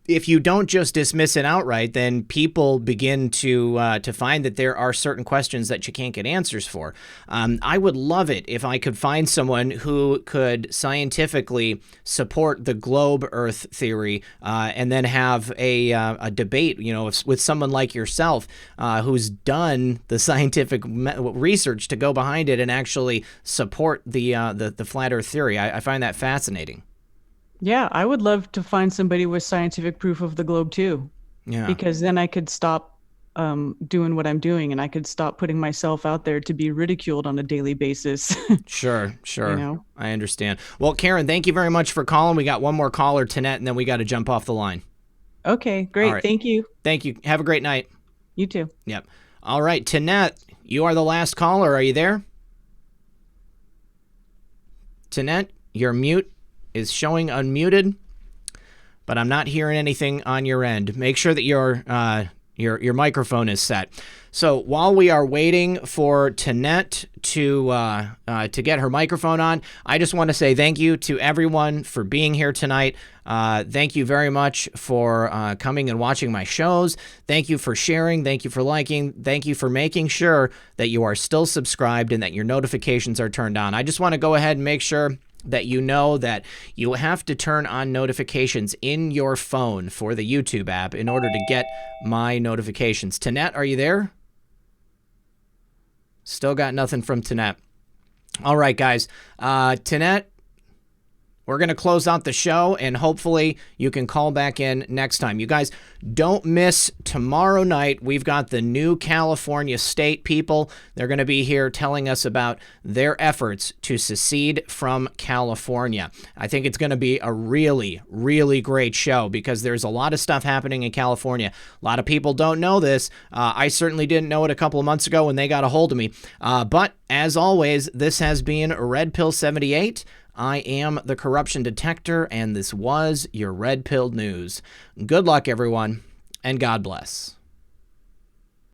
[SPEAKER 1] if you don't just dismiss it outright, then people begin to find that there are certain questions that you can't get answers for. I would love it if I could find someone who could scientifically support the globe Earth theory, and then have a debate, with someone like yourself, who's done the scientific research to go behind it and actually support the flat Earth theory. I find that fascinating.
[SPEAKER 15] Yeah, I would love to find somebody with scientific proof of the globe too.
[SPEAKER 1] Yeah.
[SPEAKER 15] Because then I could stop doing what I'm doing, and I could stop putting myself out there to be ridiculed on a daily basis.
[SPEAKER 1] Sure. I understand. Well, Karen, thank you very much for calling. We got one more caller, Tanette, and then we got to jump off the line.
[SPEAKER 15] Okay, great.
[SPEAKER 1] Right.
[SPEAKER 15] Thank you.
[SPEAKER 1] Thank you. Have a great night.
[SPEAKER 15] You too.
[SPEAKER 1] Yep. All right, Tanette, you are the last caller. Are you there? Tanette, you're mute. Is showing unmuted, but I'm not hearing anything on your end. Make sure that your microphone is set. So while we are waiting for Tanette to get her microphone on, I just want to say thank you to everyone for being here tonight. Thank you very much for coming and watching my shows. Thank you for sharing. Thank you for liking. Thank you for making sure that you are still subscribed and that your notifications are turned on. I just want to go ahead and make sure that you know that you have to turn on notifications in your phone for the YouTube app in order to get my notifications. Tanette, are you there? Still got nothing from Tanette. All right, guys. Tanette, we're going to close out the show, and hopefully you can call back in next time. You guys, don't miss tomorrow night. We've got the new California state people. They're going to be here telling us about their efforts to secede from California. I think it's going to be a really, really great show because there's a lot of stuff happening in California. A lot of people don't know this. I certainly didn't know it a couple of months ago when they got a hold of me. But as always, this has been Red Pill 78. I am the corruption detector, and this was your Red Pilled News. Good luck, everyone, and God bless.